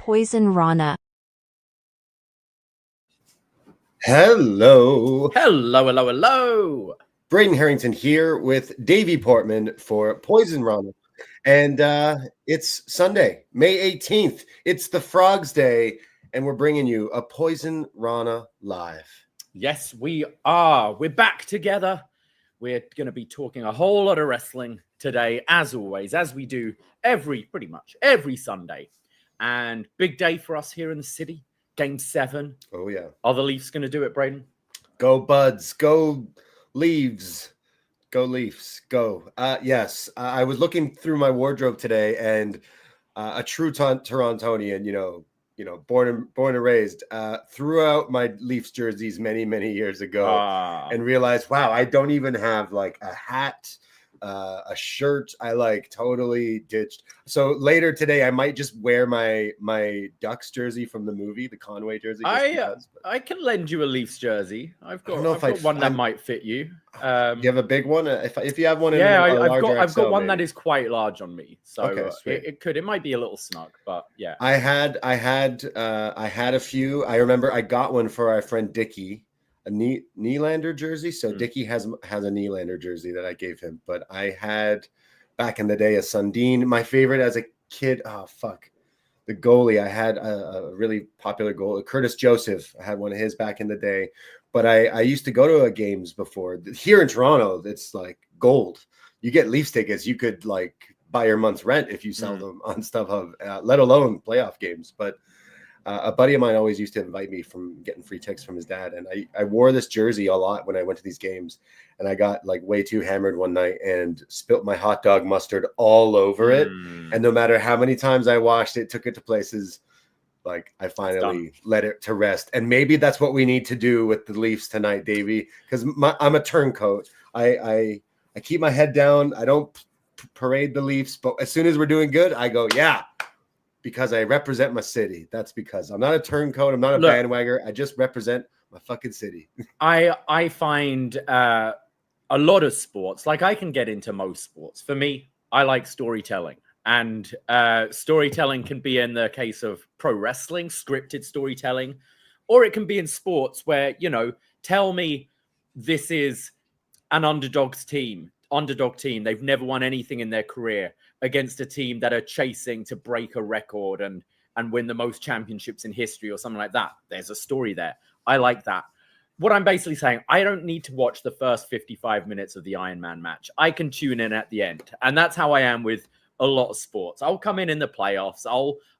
Poisonrana. Hello. Hello. Braden Harrington here with Davie Portman for Poisonrana. And it's Sunday, May 18th. It's the Frog's Day, and we're bringing you a Poisonrana live. Yes, we are. We're back together. We're going to be talking a whole lot of wrestling today, as always, as we do pretty much every Sunday. And big day for us here in the city. Game 7. Oh, yeah. Are the Leafs going to do it, Braden? Go Buds. Go Leaves. Go Leafs. Go. Yes. I was looking through my wardrobe today, and a true Torontonian, born and raised, threw out my Leafs jerseys many, many years ago and realized, wow, I don't even have like a hat, a shirt. I totally ditched. So later today, I might just wear my Ducks jersey from the movie, the Conway jersey. I can lend you a Leafs jersey. I've got one that might fit you. You have a big one? If you have one, I've got one that is quite large on me, so okay, it might be a little snug, but yeah. I had a few. I remember I got one for our friend Dickie, a Nylander jersey. So Dickie has a Nylander jersey that I gave him. But I had back in the day a Sundin. My favorite as a kid. Oh fuck, the goalie. I had a really popular goalie, Curtis Joseph. I had one of his back in the day. But I used to go to games before. Here in Toronto, it's like gold. You get Leafs tickets. You could buy your month's rent if you sell them on StubHub, let alone playoff games. But a buddy of mine always used to invite me from getting free tickets from his dad. And I wore this jersey a lot when I went to these games. And I got way too hammered one night and spilt my hot dog mustard all over it. And no matter how many times I washed it, took it to places, I finally let it to rest. And maybe that's what we need to do with the Leafs tonight, Davey, because I'm a turncoat. I keep my head down. I don't parade the Leafs, but as soon as we're doing good, I go, yeah, because I represent my city. That's because I'm not a turncoat. I'm not a bandwagoner. I just represent my fucking city. I find a lot of sports, I can get into most sports. For me, I like storytelling. And storytelling can be in the case of pro wrestling, scripted storytelling, or it can be in sports where, tell me this is an underdog team. They've never won anything in their career against a team that are chasing to break a record and win the most championships in history or something like that. There's a story there. I like that. What I'm basically saying, I don't need to watch the first 55 minutes of the Iron Man match. I can tune in at the end. And that's how I am with a lot of sports. I'll come in the playoffs.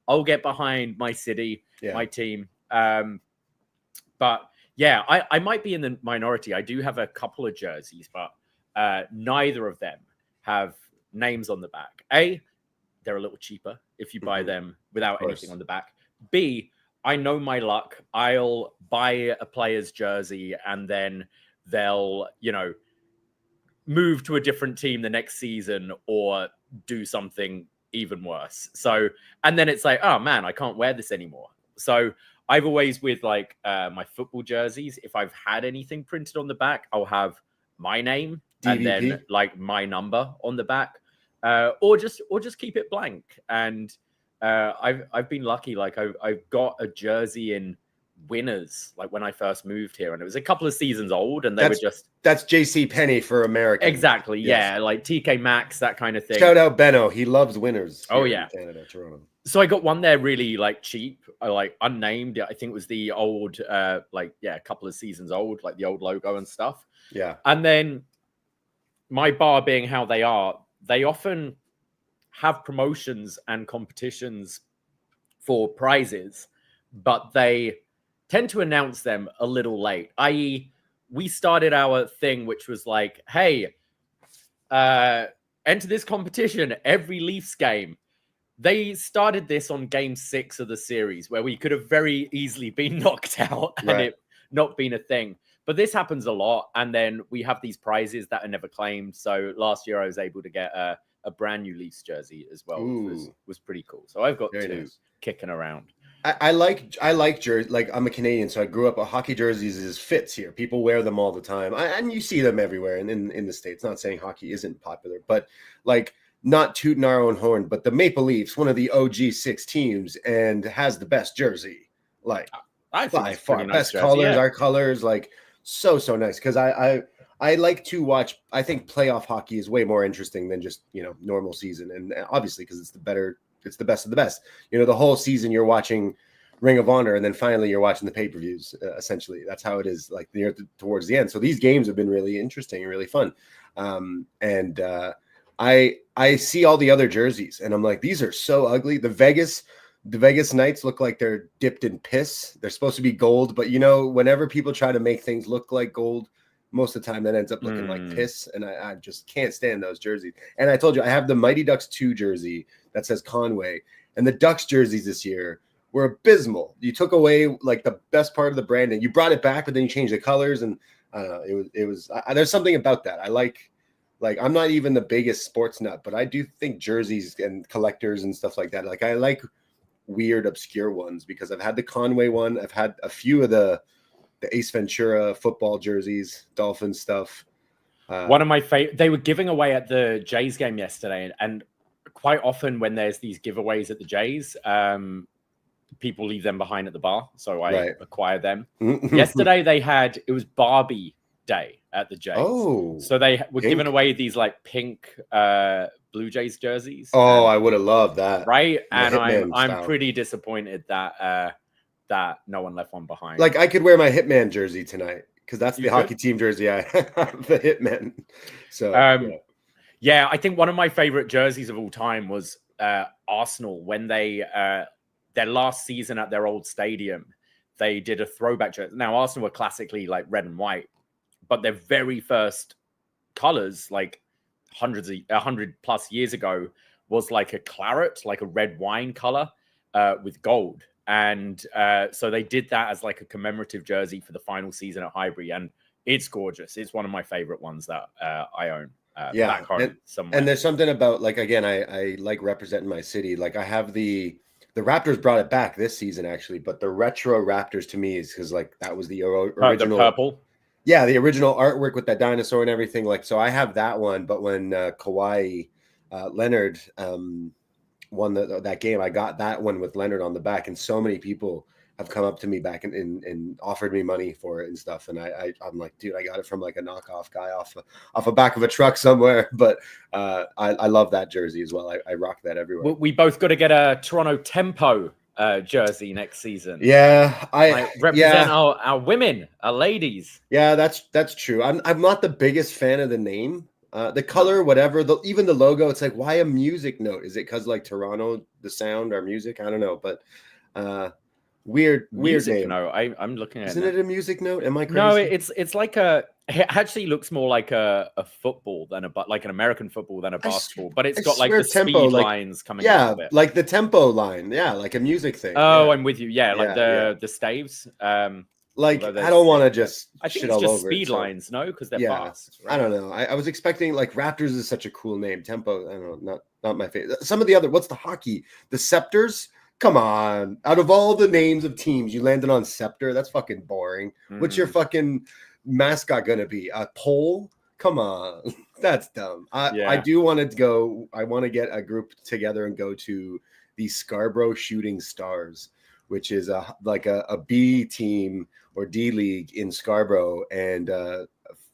I'll get behind my city, my team. But yeah, I might be in the minority. I do have a couple of jerseys, but neither of them have names on the back. A, they're a little cheaper if you buy them without anything on the back. B, I know my luck. I'll buy a player's jersey and then they'll, move to a different team the next season or do something even worse. So, and then it's oh man, I can't wear this anymore. So I've always with my football jerseys, if I've had anything printed on the back, I'll have my name DVP. And then my number on the back, or just keep it blank. And I've been lucky. I've got a jersey in Winners when I first moved here, and it was a couple of seasons old, and that's JC Penney for America. Exactly. Yes. Yeah, TK Maxx, that kind of thing. Shout out Benno, he loves Winners. Oh yeah, in Canada, Toronto. So I got one there really cheap, unnamed. I think it was the old a couple of seasons old, the old logo and stuff. Yeah. And then my bar being how they are, they often have promotions and competitions for prizes, but they tend to announce them a little late. I.e., we started our thing, which was hey, enter this competition every Leafs game. They started this on game 6 of the series, where we could have very easily been knocked out and it not been a thing. But this happens a lot. And then we have these prizes that are never claimed. So last year I was able to get a brand new Leafs jersey as well, which was pretty cool. So I've got two kicking around. I like jersey. I'm a Canadian, so I grew up. Hockey jerseys is fits here. People wear them all the time, and you see them everywhere. And in the States, not saying hockey isn't popular, but not tooting our own horn, but the Maple Leafs, one of the OG 6 teams, and has the best jersey, like I think by it's far pretty best nice colors. jersey, Our colors, like so nice. Because I like to watch. I think playoff hockey is way more interesting than just normal season, and obviously because it's the best of the best. The whole season you're watching Ring of Honor, and then finally you're watching the pay-per-views. Essentially, that's how it is. Like towards the end. So these games have been really interesting and really fun. I see all the other jerseys, and I'm like, these are so ugly. The Vegas Knights look like they're dipped in piss. They're supposed to be gold, but whenever people try to make things look like gold, most of the time that ends up looking like piss, and I just can't stand those jerseys. And I told you I have the Mighty Ducks 2 jersey that says Conway, and the Ducks jerseys this year were abysmal. You took away like the best part of the branding. You brought it back, but then you changed the colors, and I don't know. It was there's something about that I like. Like, I'm not even the biggest sports nut, but I do think jerseys and collectors and stuff like that. Like, I like weird, obscure ones because I've had the Conway one. I've had a few of the Ace Ventura football jerseys, Dolphins stuff. One of my favorite, they were giving away at the Jays game yesterday. And quite often when there's these giveaways at the Jays, people leave them behind at the bar. So I acquire them. Yesterday it was Barbie Day at the Jays. Oh, so they were giving away these like pink Blue Jays jerseys. Oh, I would have loved that. Right. And I'm pretty disappointed that no one left one behind. Like, I could wear my Hitman jersey tonight because that's the hockey team jersey I have, the Hitman. So yeah, I think one of my favorite jerseys of all time was Arsenal when they their last season at their old stadium, they did a throwback jersey. Now Arsenal were classically like red and white, but their very first colors, like 100 plus years ago, was like a claret, like a red wine color with gold. And so they did that as like a commemorative jersey for the final season at Highbury. And it's gorgeous. It's one of my favorite ones that I own back home somewhere. And there's something about, like, again, I like representing my city. Like, I have the Raptors brought it back this season, actually, but the retro Raptors to me is because, like, that was the original. The purple? Yeah, the original artwork with that dinosaur and everything. Like, so I have that one, but when Kawhi Leonard won that game, I got that one with Leonard on the back, and so many people have come up to me back and offered me money for it and stuff. And I'm like, dude, I got it from like a knockoff guy off a back of a truck somewhere. But I love that jersey as well. I rock that everywhere. We both got to get a Toronto Tempo jersey next season. Yeah, I represent our women, our ladies. Yeah, that's true. I'm not the biggest fan of the name. The color, whatever, even the logo, it's like, why a music note? Is it because like Toronto, the sound, our music? I don't know, but weird name. No, I'm looking at. Isn't it a music note? Am I crazy? No, it's like it actually looks more like a football than like an American football than a basketball, but it's got like the tempo, speed lines coming out of it. Like the tempo line, like a music thing. Oh, I'm with you. Yeah, like the staves. Like, I don't want to just I think shit it's all just over speed it, so. lines, no? Because they're fast. Right? I don't know. I was expecting, like, Raptors is such a cool name. Tempo, I don't know, not my favorite. Some of the other, what's the hockey? The Scepters? Come on. Out of all the names of teams, you landed on Scepter? That's fucking boring. What's your fucking mascot going to be? A pole? Come on. That's dumb. I do want to go. I want to get a group together and go to the Scarborough Shooting Stars, which is like a B team or D league in Scarborough, and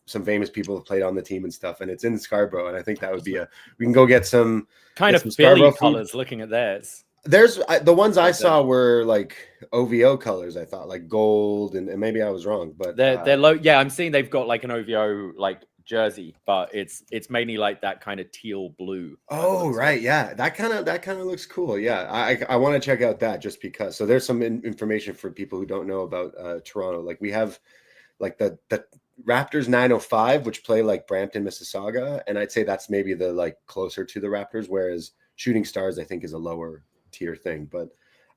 some famous people have played on the team and stuff, and it's in Scarborough, and I think that would be we can go get some kind of Philly colors. Looking at theirs, there's the ones I saw were like OVO colors. I thought like gold, and maybe I was wrong, but they're low. Yeah, I'm seeing they've got like an OVO like jersey, but it's mainly like that kind of teal blue. Oh, right. Yeah, that kind of looks cool. Yeah, I want to check out that just because. So there's some information for people who don't know about Toronto. Like, we have like the Raptors 905, which play like Brampton, Mississauga, and I'd say that's maybe the like closer to the Raptors, whereas Shooting Stars I think is a lower tier thing. But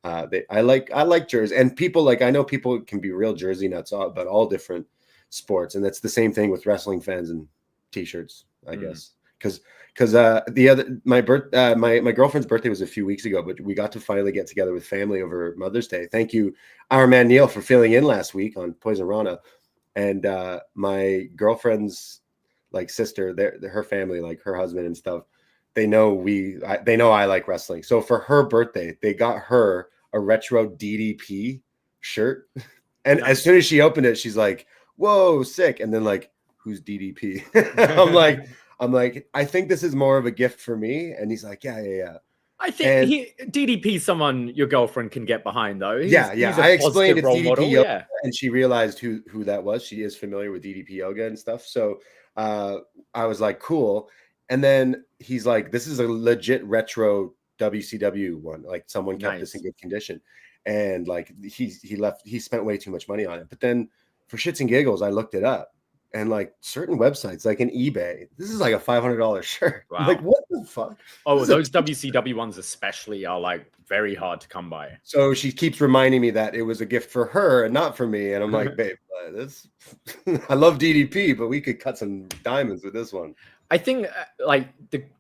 I like jerseys, and people, like, I know people can be real jersey nuts about all different sports, and that's the same thing with wrestling fans and t-shirts, I guess, because my girlfriend's birthday was a few weeks ago, but we got to finally get together with family over Mother's Day. Thank you, our man Neal, for filling in last week on Poisonrana. And my girlfriend's like sister, her family, like her husband and stuff, they know they know I like wrestling. So for her birthday, they got her a retro DDP shirt. And as soon as she opened it, she's like, whoa, sick. And then like, who's DDP? I'm like, I think this is more of a gift for me. And he's like, yeah. I think DDP is someone your girlfriend can get behind, though. He's I explained it's DDP model, yoga, and she realized who that was. She is familiar with DDP yoga and stuff. So I was like, cool. And then he's like, this is a legit retro WCW one. Like someone kept this in good condition. And like he spent way too much money on it. But then for shits and giggles, I looked it up. And like certain websites, like in eBay, this is like a $500 shirt. Wow. Like, what the fuck? Oh, those WCW ones especially are like very hard to come by. So she keeps reminding me that it was a gift for her and not for me. And I'm like, babe, this I love DDP, but we could cut some diamonds with this one. I think like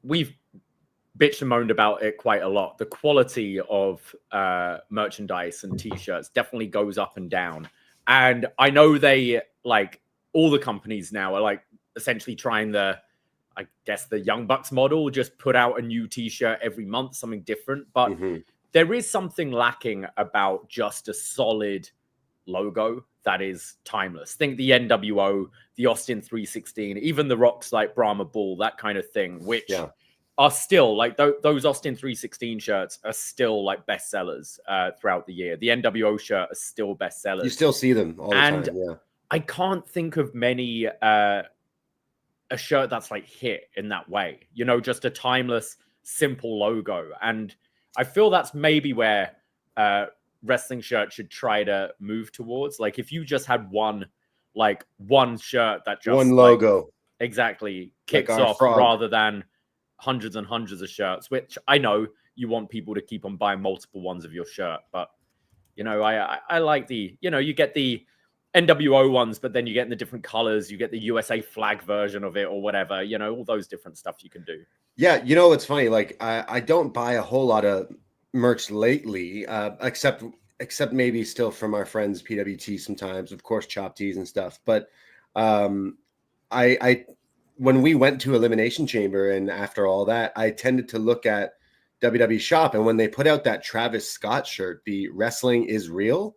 we've bitched and moaned about it quite a lot. The quality of merchandise and T-shirts definitely goes up and down. And I know they like all the companies now are like essentially trying I guess the Young Bucks model, just put out a new T-shirt every month, something different. But there is something lacking about just a solid logo that is timeless. Think the NWO, the Austin 316, even the Rock's like Brahma Bull, that kind of thing, which are still like those Austin 316 shirts are still like bestsellers throughout the year. The NWO shirt is still bestsellers. You still see them all the time. Yeah. I can't think of many a shirt that's like hit in that way, you know, just a timeless, simple logo. And I feel that's maybe where wrestling shirts should try to move towards. Like if you just had one shirt that just one logo exactly kicks off rather than hundreds and hundreds of shirts, which I know you want people to keep on buying multiple ones of your shirt. But, you know, I like you get the NWO ones, but then you get in the different colors, you get the USA flag version of it or whatever, you know, all those different stuff you can do. Yeah. You know, it's funny. Like I don't buy a whole lot of merch lately, except maybe still from our friends PWT sometimes, of course, Chop Tees and stuff. But I when we went to Elimination Chamber and after all that, I tended to look at WWE Shop. And when they put out that Travis Scott shirt, the Wrestling is Real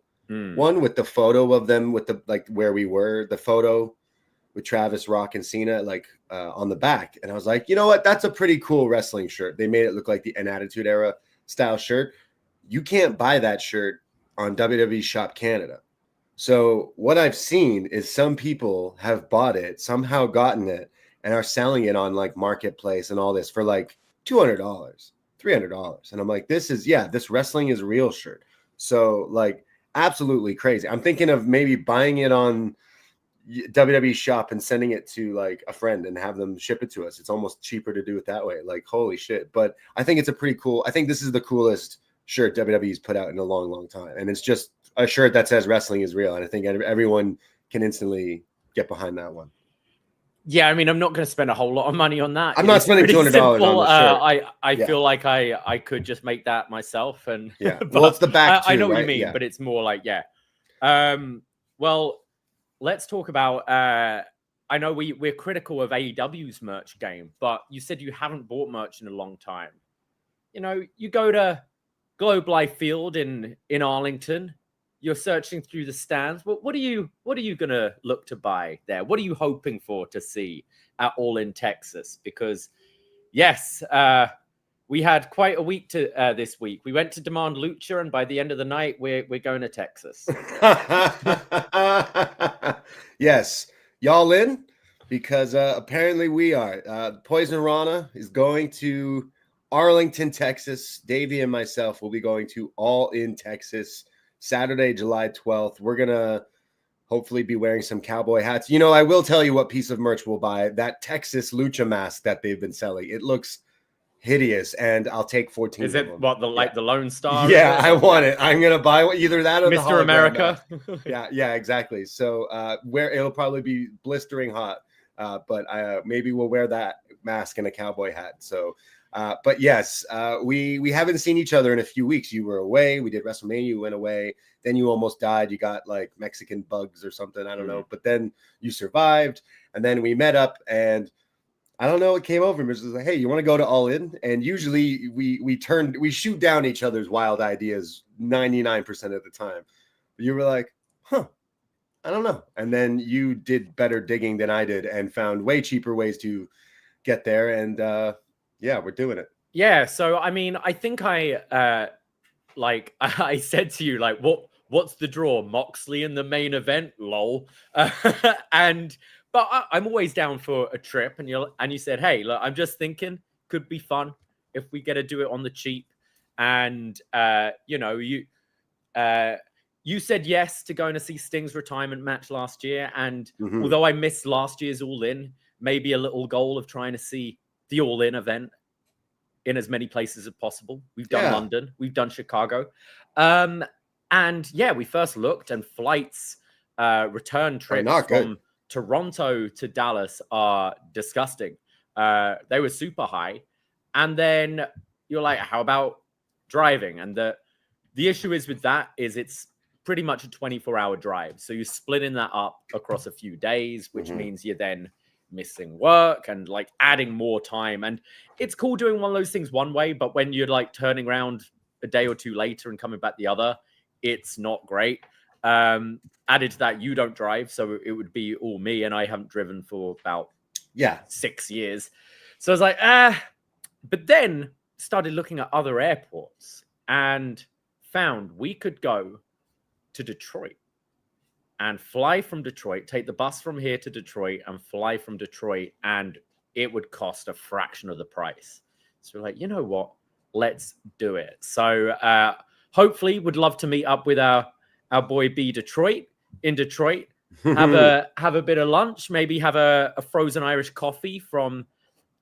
one with the photo of them with the like where we were, the photo with Travis, Rock, and Cena like on the back. And I was like, you know what? That's a pretty cool wrestling shirt. They made it look like an Attitude Era style shirt. You can't buy that shirt on WWE Shop Canada. So what I've seen is some people have bought it, somehow gotten it, and are selling it on like Marketplace and all this for like $200, $300. And I'm like, this Wrestling is Real shirt. So like absolutely crazy. I'm thinking of maybe buying it on WWE Shop and sending it to like a friend and have them ship it to us. It's almost cheaper to do it that way. Like, holy shit. But I think it's I think this is the coolest shirt WWE's put out in a long, long time. And it's just a shirt that says Wrestling is Real. And I think everyone can instantly get behind that one. Yeah, I mean, I'm not going to spend a whole lot of money on that. I'm not spending $200 on the shirt. I feel like I could just make that myself. And well, it's the back too, I know right? what you mean, but it's more like, well, let's talk about, I know we're critical of AEW's merch game, but you said you haven't bought merch in a long time. You know, you go to Globe Life Field in Arlington, you're searching through the stands. What are you going to look to buy there? What are you hoping for to see at All in Texas? Because yes, we had quite a week to this week. We went to Demand Lucha, and by the end of the night, we're going to Texas. Yes, y'all in? Because apparently we are. Poisonrana is going to Arlington, Texas. Davie and myself will be going to All in Texas Saturday, July 12th. We're going to hopefully be wearing some cowboy hats. You know, I will tell you what piece of merch we'll buy. That Texas Lucha mask that they've been selling. It looks hideous, and I'll take 14. Is it what the Lone Star? Yeah, I want it. I'm going to buy either that or Mr. America. Yeah, exactly. So where it'll probably be blistering hot, but maybe we'll wear that mask and a cowboy hat. So but yes, we haven't seen each other in a few weeks. You were away. We did WrestleMania. You went away. Then you almost died. You got like Mexican bugs or something. I don't know. But then you survived. And then we met up. And I don't know what came over me. It was just like, hey, you want to go to All In? And usually we shoot down each other's wild ideas 99% of the time. But you were like, huh, I don't know. And then you did better digging than I did and found way cheaper ways to get there. And yeah, we're doing it. Yeah. So, I mean, I think I said to you, like, what's the draw? Moxley in the main event? Lol. But I'm always down for a trip. And you said, hey, look, I'm just thinking could be fun if we get to do it on the cheap. And, you said yes to going to see Sting's retirement match last year. And although I missed last year's All In, maybe a little goal of trying to see the All In event in as many places as possible. We've done London. We've done Chicago. And yeah, we first looked, and flights, return trips from Toronto to Dallas are disgusting. They were super high. And then you're like, how about driving? And the issue is with that is it's pretty much a 24-hour drive. So you're splitting that up across a few days, which means you're then missing work and like adding more time. And it's cool doing one of those things one way, but when you're like turning around a day or two later and coming back the other, it's not great. Added to that, you don't drive, so it would be all me, and I haven't driven for about 6 years. So I was like, but then started looking at other airports and found we could go to Detroit and fly from Detroit, take the bus from here to Detroit and fly from Detroit, and it would cost a fraction of the price. So we're like, you know what? Let's do it. So hopefully would love to meet up with our boy B Detroit in Detroit, have a bit of lunch, maybe have a frozen Irish coffee from,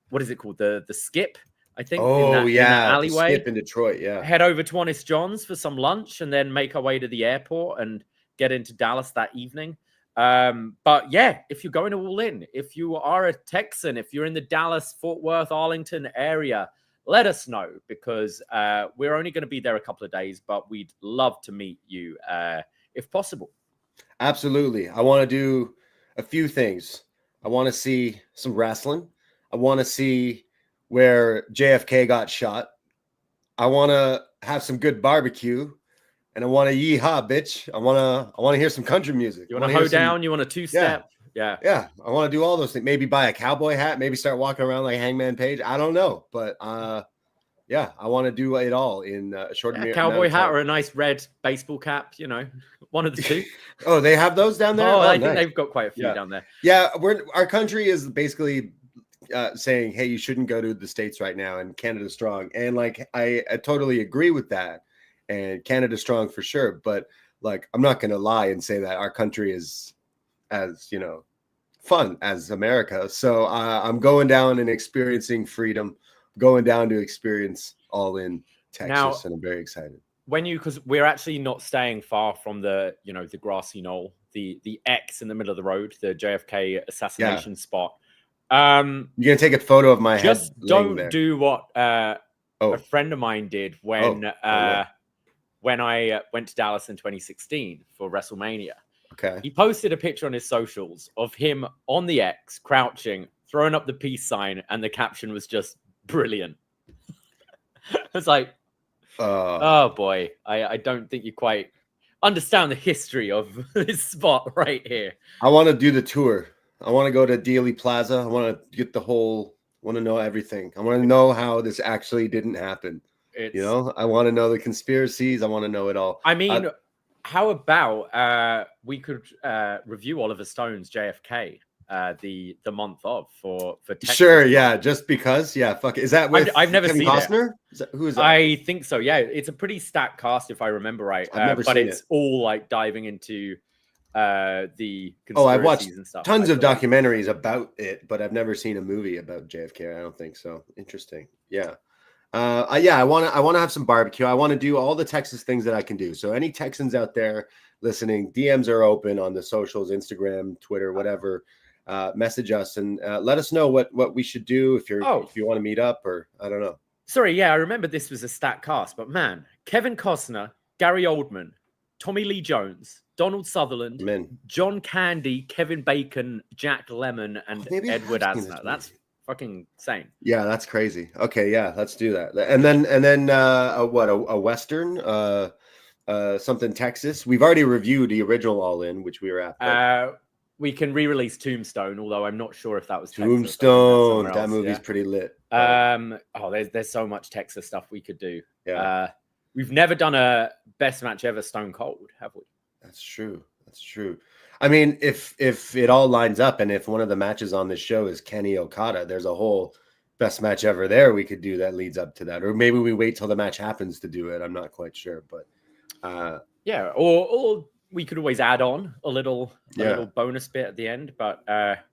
what is it called? The Skip, I think. Oh, in that alleyway. The Skip in Detroit, yeah. Head over to Honest John's for some lunch and then make our way to the airport and get into Dallas that evening. But yeah, if you're going to All In, if you are a Texan, if you're in the Dallas, Fort Worth, Arlington area, let us know, because we're only going to be there a couple of days, but we'd love to meet you if possible. Absolutely. I want to do a few things. I want to see some wrestling. I want to see where JFK got shot. I want to have some good barbecue. And I want to yeehaw, bitch. I want to hear some country music. You want to hoe down? You want a two-step? Yeah. I want to do all those things. Maybe buy a cowboy hat. Maybe start walking around like Hangman Page. I don't know, but yeah, I want to do it all in a short cowboy hat or a nice red baseball cap. You know, one of the two. Oh, they have those down there. I think they've got quite a few down there. Yeah, our country is basically saying, hey, you shouldn't go to the States right now, and Canada's strong. And like I totally agree with that. And Canada's strong for sure, but like I'm not going to lie and say that our country is as, fun as America. So I'm going down and experiencing freedom, going down to experience All In Texas, now, and I'm very excited. Because we're actually not staying far from the grassy knoll, the X in the middle of the road, the JFK assassination spot. You're gonna take a photo of my head. Just don't do what a friend of mine did when I went to Dallas in 2016 for WrestleMania. Okay. He posted a picture on his socials of him on the X, crouching, throwing up the peace sign, and the caption was just brilliant. It's like, oh boy, I don't think you quite understand the history of this spot right here. I want to do the tour. I want to go to Dealey Plaza. I want to get want to know everything. I want to know how this actually didn't happen. I want to know the conspiracies. I want to know it all. I mean, how about we could review Oliver Stone's JFK the month of for Texas? Sure, yeah, just because. Yeah, fuck it. Is that with I've never Kevin seen Costner? It. Who is that? I think so, yeah. It's a pretty stacked cast if I remember right. But it's all like diving into the conspiracies I've watched and stuff. Tons of documentaries about it, but I've never seen a movie about JFK. I don't think so. Interesting. Yeah. I want to have some barbecue. I want to do all the Texas things that I can do. So any Texans out there listening, DMs are open on the socials, Instagram, Twitter, whatever. Message us and let us know what we should do if you want to meet up, or I don't know. Sorry, yeah, I remember this was a stacked cast, but man, Kevin Costner, Gary Oldman, Tommy Lee Jones, Donald Sutherland, John Candy, Kevin Bacon, Jack Lemmon, and Edward Asner. That's fucking insane. Yeah, that's crazy. Okay, yeah, let's do that. And then a Western, something Texas. We've already reviewed the original All In, which we were at. But... we can re-release Tombstone, although I'm not sure if that was Tombstone. Texas. That movie's pretty lit. There's so much Texas stuff we could do. Yeah. We've never done a best match ever Stone Cold, have we? That's true. I mean, if it all lines up, and if one of the matches on this show is Kenny Okada, there's a whole best match ever there we could do that leads up to that. Or maybe we wait till the match happens to do it. I'm not quite sure, but yeah, or we could always add on a little bonus bit at the end. But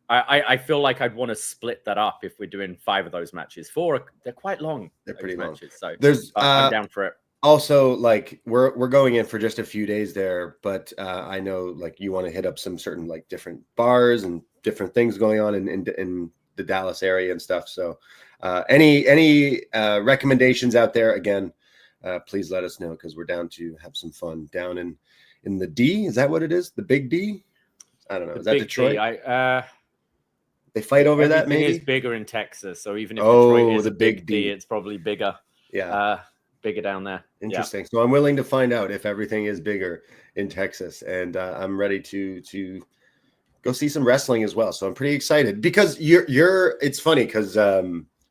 I feel like I'd want to split that up if we're doing 5 of those matches. 4, they're quite long. They're pretty long. Matches, so I'm down for it. Also, like we're going in for just a few days there, but I know like you want to hit up some certain like different bars and different things going on in the Dallas area and stuff. So any recommendations out there, again, please let us know, because we're down to have some fun down in the D. Is that what it is? The Big D? I don't know. Is that Detroit? They fight over that, maybe? It's bigger in Texas, so even if Detroit is the Big D, it's probably bigger. Yeah. Bigger down there. Interesting. Yeah. So I'm willing to find out if everything is bigger in Texas, and I'm ready to go see some wrestling as well. So I'm pretty excited, because it's funny because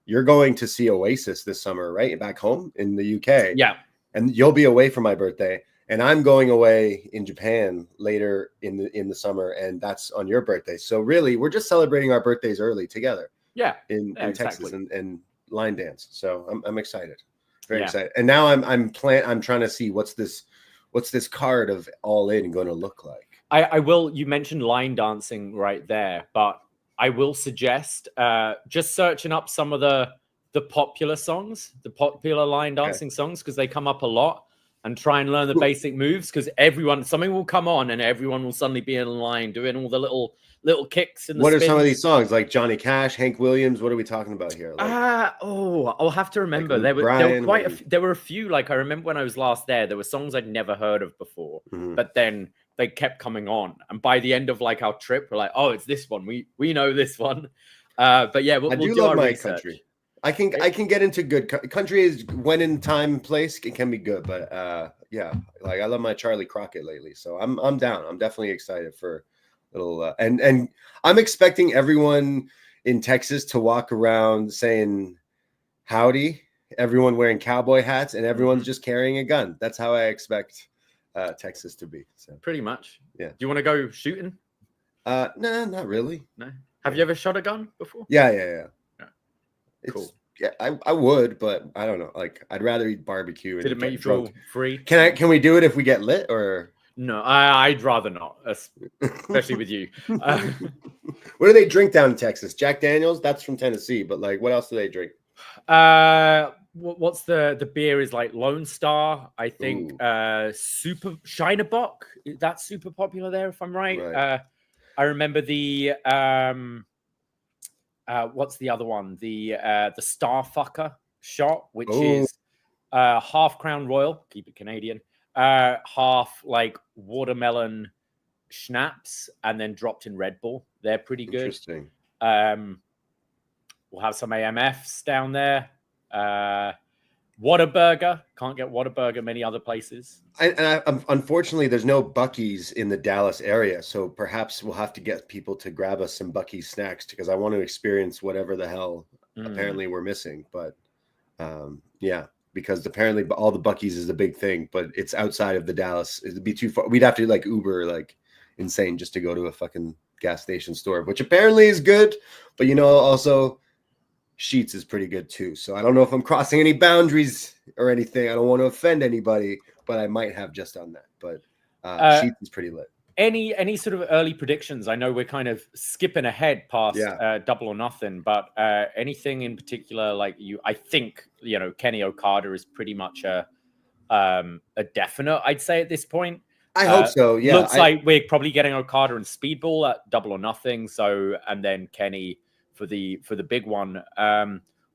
you're going to see Oasis this summer, right? Back home in the UK. Yeah. And you'll be away for my birthday, and I'm going away in Japan later in the summer, and that's on your birthday. So really, we're just celebrating our birthdays early together. Yeah. In Texas and line dance. So I'm excited. Very excited. And now I'm trying to see what's this card of All In going to look like. I will. You mentioned line dancing right there, but I will suggest just searching up some of the popular songs, the popular line dancing songs, because they come up a lot, and try and learn the basic moves, because something will come on and everyone will suddenly be in line doing all the little kicks and what are some of these songs, like Johnny Cash, Hank Williams? What are we talking about here? I'll have to remember. Like there were a few. Like I remember when I was last there were songs I'd never heard of before, but then they kept coming on, and by the end of like our trip, we're like, oh, it's this one. We know this one. But yeah, we'll do our research. Country. I can get into good country. Is when in time place it can be good, but yeah, like I love my Charlie Crockett lately, so I'm down. I'm definitely excited for little and I'm expecting everyone in Texas to walk around saying howdy, everyone wearing cowboy hats, and everyone's just carrying a gun. That's how I expect Texas to be. So pretty much. Yeah. Do you want to go shooting? No, not really. No. Have you ever shot a gun before? Yeah. Cool. Yeah, I would, but I don't know. Like, I'd rather eat barbecue. Did it make you feel free? Can we do it if we get lit, or? No, I'd rather not, especially with you. What do they drink down in Texas? Jack Daniels? That's from Tennessee, but like, what else do they drink? What's the beer is like Lone Star, I think. Super Shiner Bock. That's super popular there, if I'm right. I remember the what's the other one? The Starfucker shot, which is half Crown Royal, keep it Canadian. Half like watermelon schnapps, and then dropped in Red Bull. They're pretty good. Interesting. We'll have some AMFs down there. Whataburger. Can't get Whataburger many other places. Unfortunately, there's no Buc-ee's in the Dallas area, so perhaps we'll have to get people to grab us some Buc-ee's snacks, because I want to experience whatever the hell apparently we're missing. But yeah. Because apparently all the Buc-ee's is a big thing, but it's outside of the Dallas. It'd be too far. We'd have to like Uber like insane just to go to a fucking gas station store, which apparently is good. But also Sheetz is pretty good too. So I don't know if I'm crossing any boundaries or anything. I don't want to offend anybody, but I might have just on that. But Sheetz is pretty lit. Any sort of early predictions? I know we're kind of skipping ahead past Double or Nothing, but anything in particular, like I think, Kenny Okada is pretty much a definite, I'd say at this point. I hope so. Yeah. Looks like we're probably getting Okada and Speedball at Double or Nothing. So, and then Kenny for the big one.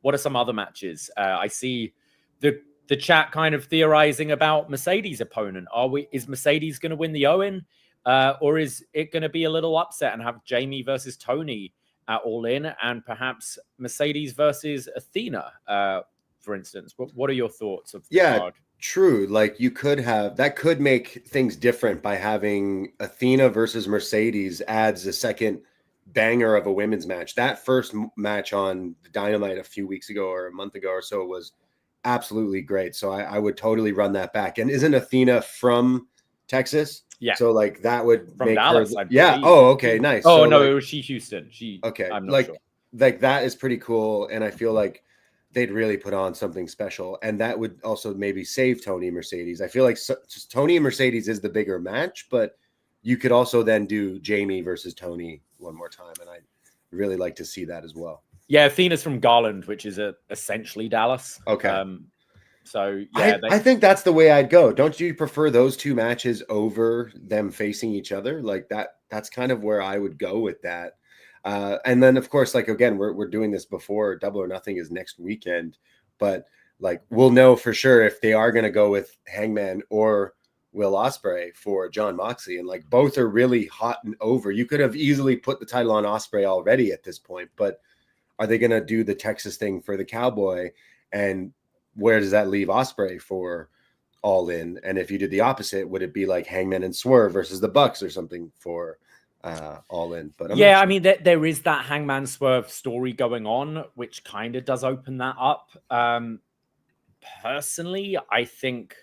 What are some other matches? I see the chat kind of theorizing about Mercedes' opponent. Is Mercedes going to win the Owen? Or is it going to be a little upset and have Jamie versus Tony? at All In, and perhaps Mercedes versus Athena, for instance. What are your thoughts of the card? True. Like you could have that could make things different by having Athena versus Mercedes adds a second banger of a women's match. That first match on Dynamite a few weeks ago or a month ago or so was absolutely great. So I would totally run that back. And isn't Athena from Texas? Yeah. So like that would from make Dallas. her. Yeah. Oh, okay. Nice. Oh, so, no, like, it was she Houston. Okay. I'm not like sure. like that is pretty cool. And I feel like they'd really put on something special. And that would also maybe save Tony and Mercedes. I feel like Tony and Mercedes is the bigger match, but you could also then do Jamie versus Tony one more time. And I'd really like to see that as well. Yeah, Athena's from Garland, which is essentially Dallas. Okay. So yeah, I think that's the way I'd go. Don't you prefer those two matches over them facing each other? Like that's kind of where I would go with that. And then of course, like again, we're doing this before Double or Nothing is next weekend, but like we'll know for sure if they are going to go with Hangman or Will Osprey for John Moxley, and like both are really hot and over. You could have easily put the title on Osprey already at this point, but are they going to do the Texas thing for the Cowboy? And where does that leave Osprey for All In? And if you did the opposite, would it be like Hangman and Swerve versus the Bucks or something for All In? But yeah, sure. I mean, there is that Hangman Swerve story going on, which kind of does open that up. Personally, I think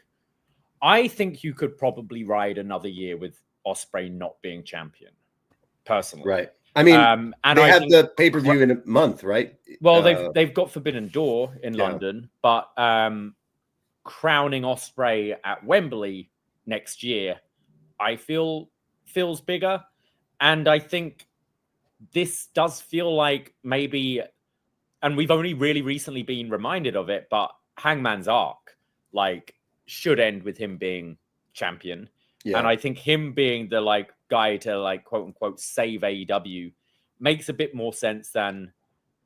you could probably ride another year with Osprey not being champion. Personally, right? I mean, and they have the pay-per-view in a month, right? Well, they've got Forbidden Door in London, but crowning Osprey at Wembley next year, I feel feels bigger, and I think this does feel like maybe, and we've only really recently been reminded of it, but Hangman's arc should end with him being champion, and I think him being the guy to quote unquote save AEW makes a bit more sense than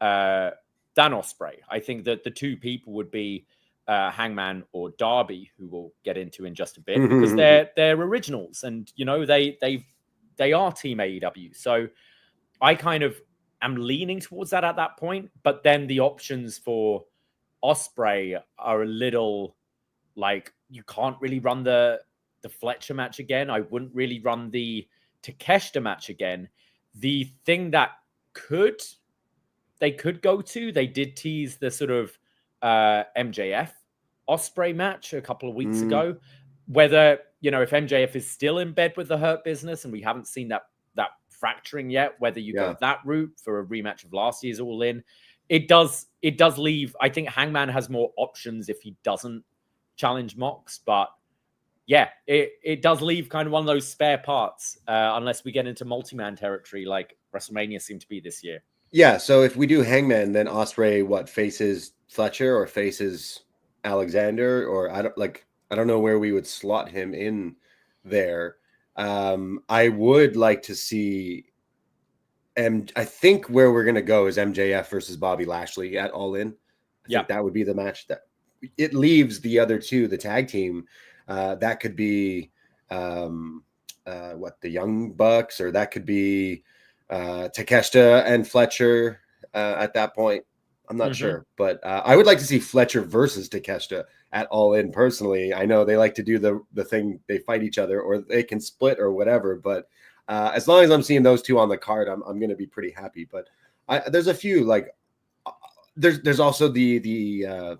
Osprey. I think that the two people would be Hangman or Darby, who we'll get into in just a bit, because they're originals, and they are Team AEW. So I kind of am leaning towards that at that point, but then the options for Osprey are a little you can't really run the Fletcher match again. I wouldn't really run the Takeshita match again. The thing that they could go to, they did tease the sort of MJF Osprey match a couple of weeks ago. Whether, if MJF is still in bed with the Hurt Business and we haven't seen that fracturing yet, whether you go that route for a rematch of last year's All In, it does leave, I think Hangman has more options if he doesn't challenge Mox, but yeah, it does leave kind of one of those spare parts, unless we get into multi-man territory like WrestleMania seemed to be this year. Yeah, so if we do Hangman, then Osprey faces Fletcher or faces Alexander, or I don't know where we would slot him in there. I would like to see I think where we're gonna go is MJF versus Bobby Lashley at All In. I think that would be the match that it leaves the other two, the tag team. That could be the Young Bucks, or that could be Takeshita and Fletcher at that point. I'm not sure, but I would like to see Fletcher versus Takeshita at All In personally. I know they like to do the thing, they fight each other or they can split or whatever, but as long as I'm seeing those two on the card, I'm going to be pretty happy. But there's a few there's also the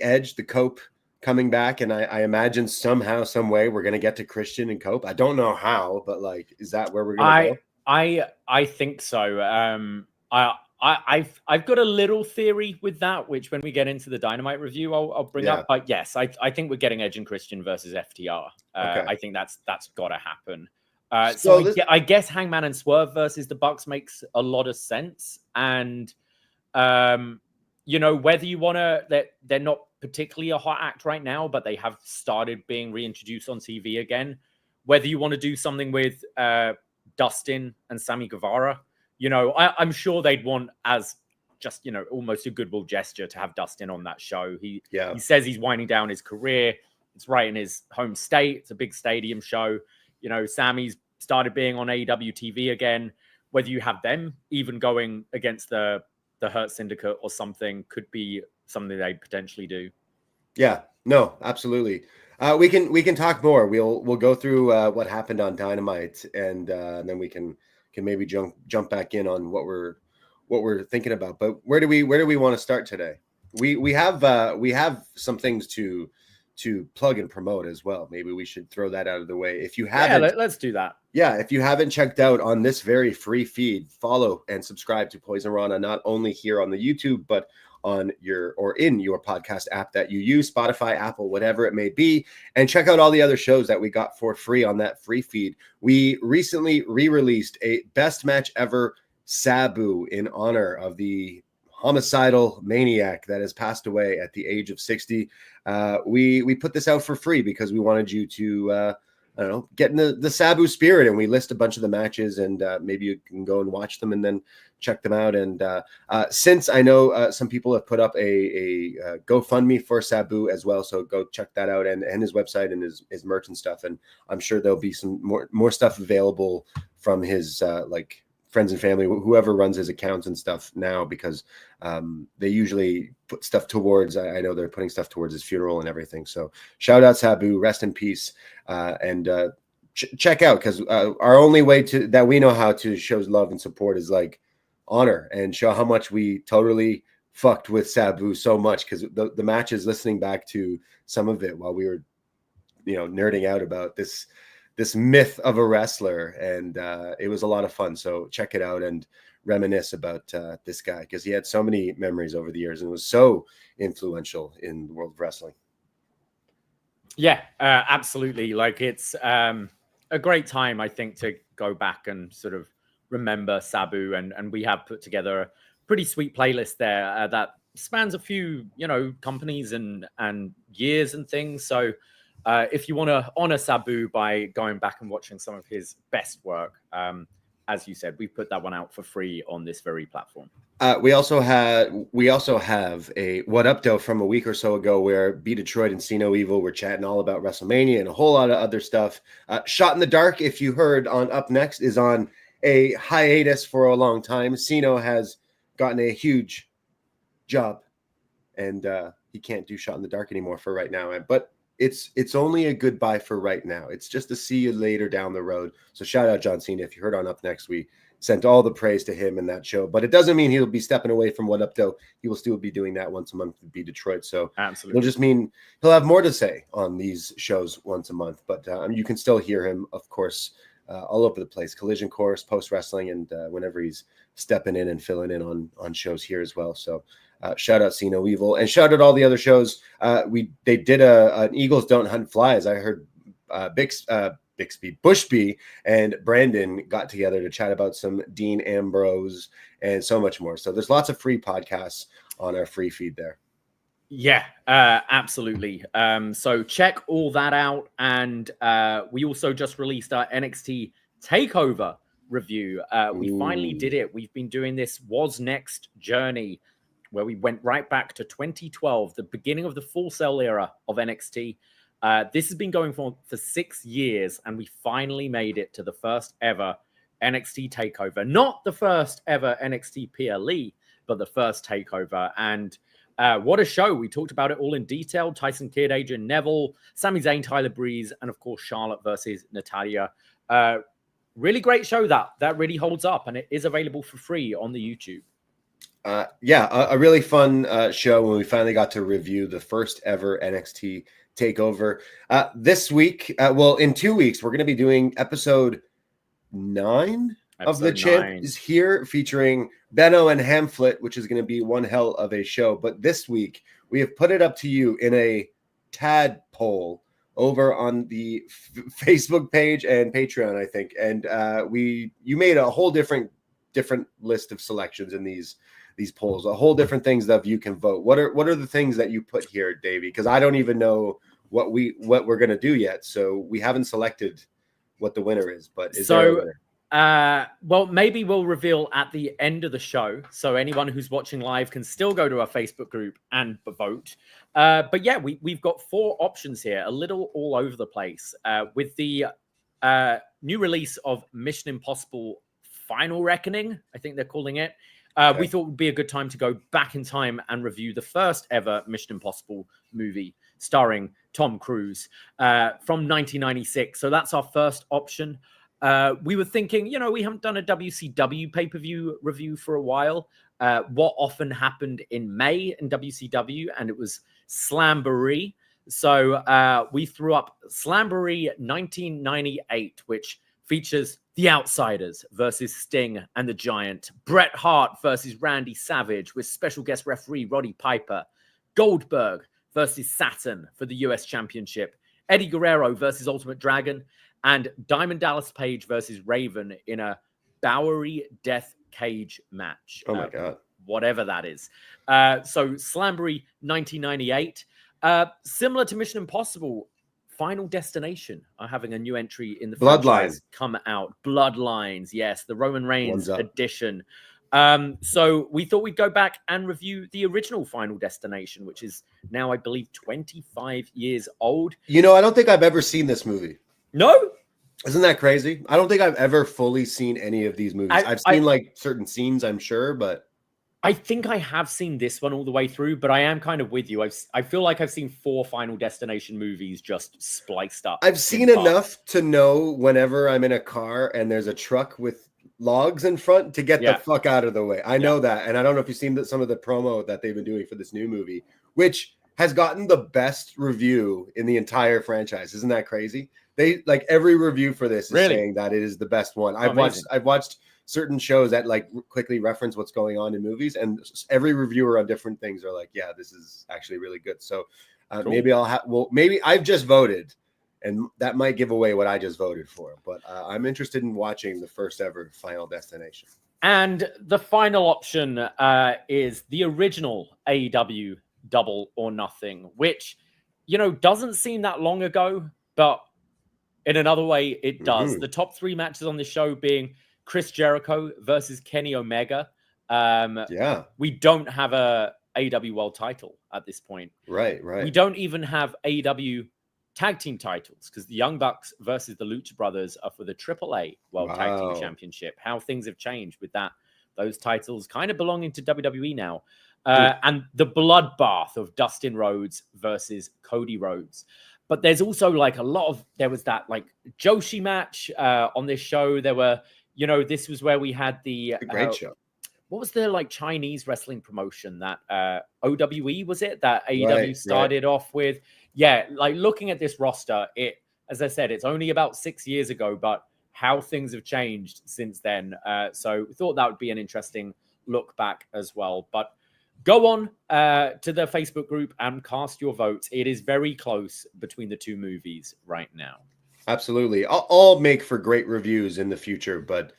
Edge, the Cope coming back, and I imagine somehow, some way we're going to get to Christian and Cope. I don't know how, but is that where we're going to go? I think so. I've got a little theory with that, which when we get into the Dynamite review, I'll bring up. But yes, I think we're getting Edge and Christian versus FTR. I think that's got to happen. I guess Hangman and Swerve versus the Bucks makes a lot of sense. And whether you want to, they're not particularly a hot act right now, but they have started being reintroduced on TV again. Whether you want to do something with Dustin and Sammy Guevara, I'm sure they'd want as just, almost a goodwill gesture to have Dustin on that show. He says he's winding down his career. It's right in his home state. It's a big stadium show. Sammy's started being on AEW TV again. whether you have them even going against the Hurt Syndicate or something could be something they potentially do. Yeah, no, absolutely. We can talk more. We'll go through what happened on Dynamite, and then we can maybe jump back in on what we're thinking about. But where do we want to start today? We have some things to plug and promote as well. Maybe we should throw that out of the way. If you haven't, let's do that. Yeah, if you haven't checked out on this very free feed, follow and subscribe to Poisonrana, not only here on the YouTube, but on in your podcast app that you use, Spotify, Apple, whatever it may be, and check out all the other shows that we got for free on that free feed. We recently re-released a best match ever Sabu in honor of the homicidal maniac that has passed away at the age of 60. We put this out for free because we wanted you to I don't know, get in the Sabu spirit, and we list a bunch of the matches, and maybe you can go and watch them and then check them out. And since I know some people have put up a GoFundMe for Sabu as well, so go check that out, and his website and his merch and stuff. And I'm sure there'll be some more stuff available from his like friends and family, whoever runs his accounts and stuff now, because they usually put stuff towards, I know they're putting stuff towards his funeral and everything. So shout out Sabu, rest in peace. And check out, because our only way that we know how to show love and support is like honor and show how much we totally fucked with Sabu so much, because the matches, listening back to some of it while we were, nerding out about this myth of a wrestler, and it was a lot of fun. So check it out and reminisce about this guy, because he had so many memories over the years and was so influential in the world of wrestling. Yeah, absolutely. Like, it's a great time, I think, to go back and sort of remember Sabu, and we have put together a pretty sweet playlist there that spans a few, companies and years and things. So if you want to honor Sabu by going back and watching some of his best work, as you said, we put that one out for free on this very platform. We also have a Wattup Doe from a week or so ago, where Detroit and Siino Evil were chatting all about WrestleMania and a whole lot of other stuff. Shot in the Dark, if you heard on Up Next, is on a hiatus for a long time. Siino has gotten a huge job, and he can't do Shot in the Dark anymore for right now. But it's only a goodbye for right now. It's just a see you later down the road. So shout out John Siino. If you heard on Up Next, we sent all the praise to him in that show. But it doesn't mean he'll be stepping away from Wattup Doe. He will still be doing that once a month to be Detroit. So absolutely, it'll just mean he'll have more to say on these shows once a month. But you can still hear him, of course, all over the place. Collision Course, Post Wrestling, and whenever he's stepping in and filling in on shows here as well. So shout out Siino Evil, and shout out all the other shows. They did an Eagles Don't Hunt Flies. I heard Bushby and Brandon got together to chat about some Dean Ambrose and so much more. So there's lots of free podcasts on our free feed there. Yeah, absolutely. So check all that out. And we also just released our NXT TakeOver review. We finally did it. We've been doing this wasNXT journey, where we went right back to 2012, the beginning of the Full Sail era of NXT. This has been going for 6 years, and we finally made it to the first ever NXT TakeOver. Not the first ever NXT PLE, but the first TakeOver. And what a show. We talked about it all in detail. Tyson Kidd, Adrian Neville, Sami Zayn, Tyler Breeze, and of course, Charlotte versus Natalya. Really great show that really holds up, and it is available for free on the YouTube. A really fun show when we finally got to review the first ever NXT TakeOver. This week, in 2 weeks, we're going to be doing episode 9 of The Champ is Here, featuring Benno and Hamflet, which is going to be one hell of a show. But this week, we have put it up to you in a tadpole over on the Facebook page and Patreon, I think. And you made a whole different list of selections in these polls, a whole different things that you can vote. What are the things that you put here, Davie? Because I don't even know what we're going to do yet. So we haven't selected what the winner is, but is there a winner? Well, maybe we'll reveal at the end of the show, so anyone who's watching live can still go to our Facebook group and vote. But yeah, we've got 4 options here, a little all over the place. With the new release of Mission Impossible Final Reckoning, I think they're calling it. We thought it would be a good time to go back in time and review the first ever Mission Impossible movie starring Tom Cruise from 1996. So that's our first option. We were thinking, we haven't done a WCW pay-per-view review for a while. What often happened in May in WCW, and it was Slamboree. So we threw up Slamboree 1998, which features The Outsiders versus Sting and the Giant, Bret Hart versus Randy Savage with special guest referee Roddy Piper, Goldberg versus Saturn for the US Championship, Eddie Guerrero versus Ultimate Dragon, and Diamond Dallas Page versus Raven in a Bowery Death Cage match. Oh my God. Whatever that is. So Slamboree 1998, similar to Mission Impossible, Final Destination are having a new entry in the franchise come out. Bloodlines, yes, the Roman Reigns edition. So we thought we'd go back and review the original Final Destination, which is now, I believe, 25 years old. I don't think I've ever seen this movie. No? Isn't that crazy? I don't think I've ever fully seen any of these movies. I've seen like certain scenes, I'm sure, but I think I have seen this one all the way through, but I am kind of with you. I feel like I've seen 4 Final Destination movies just spliced up. I've seen enough to know whenever I'm in a car and there's a truck with logs in front to get the fuck out of the way. I know that. And I don't know if you've seen some of the promo that they've been doing for this new movie, which has gotten the best review in the entire franchise. Isn't that crazy? They like every review for this is saying that it is the best one. I've watched certain shows that like quickly reference what's going on in movies, and every reviewer on different things are like, yeah, this is actually really good. So cool. Maybe I've just voted, and that might give away what I just voted for, but I'm interested in watching the first ever Final Destination. And the final option is the original AEW Double or Nothing, which, doesn't seem that long ago, but in another way, it does. Mm-hmm. The top 3 matches on the show being Chris Jericho versus Kenny Omega. We don't have a AEW World title at this point. Right. We don't even have AEW tag team titles because the Young Bucks versus the Lucha Brothers are for the AAA World Tag Team Championship. How things have changed with that. Those titles kind of belonging to WWE now. And the bloodbath of Dustin Rhodes versus Cody Rhodes. But there's also like there was that like Joshi match on this show. There were, this was where we had the great show. What was the like Chinese wrestling promotion that OWE was it that AEW started off with? Yeah, like looking at this roster, as I said, it's only about 6 years ago, but how things have changed since then. So we thought that would be an interesting look back as well. But go on to the Facebook group and cast your votes. It is very close between the 2 movies right now. Absolutely. I'll make for great reviews in the future, but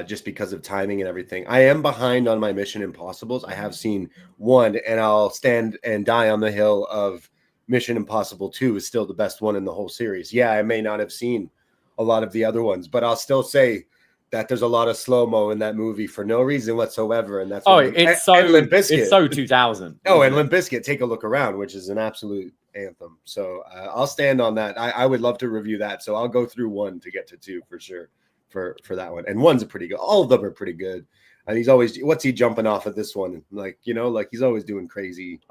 just because of timing and everything, I am behind on my Mission Impossibles. I have seen 1, and I'll stand and die on the hill of Mission Impossible 2 is still the best one in the whole series. Yeah, I may not have seen a lot of the other ones, but I'll still say that there's a lot of slow-mo in that movie for no reason whatsoever. And that's it's so 2000. And Limp Bizkit, Take a Look Around, which is an absolute anthem. So I'll stand on that. I would love to review that. So I'll go through 1 to get to 2 for sure for that one. And 1's a pretty good. All of them are pretty good. And he's always, what's he jumping off of this one? Like, like he's always doing crazy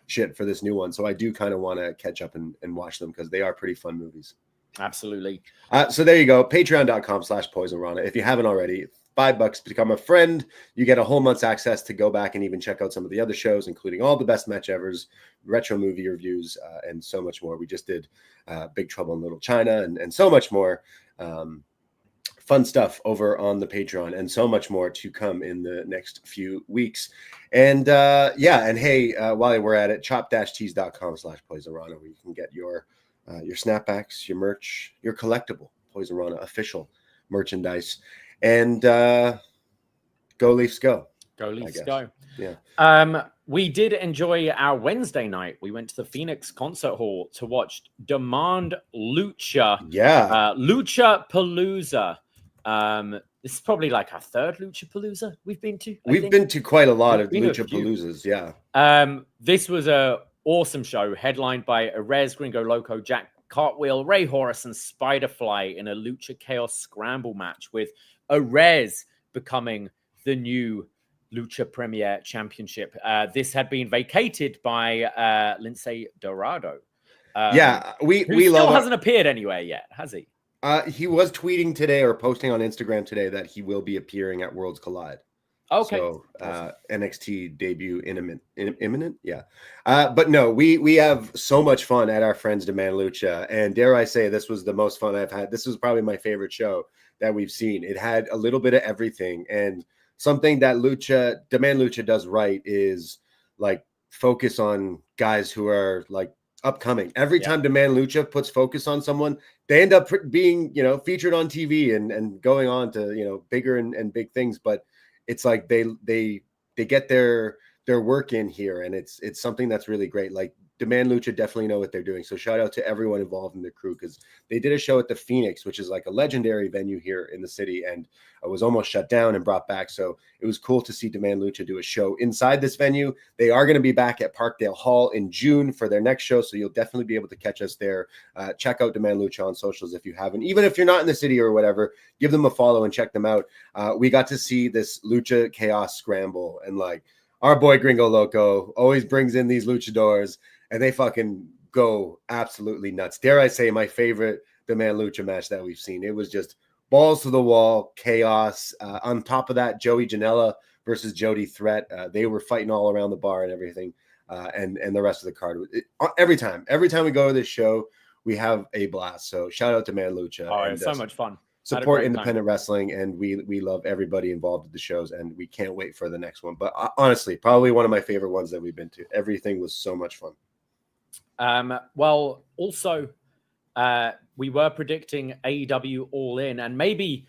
shit for this new one. So I do kind of want to catch up and watch them because they are pretty fun movies. Absolutely. So there you go. Patreon.com/Poisonrana. If you haven't already, $5 to become a friend. You get a whole month's access to go back and even check out some of the other shows, including all the best match evers, retro movie reviews, and so much more. We just did Big Trouble in Little China and so much more. Fun stuff over on the Patreon and so much more to come in the next few weeks. And hey, while we're at it, chop-tees.com/Poisonrana, where you can get your snapbacks, your merch, your collectible Poisonrana official merchandise. And go Leafs go. Go Leafs go. Yeah. We did enjoy our Wednesday night. We went to the Phoenix Concert Hall to watch Demand Lucha. Yeah. Lucha Palooza. This is probably like our 3rd Lucha Palooza we've been to. We've been to quite a lot of Lucha Paloozas. Yeah. This was a awesome show headlined by Arez, Gringo Loco, Jack Cartwheel, Ray Horace, and Spiderfly in a Lucha Chaos Scramble match with Arez becoming the new Lucha Premier Championship. This had been vacated by Lince Dorado. We still love hasn't appeared anywhere yet, has he? He was tweeting today or posting on Instagram today that he will be appearing at Worlds Collide. Okay. So NXT debut imminent. Yeah. But no, we have so much fun at our friends Demand Lucha. And dare I say, this was the most fun I've had. This was probably my favorite show that we've seen. It had a little bit of everything. And something that Demand Lucha does right is like focus on guys who are like upcoming. Every time Demand Lucha puts focus on someone, they end up being, featured on TV and going on to, bigger and big things. But it's like they get their work in here, and it's something that's really great. Like Demand Lucha definitely know what they're doing. So shout out to everyone involved in the crew, because they did a show at the Phoenix, which is like a legendary venue here in the city, and it was almost shut down and brought back. So it was cool to see Demand Lucha do a show inside this venue. They are going to be back at Parkdale Hall in June for their next show, so you'll definitely be able to catch us there. Check out Demand Lucha on socials if you haven't. Even if you're not in the city or whatever, give them a follow and check them out. We got to see this Lucha Chaos Scramble, and like our boy Gringo Loco always brings in these luchadors, and they fucking go absolutely nuts. Dare I say, my favorite Demand Lucha match that we've seen. It was just balls to the wall, chaos. On top of that, Joey Janela versus Jody Threat. They were fighting all around the bar and everything, and the rest of the card. Every time we go to this show, we have a blast. So shout out to Demand Lucha. Oh, it's so much fun. Support independent wrestling, and we love everybody involved with the shows, and we can't wait for the next one. But honestly, probably one of my favorite ones that we've been to. Everything was so much fun. Well, also, we were predicting AEW All In, and maybe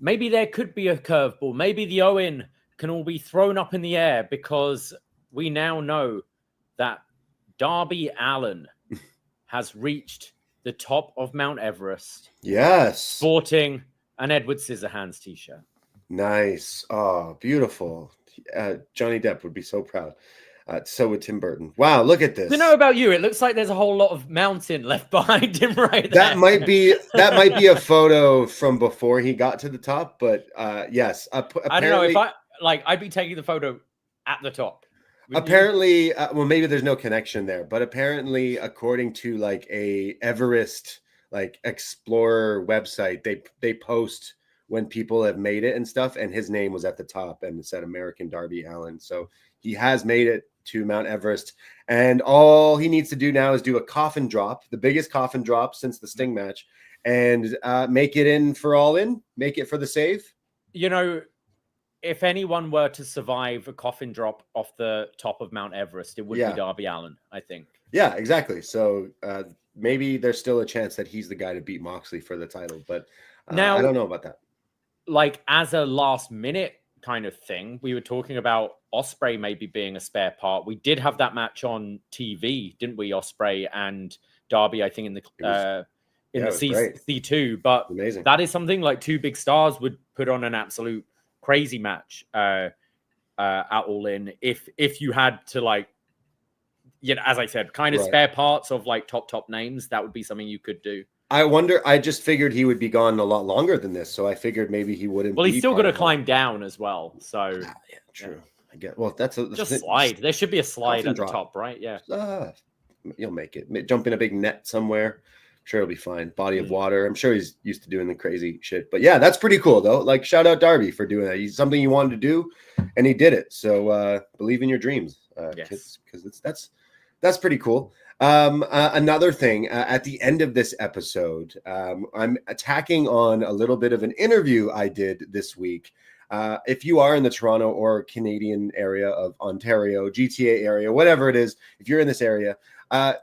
there could be a curveball. Maybe the Owen can all be thrown up in the air, because we now know that Darby Allen has reached the top of Mount Everest. Yes. Sporting an Edward Scissorhands t-shirt. Nice. Oh, beautiful. Johnny Depp would be so proud. So would Tim Burton. Wow, look at this. I don't know about you. It looks like there's a whole lot of mountain left behind him right there. That might be a photo from before he got to the top, but yes. I don't know if I'd be taking the photo at the top. Apparently, well, maybe there's no connection there, but apparently, according to like a Everest like explorer website, they post when people have made it and stuff, and his name was at the top, and it said American Darby Allen. So he has made it to Mount Everest, and all he needs to do now is do a coffin drop, the biggest coffin drop since the Sting match, and make it in for All In, make it for the save. If anyone were to survive a coffin drop off the top of Mount Everest, it would be Darby Allen, I think. Yeah, exactly. So maybe there's still a chance that he's the guy to beat Moxley for the title, but now I don't know about that. Like, as a last minute kind of thing, we were talking about Osprey maybe being a spare part. We did have that match on TV, didn't we? Osprey and Darby, I think, in the C2. But amazing. That is something like two big stars would put on an absolute crazy match at All In. If you had to, like, as I said, kind of spare parts of like top names, that would be something you could do. I just figured he would be gone a lot longer than this, so I figured maybe he wouldn't. Well, he's still going to climb down as well, so true. I get. Well, that's just slide. There should be a slide at the top, right? Yeah, you'll make it. Jump in a big net somewhere. I'm sure it'll be fine. Body of water. I'm sure he's used to doing the crazy shit. But yeah, that's pretty cool though. Like, shout out Darby for doing that. He's something he wanted to do, and he did it. So believe in your dreams, because that's pretty cool. Another thing, at the end of this episode, I'm attacking on a little bit of an interview I did this week. If you are in the Toronto or Canadian area of Ontario, GTA area, whatever it is, if you're in this area,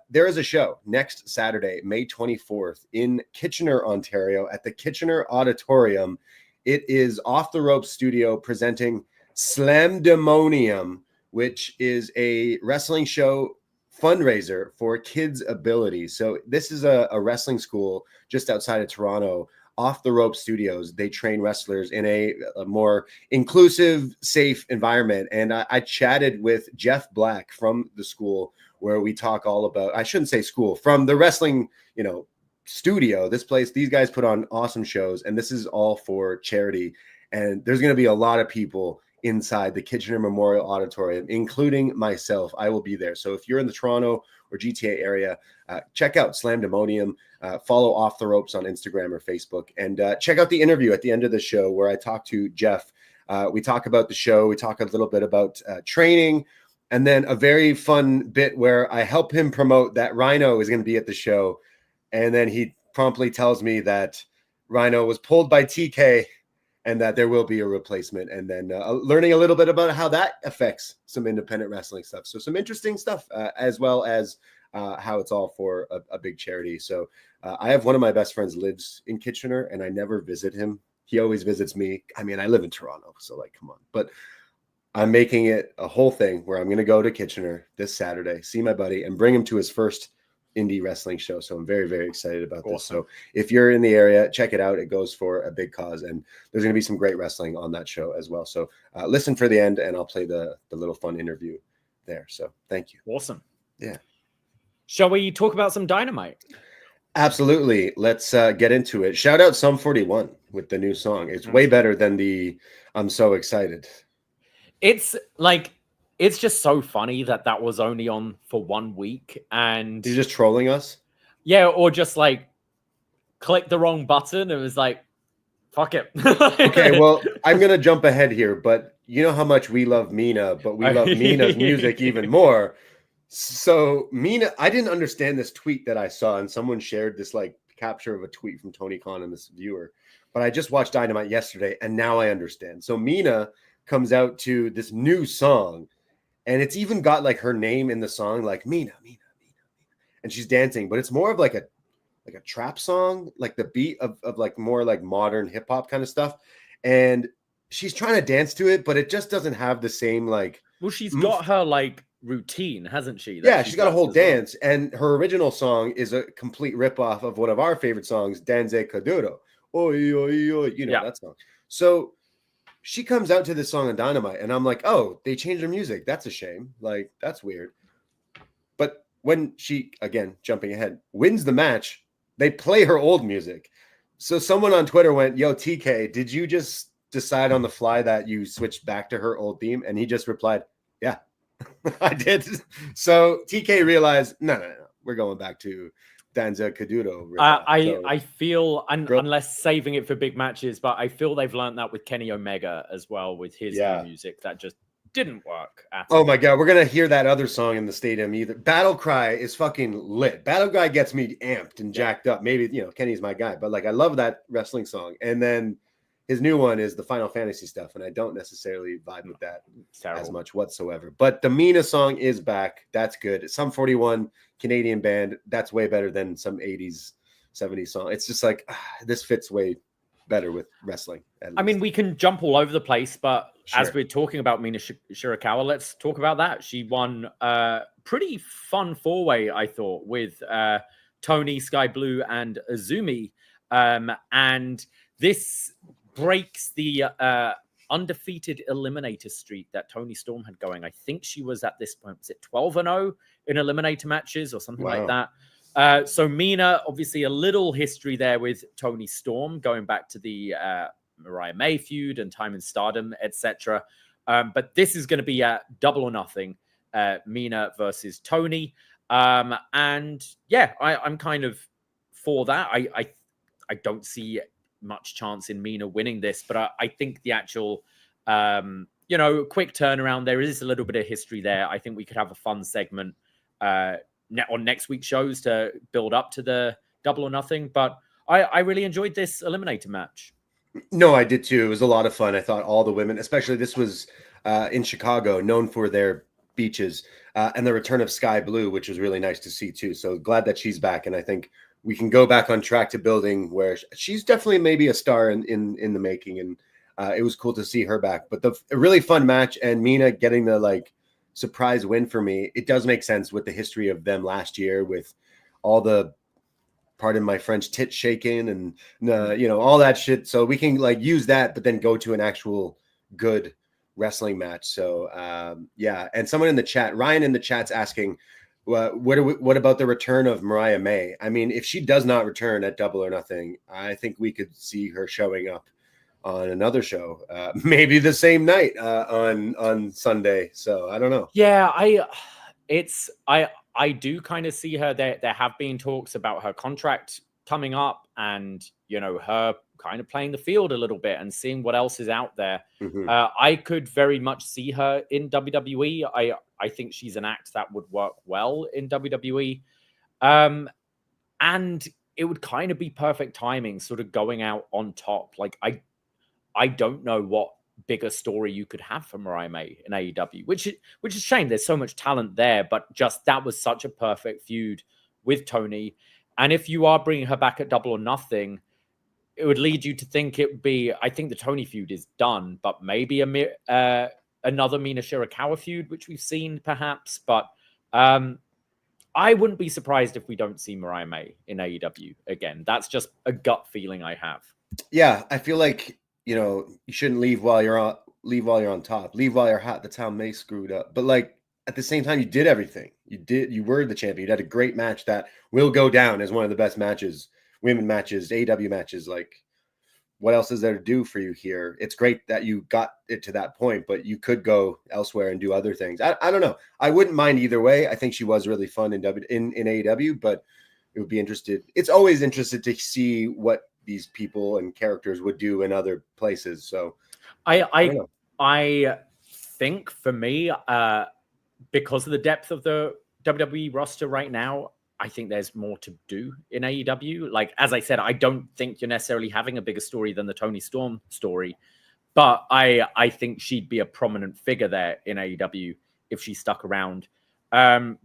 there is a show next Saturday, May 24th in Kitchener, Ontario at the Kitchener Auditorium. It is Off the Ropes Studio presenting Slam-Demonium, which is a wrestling show fundraiser for KidsAbility. So this is a wrestling school just outside of Toronto, Off the Rope Studios. They train wrestlers in a more inclusive, safe environment. And I chatted with Jeff Black from the school, where we talk all about, I shouldn't say school, from the wrestling, studio. This place, these guys put on awesome shows, and this is all for charity. And there's going to be a lot of people inside the Kitchener Memorial Auditorium, including myself. I will be there. So if you're in the Toronto or GTA area, check out Slam-Demonium, follow Off the Ropes on Instagram or Facebook, and check out the interview at the end of the show where I talk to Jeff. We talk about the show. We talk a little bit about training, and then a very fun bit where I help him promote that Rhino is going to be at the show. And then he promptly tells me that Rhino was pulled by TK and that there will be a replacement, and then learning a little bit about how that affects some independent wrestling stuff. So some interesting stuff, as well as how it's all for a big charity. So I have one of my best friends lives in Kitchener, and I never visit him. He always visits me. I mean, I live in Toronto, so like, come on. But I'm making it a whole thing where I'm going to go to Kitchener this Saturday, see my buddy, and bring him to his first indie wrestling show. So I'm very, very excited about this. So if you're in the area, check it out. It goes for a big cause, and there's going to be some great wrestling on that show as well. So listen for the end, and I'll play the little fun interview there. So thank you. Awesome. Yeah. Shall we talk about some Dynamite? Absolutely. Let's get into it. Shout out Sum 41 with the new song. It's way better than the I'm So Excited. It's like, it's just so funny that was only on for 1 week, and you're just trolling us. Yeah, or just like click the wrong button. It was like, fuck it. Okay, well, I'm gonna jump ahead here, but you know how much we love Mina, but we love Mina's music even more. So Mina, I didn't understand this tweet that I saw, and someone shared this like capture of a tweet from Tony Khan and this viewer. But I just watched Dynamite yesterday, and now I understand. So Mina comes out to this new song. And it's even got like her name in the song, like Mina, and she's dancing, but it's more of like a trap song, like the beat of like more like modern hip hop kind of stuff. And she's trying to dance to it, but it just doesn't have the same like. Well, she's got her like routine, hasn't she? Yeah, she's got a whole dance, and her original song is a complete ripoff of one of our favorite songs, Danze Kuduro. Oi, oi, oi, you know that song. So she comes out to this song on Dynamite, and I'm like, oh, they changed her music. That's a shame. Like, that's weird. But when she, again, jumping ahead, wins the match, they play her old music. So someone on Twitter went, yo, TK, did you just decide on the fly that you switched back to her old theme? And he just replied, yeah, I did. So TK realized, no, we're going back to Danza Kuduro. I feel, unless saving it for big matches, but I feel they've learned that with Kenny Omega as well, with his new music that just didn't work at all. Oh my God, we're going to hear that other song in the stadium either. Battle Cry is fucking lit. Battle Cry gets me amped and jacked up. Maybe, you know, Kenny's my guy, but like, I love that wrestling song. And then his new one is the Final Fantasy stuff, and I don't necessarily vibe with that as much whatsoever. But the Mina song is back. That's good. Some 41 Canadian band. That's way better than some 80s, 70s song. It's just like, this fits way better with wrestling. I mean, we can jump all over the place, but as we're talking about Mina Shurikawa, let's talk about that. She won a pretty fun four-way, I thought, with Tony, Sky Blue, and Azumi. And this breaks the undefeated eliminator streak that Tony Storm had going. I think she was at this point, was it 12-0 in eliminator matches or something like that? So Mina, obviously a little history there with Tony Storm, going back to the Mariah May feud and Time in Stardom, etc. But this is going to be a Double or Nothing, Mina versus Tony. And yeah, I'm kind of for that. I don't see much chance in Mina winning this, but I think the actual, quick turnaround, there is a little bit of history there. I think we could have a fun segment on next week's shows to build up to the Double or Nothing. But I really enjoyed this eliminator match. No, I did too. It was a lot of fun. I thought all the women, especially this was in Chicago, known for their beaches, and the return of Sky Blue, which was really nice to see too. So glad that she's back, and I think we can go back on track to building where she's definitely maybe a star in the making. And it was cool to see her back, but a really fun match, and Mina getting the like surprise win for me. It does make sense with the history of them last year with all the, pardon my French, tit shaking and, all that shit. So we can like use that, but then go to an actual good wrestling match. So yeah. And someone in the chat, Ryan in the chat's asking, what about the return of Mariah May? I mean, if she does not return at Double or Nothing, I think we could see her showing up on another show, maybe the same night on Sunday. So I don't know. Yeah, I do kind of see her. There have been talks about her contract coming up, and her kind of playing the field a little bit and seeing what else is out there. Mm-hmm. I could very much see her in WWE. I think she's an act that would work well in WWE. And it would kind of be perfect timing, sort of going out on top. Like, I don't know what bigger story you could have for Mariah May in AEW, which is a shame. There's so much talent there, but just that was such a perfect feud with Tony. And if you are bringing her back at Double or Nothing, it would lead you to think it would be, I think the Tony feud is done, but maybe another Mina Shurikawa feud, which we've seen perhaps. But I wouldn't be surprised if we don't see Mariah May in AEW again. That's just a gut feeling I have. Yeah, I feel like, you shouldn't leave while you're on top. Leave while you're hot. That's how May screwed up. But like at the same time, you did everything. You were the champion. You had a great match that will go down as one of the best matches, women matches, AEW matches. Like, what else is there to do for you here? It's great that you got it to that point, but you could go elsewhere and do other things. I don't know. I wouldn't mind either way. I think she was really fun in AEW, but it would be interested. It's always interested to see what these people and characters would do in other places. So I think for me, because of the depth of the WWE roster right now, I think there's more to do in AEW. Like, as I said, I don't think you're necessarily having a bigger story than the Toni Storm story, but I think she'd be a prominent figure there in AEW if she stuck around. But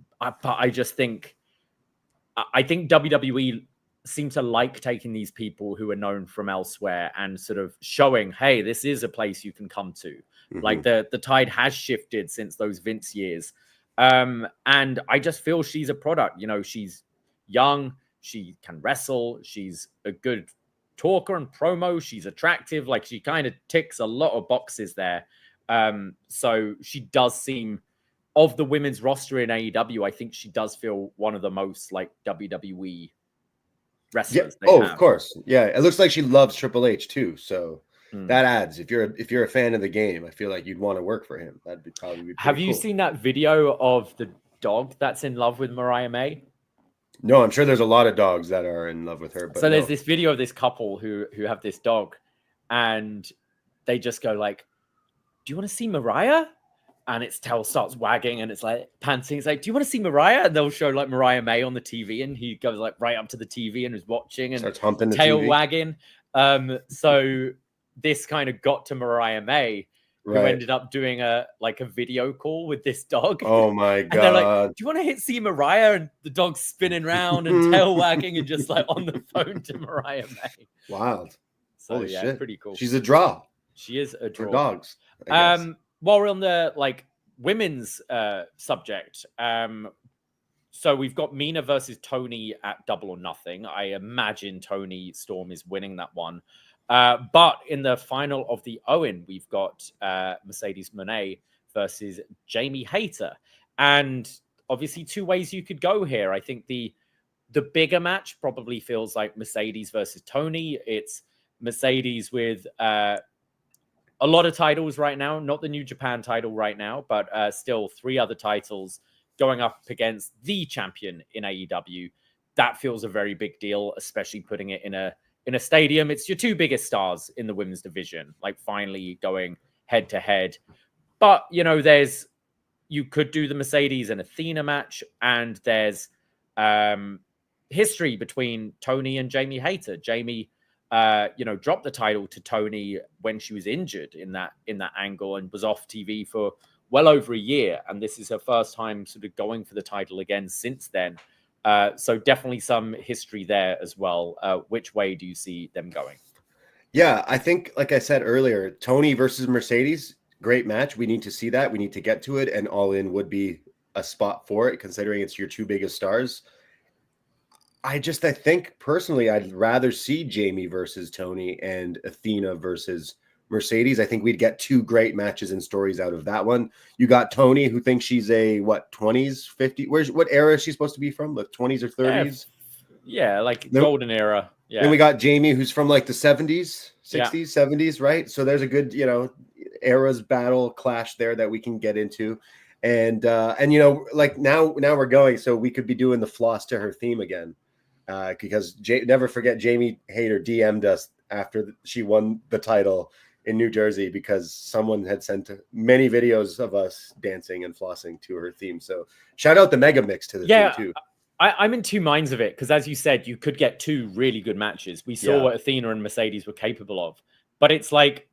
I just think, I think WWE seem to like taking these people who are known from elsewhere and sort of showing, hey, this is a place you can come to. Mm-hmm. Like the tide has shifted since those Vince years. And I just feel she's a product. She's young, she can wrestle, she's a good talker and promo, she's attractive. Like, she kind of ticks a lot of boxes there. So she does seem, of the women's roster in AEW, I think she does feel one of the most like WWE wrestlers. Yeah. Of course. Yeah. It looks like she loves Triple H too. So that adds, if you're a fan of the game, I feel like you'd want to work for him. That'd probably be Have you seen that video of the dog that's in love with Mariah May? No, I'm sure there's a lot of dogs that are in love with her. But so there's this video of this couple who have this dog, and they just go like, "Do you want to see Mariah?" And its tail starts wagging and it's like panting. It's like, "Do you want to see Mariah?" And they'll show like Mariah May on the TV, and he goes like right up to the TV and is watching and starts humping the tail TV. Wagging. So this kind of got to Mariah May, who ended up doing a video call with this dog. Oh my god! And they're like, "Do you want to see Mariah?" And the dog's spinning around and tail wagging and just like on the phone to Mariah May. Wild. So holy shit. Pretty cool. She's a draw. She is a draw for dogs. While we're on the women's subject, so we've got Mina versus Toni at Double or Nothing. I imagine Toni Storm is winning that one. But in the final of the Owen, we've got Mercedes Moné versus Jamie Hayter. And obviously 2 ways you could go here. I think the bigger match probably feels like Mercedes versus Toni. It's Mercedes with a lot of titles right now, not the New Japan title right now, but still 3 other titles going up against the champion in AEW. That feels a very big deal, especially putting it in a stadium. It's your 2 biggest stars in the women's division, like finally going head to head. But, you could do the Mercedes and Athena match, and there's history between Toni and Jamie Hayter. Jamie dropped the title to Toni when she was injured in that angle and was off TV for well over a year. And this is her first time sort of going for the title again since then. So definitely some history there as well. Which way do you see them going? Yeah, I think, like I said earlier, Toni versus Mercedes, great match. We need to see that. We need to get to it. And All In would be a spot for it, considering it's your 2 biggest stars. I think personally, I'd rather see Jamie versus Toni and Athena versus Mercedes. I think we'd get 2 great matches and stories out of that one. You got Toni, who thinks she's a 20s, 50s. What era is she supposed to be from? The 20s or 30s? Yeah, golden era. Yeah. Then we got Jamie, who's from the 70s. 60s, 70s, right? So there's a good, eras battle clash there that we can get into. And like now we're going, so we could be doing the floss to her theme again. Because never forget, Jamie Hayter DM'd us after she won the title in New Jersey because someone had sent many videos of us dancing and flossing to her theme. So shout out the Mega Mix to the theme too. I'm in two minds of it because, as you said, you could get two really good matches. We saw what Athena and Mercedes were capable of, but it's like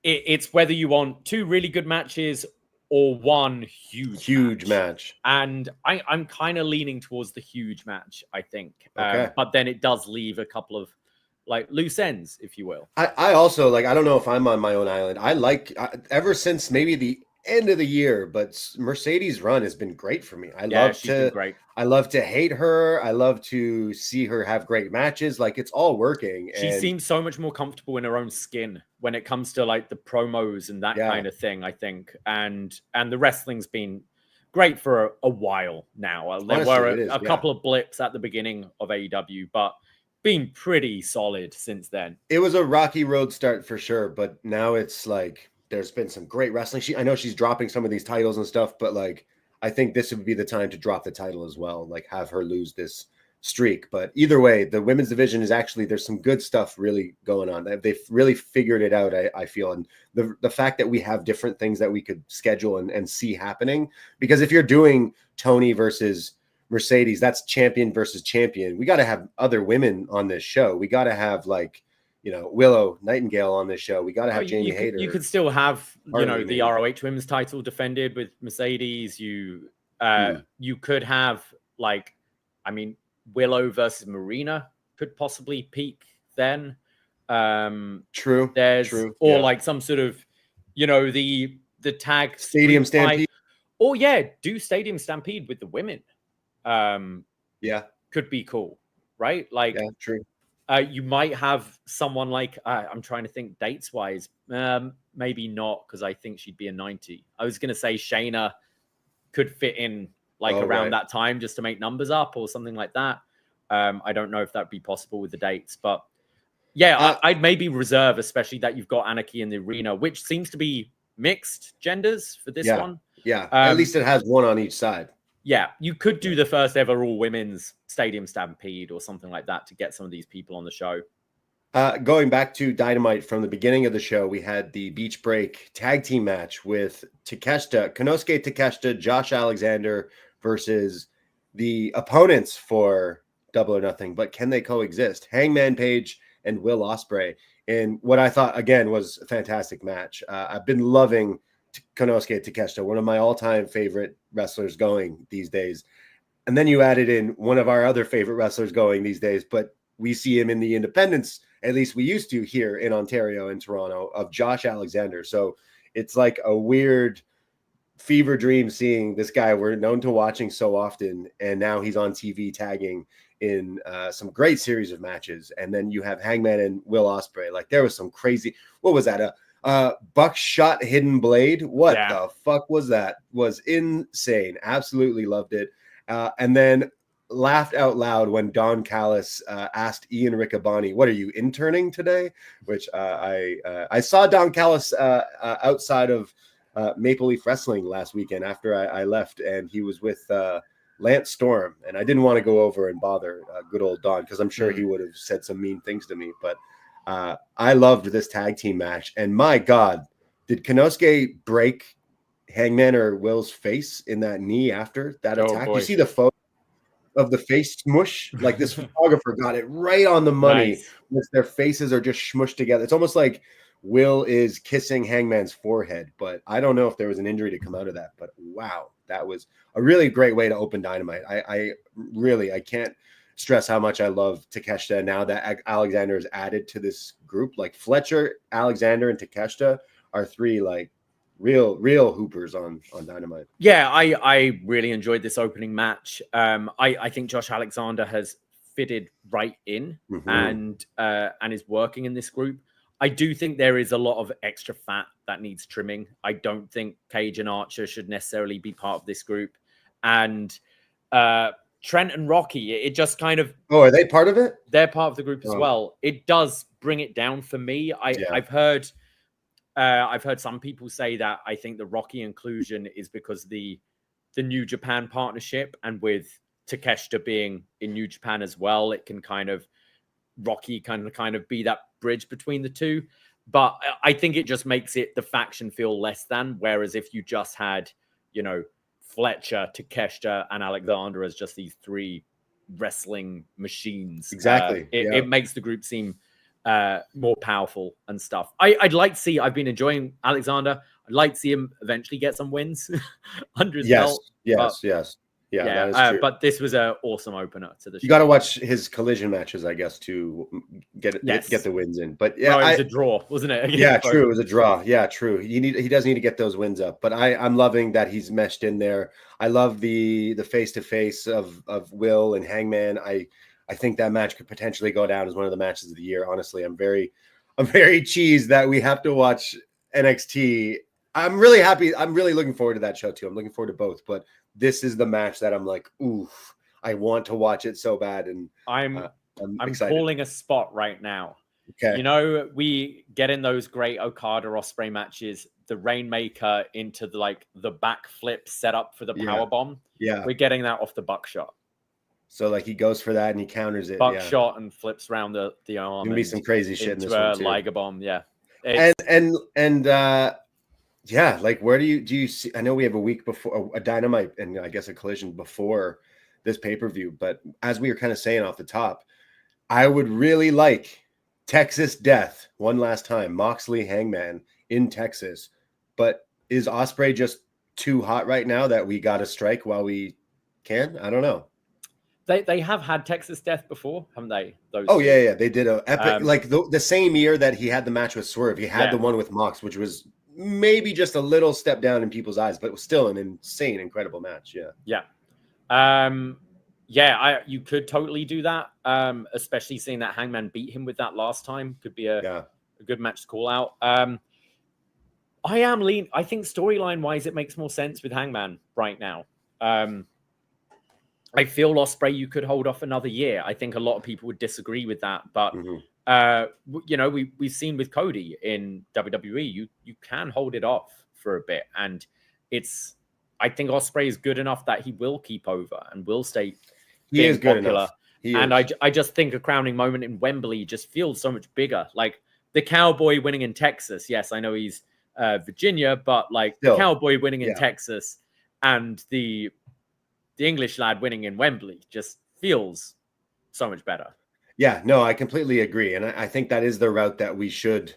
it's whether you want two really good matches or one huge match. And I'm kind of leaning towards the huge match, I think. Okay. But then it does leave a couple of like loose ends, if you will. I also like, I don't know if I'm on my own island. I like ever since maybe the end of the year, but Mercedes' run has been great for me. I love to hate her. I love to see her have great matches. Like, it's all working. She seems so much more comfortable in her own skin when it comes to like the promos and that kind of thing, I think. And the wrestling's been great for a while now. There were a couple of blips at the beginning of AEW, but been pretty solid since then. It was a rocky road start for sure, but now it's like there's been some great wrestling. I know she's dropping some of these titles and stuff, but like I think this would be the time to drop the title as well, like have her lose this streak. But either way, the women's division is actually, there's some good stuff really going on. They've really figured it out, I feel. And the fact that we have different things that we could schedule and see happening, because if you're doing Tony versus Mercedes, that's champion versus champion. We got to have other women on this show. We got to have like, Willow Nightingale on this show. We got to have Jamie Hayter. You could still have, the ROH women's title defended with Mercedes. You could have like, Willow versus Marina could possibly peak then. True. Like some sort of, the tag Stadium Stampede. Do Stadium Stampede with the women. Could be cool, right? Like, true. You might have someone like I'm trying to think dates wise, maybe not, because I think she'd be a 90. I was gonna say Shayna could fit in around that time just to make numbers up or something like that. I don't know if that'd be possible with the dates, but I'd maybe reserve, especially that you've got Anarchy in the arena, which seems to be mixed genders for this one. At least it has one on each side. Yeah, you could do the first ever all women's Stadium Stampede or something like that to get some of these people on the show. Going back to Dynamite from the beginning of the show, we had the Beach Break tag team match with Konosuke Takeshita, Josh Alexander versus the opponents for Double or Nothing. But can they coexist? Hangman Page and Will Osprey. And what I thought, again, was a fantastic match. I've been loving Konosuke Takeshita, one of my all-time favorite wrestlers going these days. And then you added in one of our other favorite wrestlers going these days, but we see him in the independents, at least we used to here in Ontario and Toronto, of Josh Alexander. So it's like a weird fever dream seeing this guy we're known to watching so often, and now he's on TV tagging in some great series of matches. And then you have Hangman and Will Ospreay. Like, there was some crazy, what was that? Buckshot Hidden Blade. What the fuck was that? Was insane. Absolutely loved it. And then laughed out loud when Don Callis asked Ian Riccaboni, "What are you interning today?" Which I saw Don Callis outside of Maple Leaf Wrestling last weekend after I left, and he was with Lance Storm, and I didn't want to go over and bother good old Don because I'm sure he would have said some mean things to me, but I loved this tag team match. And my God, did Konosuke break Hangman or Will's face in that knee after that attack? Boy. You see the photo of the face smush? Like, this photographer got it right on the money. Nice. Their faces are just smushed together. It's almost like Will is kissing Hangman's forehead, but I don't know if there was an injury to come out of that. But wow, that was a really great way to open Dynamite. I can't stress how much I love Takeshita now that Alexander is added to this group. Like, Fletcher, Alexander, and Takeshita are three like real hoopers on Dynamite. Yeah, I really enjoyed this opening match. I think Josh Alexander has fitted right in and is working in this group. I do think there is a lot of extra fat that needs trimming. I don't think Cage and Archer should necessarily be part of this group. And Trent and Rocky, it just kind of... Oh, are they part of it? They're part of the group as well. It does bring it down for me. Yeah. I've heard some people say that I think the Rocky inclusion is because the New Japan partnership, and with Takeshita being in New Japan as well, it can kind of Rocky kind of be that bridge between the two. But I think it just makes it the faction feel less than. Whereas if you just had, Fletcher, Takeshita, and Alexander as just these three wrestling machines, exactly, it makes the group seem more powerful and stuff. I'd like to see. I've been enjoying Alexander. I'd like to see him eventually get some wins under his belt. Yes. Yeah, that is true. But this was an awesome opener to the show. You got to watch his collision matches, I guess, to get the wins in. But yeah, it was a draw, wasn't it? Yeah, true. It was a draw. Yeah, true. He does need to get those wins up. But I'm loving that he's meshed in there. I love the face to face of Will and Hangman. I think that match could potentially go down as one of the matches of the year. Honestly, I'm very cheesed that we have to watch NXT. I'm really happy. I'm really looking forward to that show too. I'm looking forward to both. But this is the match that I'm like, oof, I want to watch it so bad. And I'm excited. calling a spot right now. Okay. We get in those great Okada Osprey matches, the Rainmaker into the backflip setup for the power bomb. Yeah. We're getting that off the buckshot. So like he goes for that and he counters it. Buckshot and flips around the arm. Gonna be some crazy shit in this one too. Liger bomb, yeah. Yeah, like where do you see? I know we have a week before a Dynamite and I guess a Collision before this pay-per-view, but as we were kind of saying off the top, I would really like Texas Death one last time, Moxley Hangman in Texas. But is Osprey just too hot right now that we got to strike while we can? I don't know. They have had Texas Death before, haven't they? Yeah, they did a epic the same year that he had the match with Swerve. He had the one with Mox, which was maybe just a little step down in people's eyes, but it was still an insane, incredible match. You could totally do that. Especially seeing that Hangman beat him with that last time could be a good match to call out. I think storyline wise, it makes more sense with Hangman right now. I feel Osprey you could hold off another year. I think a lot of people would disagree with that, but we've seen with Cody in WWE, you can hold it off for a bit, and I think Osprey is good enough that he will keep over and will stay. He is good enough. I just think a crowning moment in Wembley just feels so much bigger. Like the Cowboy winning in Texas. Yes, I know he's Virginia, but the Cowboy winning in Texas and the English lad winning in Wembley just feels so much better. Yeah, no, I completely agree. And I think that is the route that we should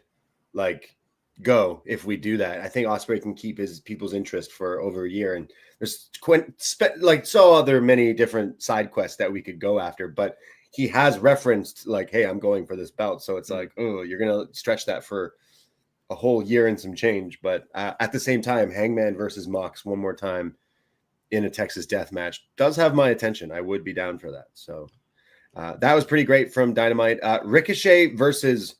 go if we do that. I think Osprey can keep his people's interest for over a year. And there's other many different side quests that we could go after, but he has referenced hey, I'm going for this belt. So it's you're going to stretch that for a whole year and some change. But at the same time, Hangman versus Mox one more time in a Texas Death match does have my attention. I would be down for that. So that was pretty great from Dynamite. Ricochet versus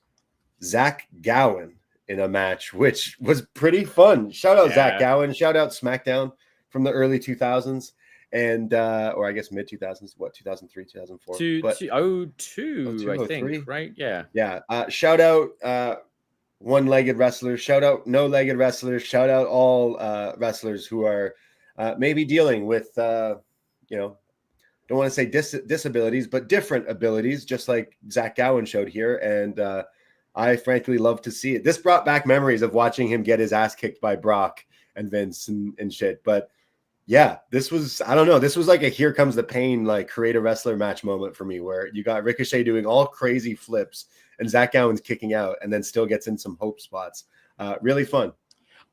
Zach Gowen in a match, which was pretty fun. Shout out Zach Gowen. Shout out SmackDown from the early 2000s and or I guess mid 2000s. What 2003, 2004? 02, I think. 03? Right? Yeah. Shout out one-legged wrestlers. Shout out no-legged wrestlers. Shout out all wrestlers who are maybe dealing with don't want to say disabilities, but different abilities, just like Zach Gowen showed here. And I frankly love to see it. This brought back memories of watching him get his ass kicked by Brock and Vince and shit. But yeah, this was, I don't know, this was like a Here Comes the Pain, create a wrestler match moment for me, where you got Ricochet doing all crazy flips and Zach Gowen's kicking out and then still gets in some hope spots. Really fun.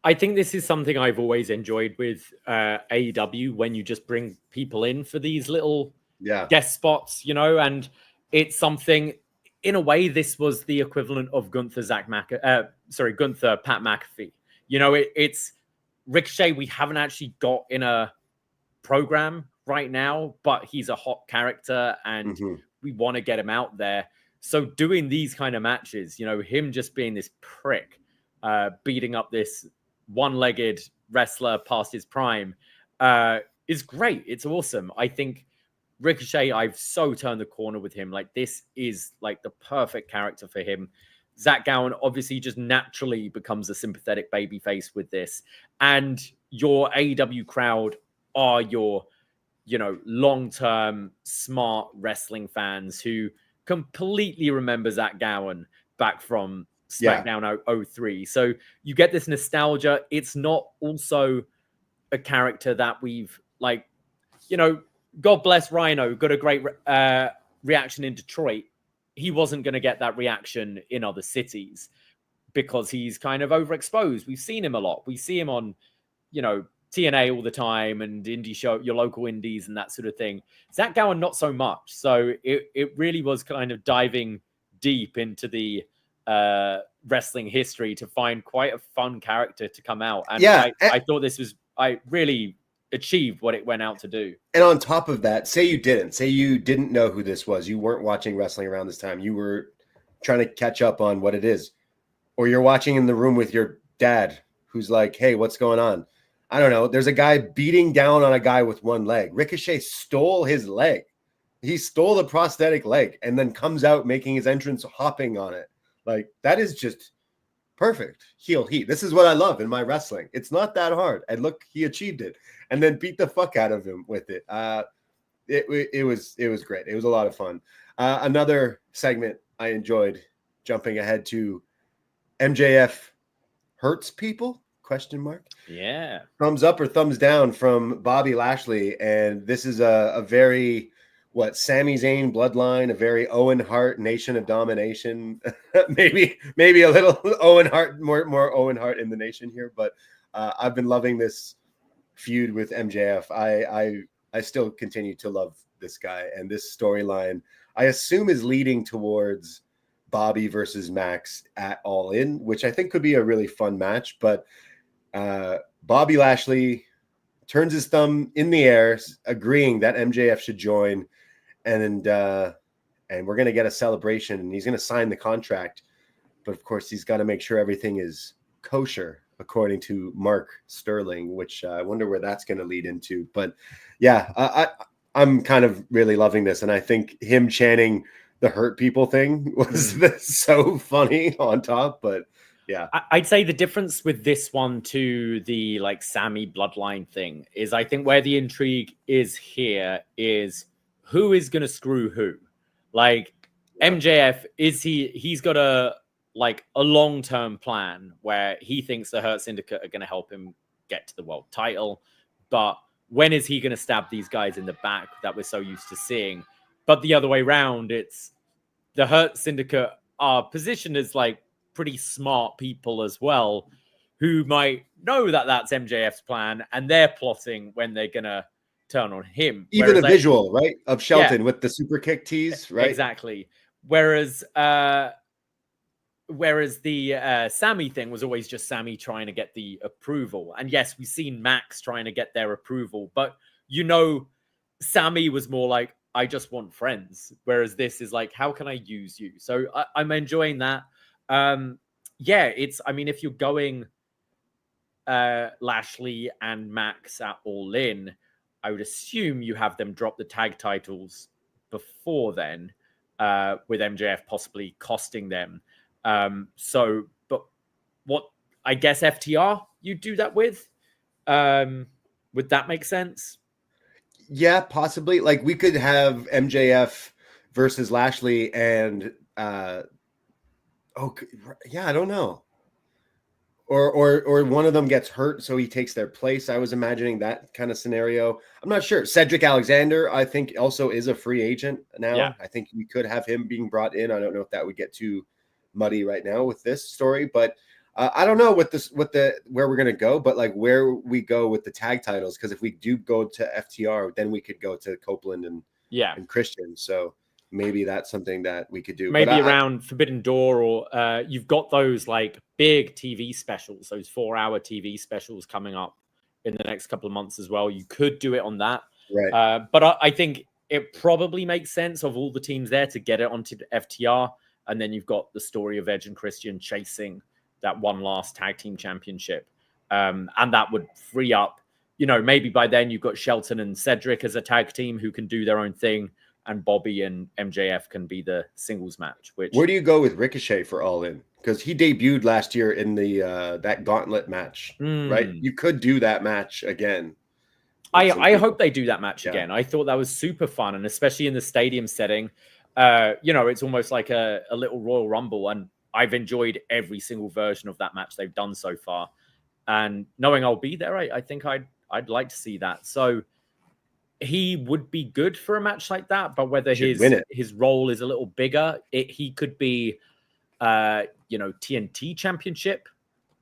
I think this is something I've always enjoyed with AEW, when you just bring people in for these little guest spots, and it's something, in a way, this was the equivalent of Gunther Pat McAfee. It's Ricochet we haven't actually got in a program right now, but he's a hot character and we want to get him out there. So doing these kind of matches, him just being this prick, beating up this one-legged wrestler past his prime is great. It's awesome. I think Ricochet, I've so turned the corner with him. Like, this is like the perfect character for him. Zach Gowen obviously just naturally becomes a sympathetic babyface with this. And your AEW crowd are your, long-term smart wrestling fans who completely remember Zach Gowen back from SmackDown 03. So you get this nostalgia. It's not also a character that we've God bless Rhino, got a great reaction in Detroit. He wasn't going to get that reaction in other cities because he's kind of overexposed. We've seen him a lot. We see him on, TNA all the time and indie show, your local indies and that sort of thing. Zach Gowen, not so much. So it really was kind of diving deep into the wrestling history to find quite a fun character to come out. And I thought this was, I really achieved what it went out to do. And on top of that, say you didn't know who this was. You weren't watching wrestling around this time. You were trying to catch up on what it is. Or you're watching in the room with your dad who's like, hey, what's going on? I don't know. There's a guy beating down on a guy with one leg. Ricochet stole his leg. He stole the prosthetic leg and then comes out making his entrance hopping on it. Like, that is just perfect heel heat. This is what I love in my wrestling. It's not that hard. And look, he achieved it and then beat the fuck out of him with it. It was great. It was a lot of fun. Another segment I enjoyed, jumping ahead to MJF hurts people? ? Yeah. Thumbs up or thumbs down from Bobby Lashley. And this is a very, Sami Zayn bloodline, a very Owen Hart Nation of Domination. maybe a little Owen Hart, more Owen Hart in the nation here. But I've been loving this feud with MJF. I still continue to love this guy. And this storyline, I assume, is leading towards Bobby versus Max at All In, which I think could be a really fun match. But Bobby Lashley turns his thumb in the air, agreeing that MJF should join, and we're going to get a celebration, and he's going to sign the contract. But of course, he's got to make sure everything is kosher, according to Mark Sterling, which I wonder where that's going to lead into. But yeah, I'm kind of really loving this, and I think him chanting the hurt people thing was so funny on top. But yeah, I'd say the difference with this one to the Sammy bloodline thing is, I think where the intrigue is here is who is going to screw who. MJF, he's got a long-term plan where he thinks the Hurt Syndicate are going to help him get to the world title. But when is he going to stab these guys in the back that we're so used to seeing? But the other way around, it's the Hurt Syndicate are positioned as pretty smart people as well, who might know that that's MJF's plan, and they're plotting when they're gonna turn on him. Even a visual, right, of Shelton with the super kick tease, right? Exactly. Whereas the Sammy thing was always just Sammy trying to get the approval. And yes, we've seen Max trying to get their approval, but Sammy was more I just want friends. Whereas this is how can I use you? So I'm enjoying that. If you're going Lashley and Max at All In, I would assume you have them drop the tag titles before then, with MJF possibly costing them. But what I guess FTR you do that with? Would that make sense? Yeah, possibly. We could have MJF versus Lashley and I don't know. Or one of them gets hurt, so he takes their place. I was imagining that kind of scenario. I'm not sure. Cedric Alexander, I think, also is a free agent now. Yeah. I think we could have him being brought in. I don't know if that would get too muddy right now with this story, but I don't know where we're gonna go, but where we go with the tag titles, because if we do go to FTR, then we could go to Copeland and Christian. So maybe that's something that we could do. Maybe around Forbidden Door, or you've got those big TV specials, those 4-hour TV specials coming up in the next couple of months as well. You could do it on that. Right. But I think it probably makes sense of all the teams there to get it onto FTR. And then you've got the story of Edge and Christian chasing that one last tag team championship. And that would free up maybe by then you've got Shelton and Cedric as a tag team who can do their own thing, and Bobby and MJF can be the singles match. Where do you go with Ricochet for All In? Because he debuted last year in the that gauntlet match, right? You could do that match again. I hope they do that match again. I thought that was super fun, and especially in the stadium setting. It's almost like a little Royal Rumble, and I've enjoyed every single version of that match they've done so far. And knowing I'll be there, I think I'd like to see that. So he would be good for a match like that, but whether his role is a little bigger, he could be, TNT Championship,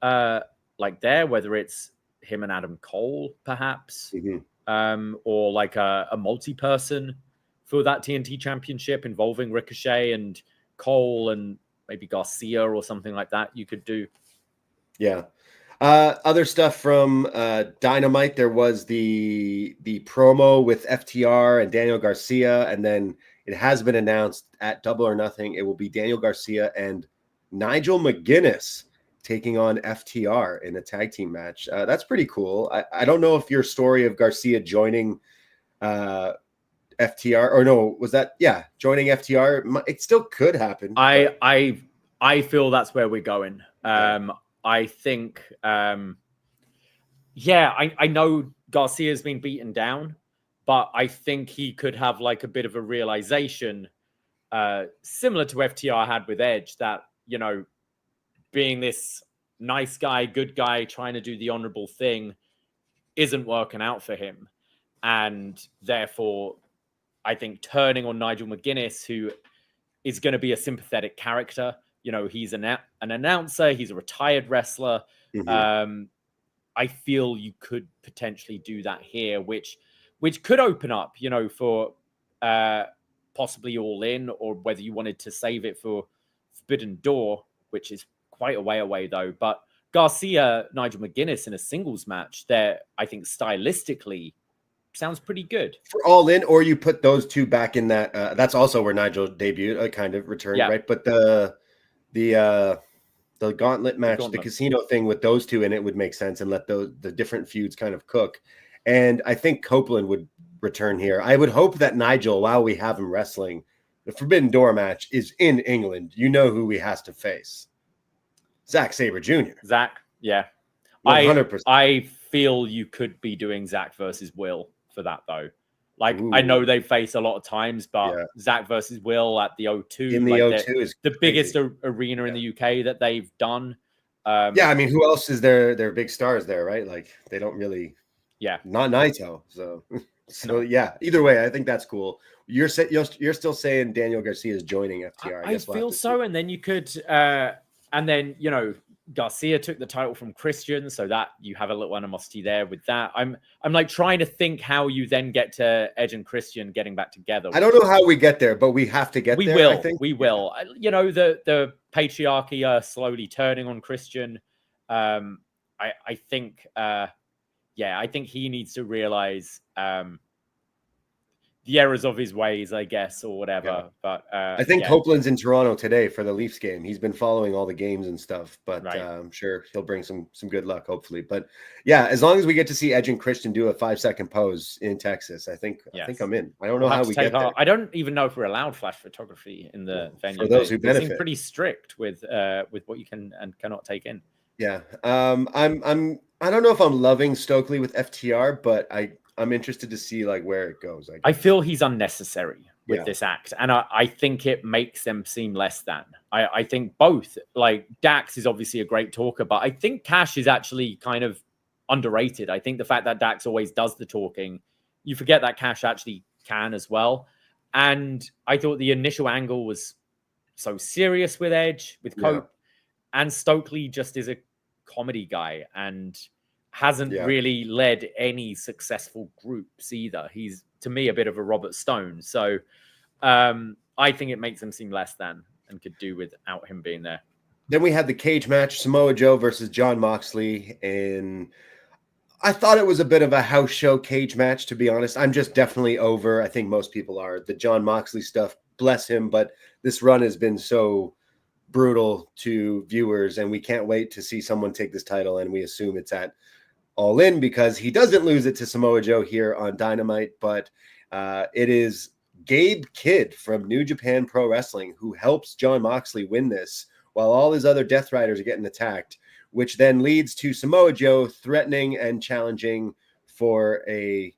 whether it's him and Adam Cole, perhaps, or like a multi-person for that TNT Championship involving Ricochet and Cole and maybe Garcia or something like that. You could do. Yeah. Other stuff from Dynamite, there was the promo with FTR and Daniel Garcia, and then it has been announced at Double or Nothing it will be Daniel Garcia and Nigel McGuinness taking on FTR in a tag team match. That's pretty cool. I don't know if your story of Garcia joining FTR, or no, was that joining FTR? It still could happen. I feel that's where we're going. I think, I know Garcia's been beaten down, but I think he could have like a bit of a realization, similar to FTR had with Edge, that, being this nice guy, good guy, trying to do the honorable thing isn't working out for him. And therefore, I think turning on Nigel McGuinness, who is going to be a sympathetic character, he's an announcer. He's a retired wrestler. I feel you could potentially do that here, which could open up, for possibly All In, or whether you wanted to save it for Forbidden Door, which is quite a way away though. But Garcia, Nigel McGuinness in a singles match there, I think stylistically sounds pretty good for All In. Or you put those two back in that. That's also where Nigel debuted, kind of returned, right? But the gauntlet match, the casino thing with those two in it would make sense, and let the different feuds kind of cook. And I think Copeland would return here. I would hope that Nigel, while we have him wrestling, the Forbidden Door match is in England. You know who he has to face. Zack Sabre Jr. Zack, yeah. 100%. I feel you could be doing Zack versus Will for that, though. Like, ooh. I know they face a lot of times, but Zack versus Will at the O2. In the O2 is the biggest arena in the UK that they've done. I mean, who else is there? They're big stars there, right? Like, they don't really... Not Naito. So either way, I think that's cool. You're still saying Daniel Garcia is joining FTR. I feel so. And then you could... Garcia took the title from Christian, so that you have a little animosity there with that. I'm like trying to think how you then get to Edge and Christian getting back together. I don't know how we get there, but we have to get there. Will. I think we will. The patriarchy are slowly turning on Christian. I think I think he needs to realize the errors of his ways, I guess, or whatever. But I think Copeland's in Toronto today for the Leafs game. He's been following all the games and stuff, but I'm sure he'll bring some good luck, hopefully. But as long as we get to see Edge and Christian do a 5-second pose in Texas, I think I'm in. I don't know how we get there. I don't even know if we're allowed flash photography in the venue. For those who benefit, seem pretty strict with what you can and cannot take in. Yeah, I don't know if I'm loving Stokely with FTR, but I'm interested to see like where it goes. I feel he's unnecessary with this act, and I think it makes them seem less than. I think both, like Dax is obviously a great talker, but I think Cash is actually kind of underrated. I think the fact that Dax always does the talking, you forget that Cash actually can as well. And I thought the initial angle was so serious with Edge, with Cope, and Stokely just is a comedy guy and hasn't really led any successful groups either. He's, to me, a bit of a Robert Stone. So I think it makes him seem less than and could do without him being there. Then we had the cage match, Samoa Joe versus Jon Moxley. And I thought it was a bit of a house show cage match, to be honest. I'm just definitely over. I think most people are. The Jon Moxley stuff, bless him. But this run has been so brutal to viewers, and we can't wait to see someone take this title. And we assume it's at All In, because he doesn't lose it to Samoa Joe here on Dynamite, but it is Gabe Kidd from New Japan Pro Wrestling who helps Jon Moxley win this while all his other Death Riders are getting attacked, which then leads to Samoa Joe threatening and challenging for a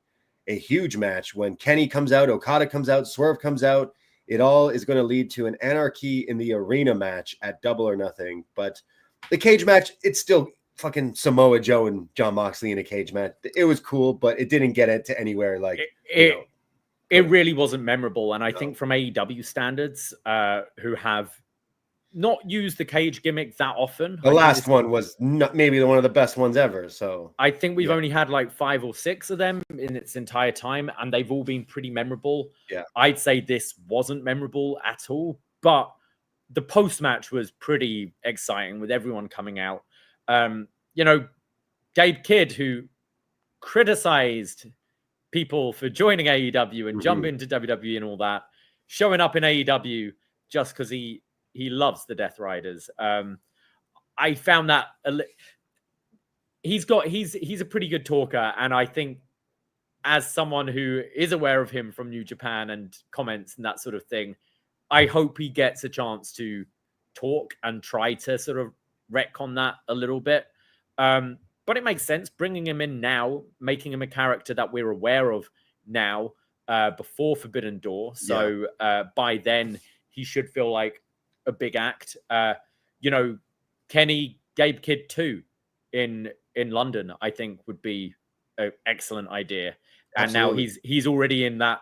huge match. When Kenny comes out, Okada comes out, Swerve comes out, it all is going to lead to an Anarchy in the Arena match at Double or Nothing. But the cage match, it's still fucking Samoa Joe and Jon Moxley in a cage match. It was cool, but it didn't get it to anywhere like it really wasn't memorable. And I think from AEW standards, who have not used the cage gimmick that often. The last one was not maybe one of the best ones ever. So I think we've only had like 5 or 6 of them in its entire time, and they've all been pretty memorable. Yeah, I'd say this wasn't memorable at all, but the post-match was pretty exciting with everyone coming out. Gabe Kidd, who criticized people for joining AEW and jumping to WWE and all that, showing up in AEW just because he loves the Death Riders. I found that he's a pretty good talker, and I think as someone who is aware of him from New Japan and comments and that sort of thing, I hope he gets a chance to talk and try to sort of retcon that a little bit. But it makes sense bringing him in now, making him a character that we're aware of now, before Forbidden Door. So by then he should feel like a big act. Kenny, Gabe Kidd 2 in London, I think would be an excellent idea. Absolutely. And now he's already in that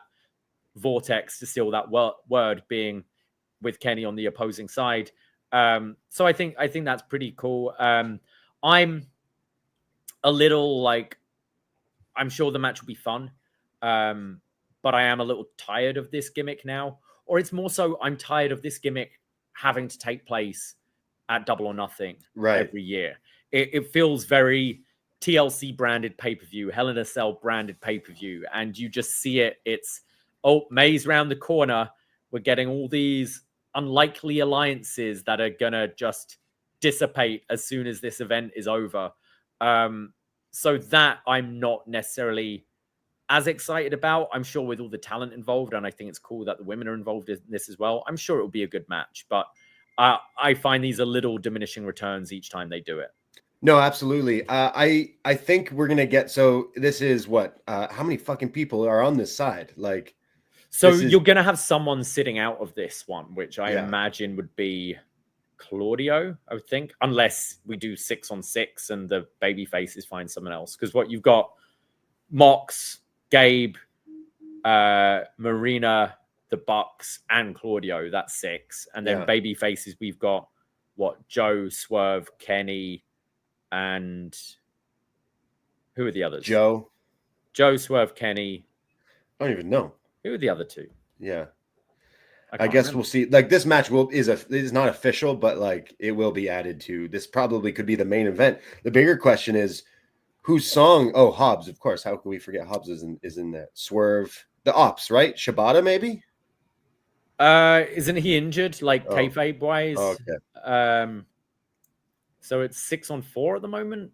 vortex to steal that word, being with Kenny on the opposing side. So I think that's pretty cool. I'm a little I'm sure the match will be fun, but I am a little tired of this gimmick now. Or it's more so I'm tired of this gimmick having to take place at Double or Nothing every year. It feels very TLC branded pay-per-view, Hell in a Cell branded pay-per-view, and you just see it. It's, May's round the corner. We're getting all these unlikely alliances that are going to just dissipate as soon as this event is over. So that I'm not necessarily as excited about. I'm sure with all the talent involved, and I think it's cool that the women are involved in this as well, I'm sure it will be a good match, but I find these a little diminishing returns each time they do it. No, absolutely. I think we're going to get, so this is what, how many fucking people are on this side? You're going to have someone sitting out of this one, which I imagine would be Claudio, I would think, unless we do 6-on-6 and the baby faces find someone else. Because what you've got, Mox, Gabe, Marina, the Bucks, and Claudio. That's 6. And then baby faces, we've got Joe, Swerve, Kenny, and who are the others? Joe, Swerve, Kenny. I don't even know. Who are the other 2? Yeah. I guess remember. We'll see. This match is not official, but it will be added to. This probably could be the main event. The bigger question is whose song? Oh, Hobbs, of course. How can we forget Hobbs is in that? Swerve, the Ops, right? Shibata, maybe. Isn't he injured? Kayfabe wise? Oh, okay. So it's 6-on-4 at the moment.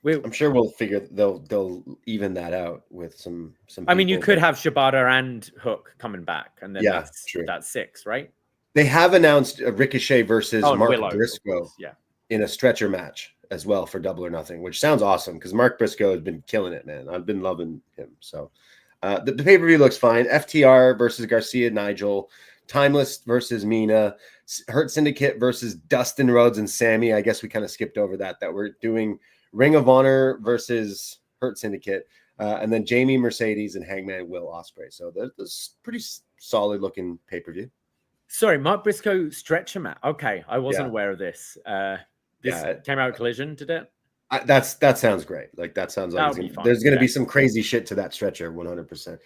I'm sure we'll figure they'll even that out with some. I mean, you could have Shibata and Hook coming back, and then that's 6, right? They have announced a Ricochet versus Mark Willow, Briscoe in a stretcher match as well for Double or Nothing, which sounds awesome because Mark Briscoe has been killing it, man. I've been loving him. So the pay-per-view looks fine. FTR versus Garcia Nigel, Timeless versus Mina, Hurt Syndicate versus Dustin Rhodes and Sammy. I guess we kind of skipped over that we're doing Ring of Honor versus Hurt Syndicate, and then Jamie Mercedes and Hangman Will Osprey. So that's pretty solid looking pay-per-view. Sorry, Mark Briscoe stretcher match. Okay, I wasn't aware of this. This came out of Collision, did it? That sounds great. That sounds like there's going to be some crazy shit to that stretcher, 100%.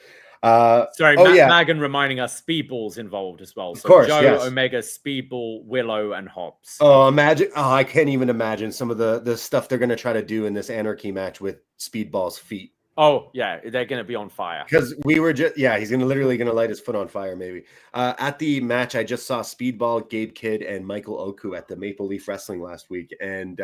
Sorry, Magan reminding us Speedball's involved as well. So of course, Joe, Omega, Speedball, Willow, and Hobbs. Oh, imagine! Oh, I can't even imagine some of the stuff they're going to try to do in this Anarchy match with Speedball's feet. Oh yeah, they're going to be on fire. Because we were just he's literally going to light his foot on fire. Maybe at the match, I just saw Speedball, Gabe Kidd, and Michael Oku at the Maple Leaf Wrestling last week, and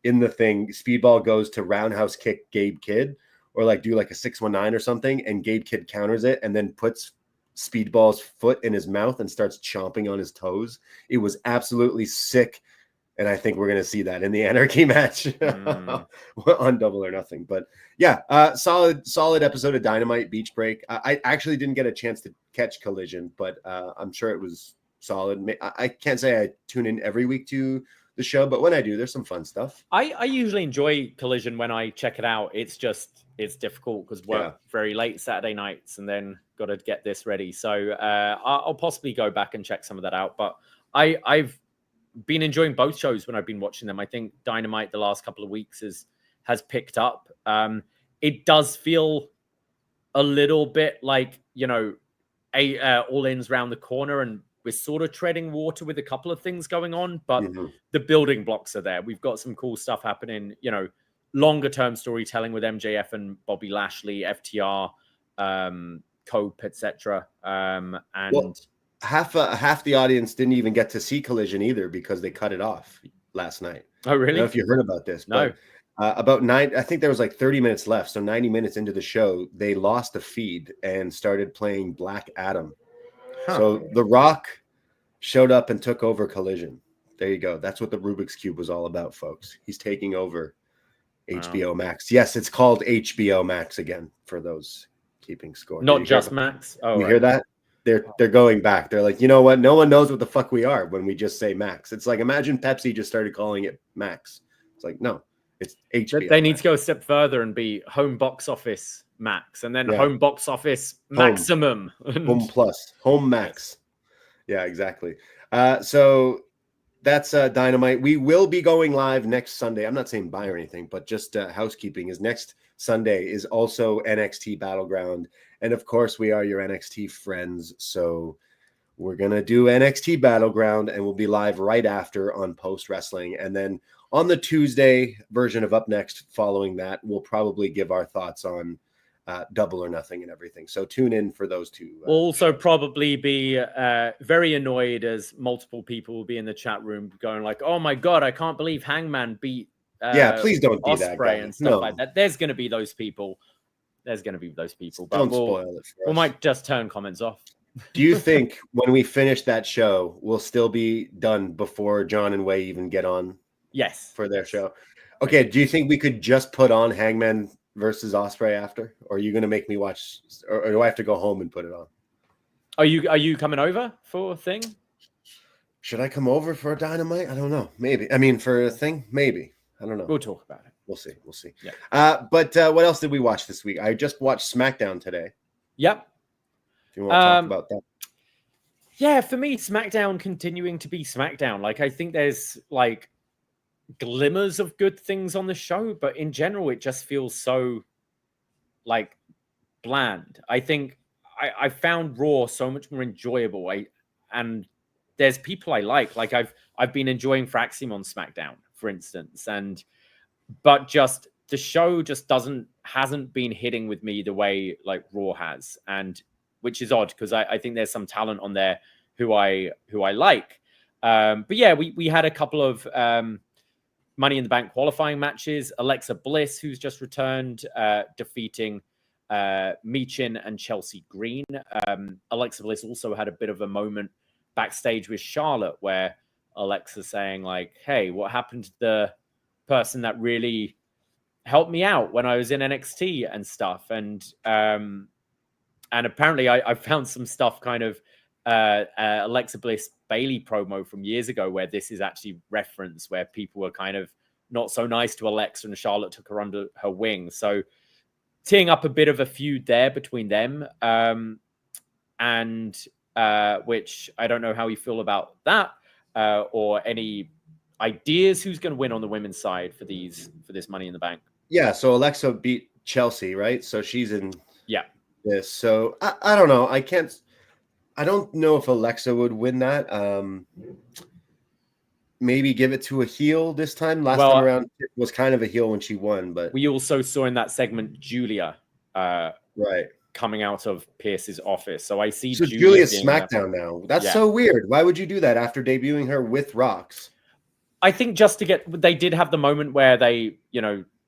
in the thing, Speedball goes to roundhouse kick Gabe Kidd or like do like a 619 or something, and Gabe Kidd counters it and then puts Speedball's foot in his mouth and starts chomping on his toes. It was absolutely sick. And I think we're going to see that in the Anarchy match on Double or Nothing. But yeah, solid episode of Dynamite Beach Break. I actually didn't get a chance to catch Collision, but I'm sure it was solid. I can't say I tune in every week to the show, but when I do, there's some fun stuff. I usually enjoy Collision when I check it out. It's difficult because work very late Saturday nights and then got to get this ready. So I'll possibly go back and check some of that out. But I've been enjoying both shows when I've been watching them. I think Dynamite the last couple of weeks has picked up. It does feel a little bit like, All In's round the corner, and we're sort of treading water with a couple of things going on, but the building blocks are there. We've got some cool stuff happening, longer term storytelling with MJF and Bobby Lashley, FTR, Cope, etc. Half the audience didn't even get to see Collision either because they cut it off last night. Oh, really? I don't know if you heard about this. No. But, about 9, I think there was like 30 minutes left. So 90 minutes into the show, they lost the feed and started playing Black Adam. Huh. So The Rock showed up and took over Collision. There you go. That's what the Rubik's Cube was all about, folks. He's taking over HBO Max. Yes, it's called HBO Max again for those keeping score. Not just Max. Oh, you hear that? They're going back. They're like, you know what? No one knows what the fuck we are when we just say Max. It's like, imagine Pepsi just started calling it Max. It's like, no, it's HBO. They need to go a step further and be Home Box Office Max, and then Home Box Office Maximum. Home Plus. Home Max. Yeah, exactly. So that's Dynamite. We will be going live next Sunday. I'm not saying bye or anything, but just housekeeping is next Sunday is also NXT Battleground. And of course, we are your NXT friends. So we're going to do NXT Battleground and we'll be live right after on Post Wrestling. And then on the Tuesday version of Up Next following that, we'll probably give our thoughts on Double or Nothing and everything. So tune in for those two. We'll also probably be very annoyed as multiple people will be in the chat room going like, oh my God, I can't believe Hangman beat please don't be Osprey that guy. and stuff like that. There's going to be those people. But don't spoil it for us. We might just turn comments off. Do you think when we finish that show, we'll still be done before John and Wai even get on? Yes. For their show. Okay. Do you think we could just put on Hangman versus Osprey after? Or are you going to make me watch, or do I have to go home and put it on? Are you coming over for a thing? Should I come over for a Dynamite? I don't know. Maybe. I mean, for a thing? Maybe. I don't know. We'll talk about it. We'll see. Yeah. But what else did we watch this week? I just watched SmackDown today. Yep. If you want to talk about that. Yeah, for me, SmackDown continuing to be SmackDown. Like, I think there's like glimmers of good things on the show, but in general, it just feels so like bland. I think I found Raw so much more enjoyable. And there's people I like. Like I've been enjoying Fraxium on SmackDown, for instance, but just the show just hasn't been hitting with me the way like Raw has, and which is odd because I think there's some talent on there who I like. But yeah, we had a couple of Money in the Bank qualifying matches. Alexa Bliss, who's just returned, defeating Michin and Chelsea Green. Alexa Bliss also had a bit of a moment backstage with Charlotte where Alexa's saying like, hey, what happened to the person that really helped me out when I was in NXT and stuff? And apparently I found some stuff kind of Alexa Bliss Bailey promo from years ago where this is actually referenced, where people were kind of not so nice to Alexa and Charlotte took her under her wing. So teeing up a bit of a feud there between them. And which I don't know how you feel about that or any ideas who's going to win on the women's side for this Money in the Bank. Yeah. So Alexa beat Chelsea, right? So she's in this. So I don't know. I don't know if Alexa would win that. Maybe give it to a heel this time. Last time around, it was kind of a heel when she won. But we also saw in that segment Julia, right, coming out of Pierce's office. So I see. So Julia's SmackDown now. That's so weird. Why would you do that after debuting her with Rox? I think just to get, they did have the moment where they,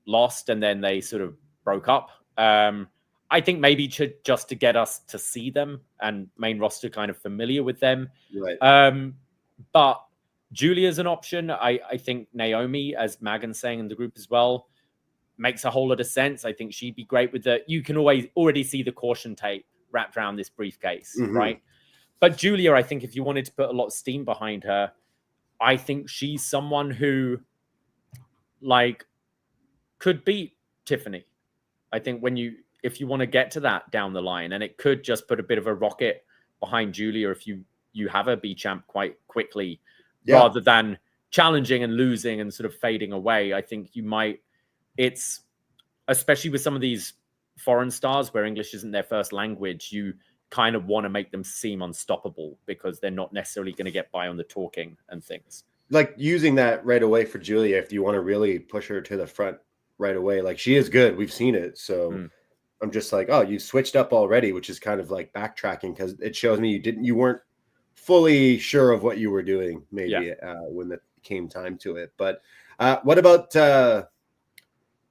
lost and then they sort of broke up. I think maybe just to get us to see them and main roster kind of familiar with them. Right. But Julia's an option. I think Naomi, as Megan's saying in the group as well, makes a whole lot of sense. I think she'd be great with you can already see the caution tape wrapped around this briefcase, right? But Julia, I think if you wanted to put a lot of steam behind her, I think she's someone who could beat Tiffany. I think if you want to get to that down the line, and it could just put a bit of a rocket behind Julia if you have her be champ quite quickly, rather than challenging and losing and sort of fading away. I think it's especially with some of these foreign stars where English isn't their first language, you kind of want to make them seem unstoppable because they're not necessarily going to get by on the talking and things. Like using that right away for Julia, if you want to really push her to the front right away, like she is good. We've seen it. So I'm just like, oh, you switched up already, which is kind of like backtracking because it shows me you weren't fully sure of what you were doing maybe when it came time to it. But what about the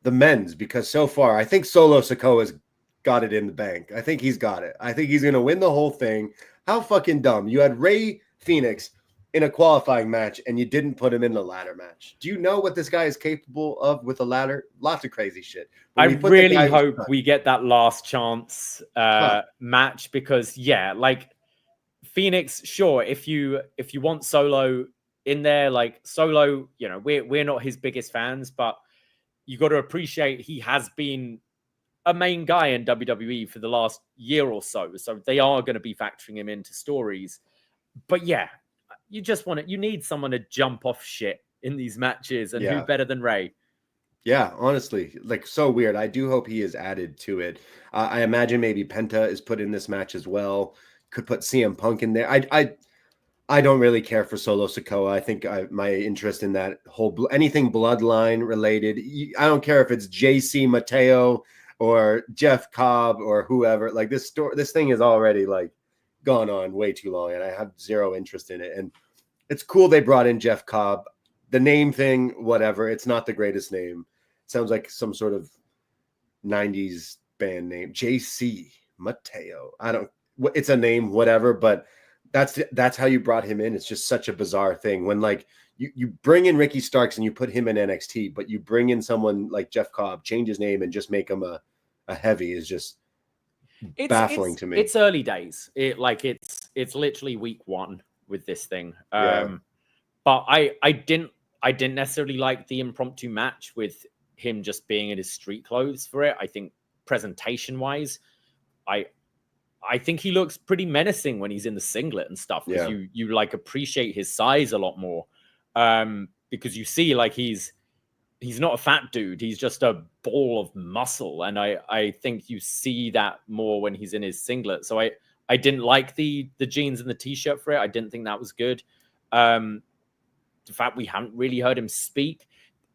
men's? Because so far, I think Solo Sikoa's got it in the bank. I think he's got it. I think he's going to win the whole thing. How fucking dumb. You had Rey Fenix in a qualifying match and you didn't put him in the ladder match. Do you know what this guy is capable of with a ladder? Lots of crazy shit. I really hope we get that last chance match because Phoenix, sure, if you want Solo in there, like Solo, we're not his biggest fans, but you got to appreciate he has been a main guy in WWE for the last year or so. So they are going to be factoring him into stories. But you need someone to jump off shit in these matches, and who better than Rey? Yeah, honestly, so weird. I do hope he is added to it. I imagine maybe Penta is put in this match as well. Could put CM Punk in there. I don't really care for Solo Sikoa. I think my interest in that whole anything bloodline related. I don't care if it's JC Mateo or Jeff Cobb or whoever. Like this thing is already gone on way too long, and I have zero interest in it. And it's cool they brought in Jeff Cobb. The name thing, whatever. It's not the greatest name. It sounds like some sort of 90s band name. JC Mateo. It's a name, whatever, but that's how you brought him in. It's just such a bizarre thing when you bring in Ricky Starks and you put him in NXT, but you bring in someone like Jeff Cobb, change his name and just make him a heavy is just baffling to me. It's early days. It's literally week 1 with this thing. But I didn't necessarily like the impromptu match with him just being in his street clothes for it. I think presentation wise, I think he looks pretty menacing when he's in the singlet and stuff. Because you appreciate his size a lot more. Because you see he's not a fat dude. He's just a ball of muscle. And I think you see that more when he's in his singlet. So I didn't like the jeans and the t-shirt for it. I didn't think that was good. The fact we haven't really heard him speak.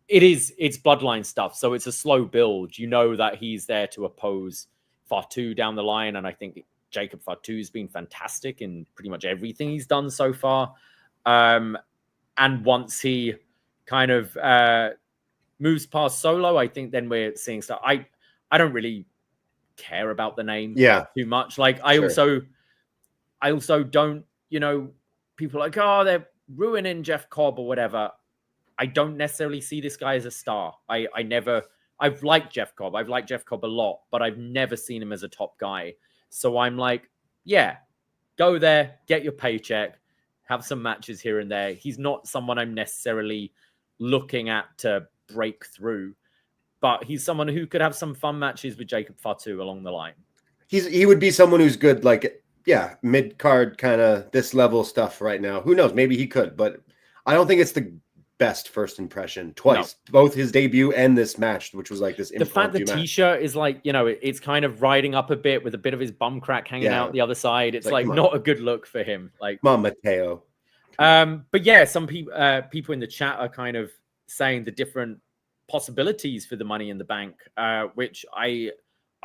It's bloodline stuff. So it's a slow build. You know that he's there to oppose Fatu down the line. And I think Jacob Fatu has been fantastic in pretty much everything he's done so far. And once he kind of moves past Solo, I think then we're seeing stuff. I don't really care about the name too much. I also don't, people are like, oh, they're ruining Jeff Cobb or whatever. I don't necessarily see this guy as a star. I've liked Jeff Cobb. I've liked Jeff Cobb a lot, but I've never seen him as a top guy. So I'm like, go there, get your paycheck, have some matches here and there. He's not someone I'm necessarily looking at to break through, but he's someone who could have some fun matches with Jacob Fatu along the line. He would be someone who's good, mid-card kind of this level stuff right now. Who knows? Maybe he could, but I don't think it's the best first impression twice. No. Both his debut and this match, which was this the fact the t-shirt is it's kind of riding up a bit with a bit of his bum crack hanging out the other side. It's not a good look for him. Come on, Mateo. But some people in the chat are kind of saying the different possibilities for the Money in the Bank, which I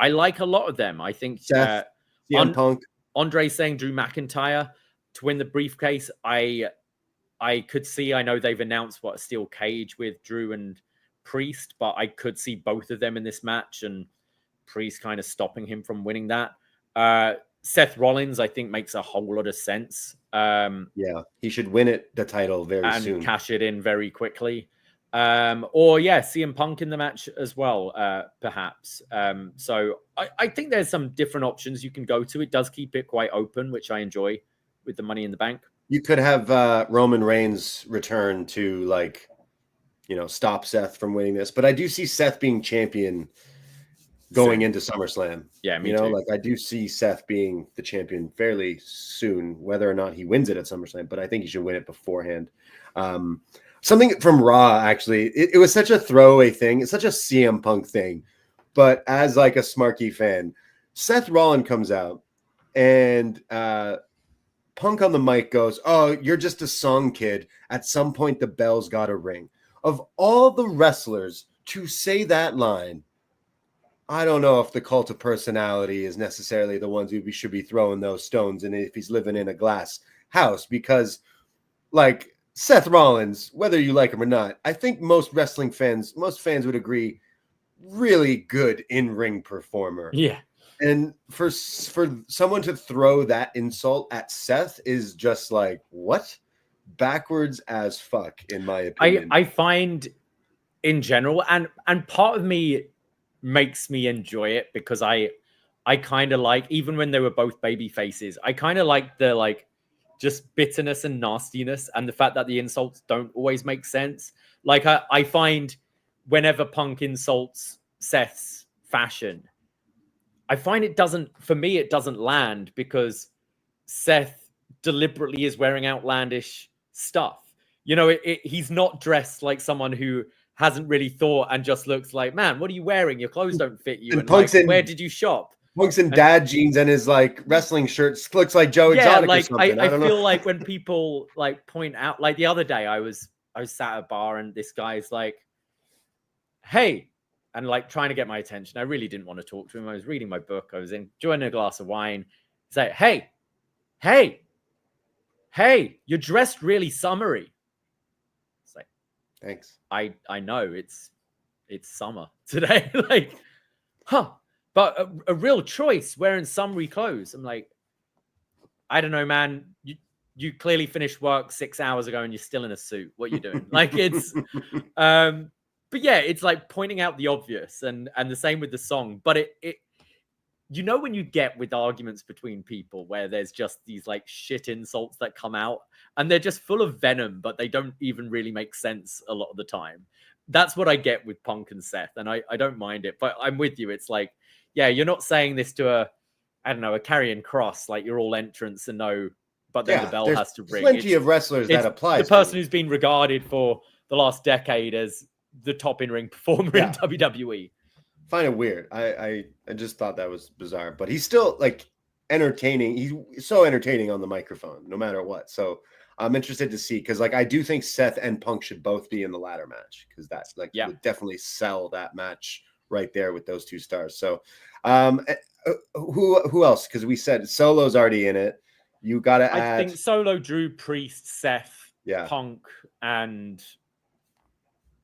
like a lot of them. I think CM Punk. Andre saying Drew McIntyre to win the briefcase. I could see, I know they've announced a steel cage with Drew and Priest, but I could see both of them in this match and Priest kind of stopping him from winning that. Seth Rollins, I think, makes a whole lot of sense. Yeah, he should win the title very soon. And cash it in very quickly. Or CM Punk in the match as well, perhaps. So I think there's some different options you can go to. It does keep it quite open, which I enjoy with the Money in the Bank. You could have Roman Reigns return to, like, stop Seth from winning this. But I do see Seth being champion going into SummerSlam. Yeah, me too. Like, I do see Seth being the champion fairly soon, whether or not he wins it at SummerSlam. But I think he should win it beforehand. Something from Raw, actually, it was such a throwaway thing. It's such a CM Punk thing. But as like a Smarky fan, Seth Rollins comes out and Punk on the mic goes, "Oh, you're just a song kid. At some point, the bell's got to ring." Of all the wrestlers to say that line, I don't know if the Cult of Personality is necessarily the ones who we should be throwing those stones in if he's living in a glass house, because, like, Seth Rollins, whether you like him or not, I think most fans would agree, really good in-ring performer. Yeah. And for someone to throw that insult at Seth is just like, what? Backwards as fuck, in my opinion. I find in general, and part of me makes me enjoy it because I kind of like, even when they were both baby faces, I kind of like the, like, just bitterness and nastiness, and the fact that the insults don't always make sense. Like, I find whenever Punk insults Seth's fashion, I find it doesn't land, because Seth deliberately is wearing outlandish stuff. He's not dressed like someone who hasn't really thought and just looks like, man, what are you wearing? Your clothes don't fit you. And like, where did you shop? Punk's in dad jeans and his, like, wrestling shirts looks like Joe Exotic or something. I feel like when people, like, point out, like, the other day I was sat at a bar and this guy's like, "Hey," and, like, trying to get my attention. I really didn't want to talk to him. I was reading my book. I was enjoying a glass of wine. He's like, hey, you're dressed really summery. It's like, thanks. I know it's summer today. Like, huh. But a real choice wearing summery clothes. I'm like, I don't know, man. You clearly finished work 6 hours ago and you're still in a suit. What are you doing? Like, it's, but yeah, it's like pointing out the obvious, and the same with the song. But it when you get with arguments between people where there's just these, like, shit insults that come out and they're just full of venom, but they don't even really make sense a lot of the time. That's what I get with Punk and Seth, and I don't mind it. But I'm with you. It's like, yeah, you're not saying this to a Karrion Kross, like, you're all entrance and no, but then the bell has to ring. Plenty of wrestlers that applies. The person who's been regarded for the last decade as the top in-ring performer in WWE. Find it weird. I just thought that was bizarre, but he's still, like, entertaining. He's so entertaining on the microphone, no matter what. So I'm interested to see, because, like, I do think Seth and Punk should both be in the ladder match, because that's, like, would definitely sell that match right there with those two stars. So who else? Because we said Solo's already in it. You got to add. I think Solo, Drew, Priest, Seth, Punk, and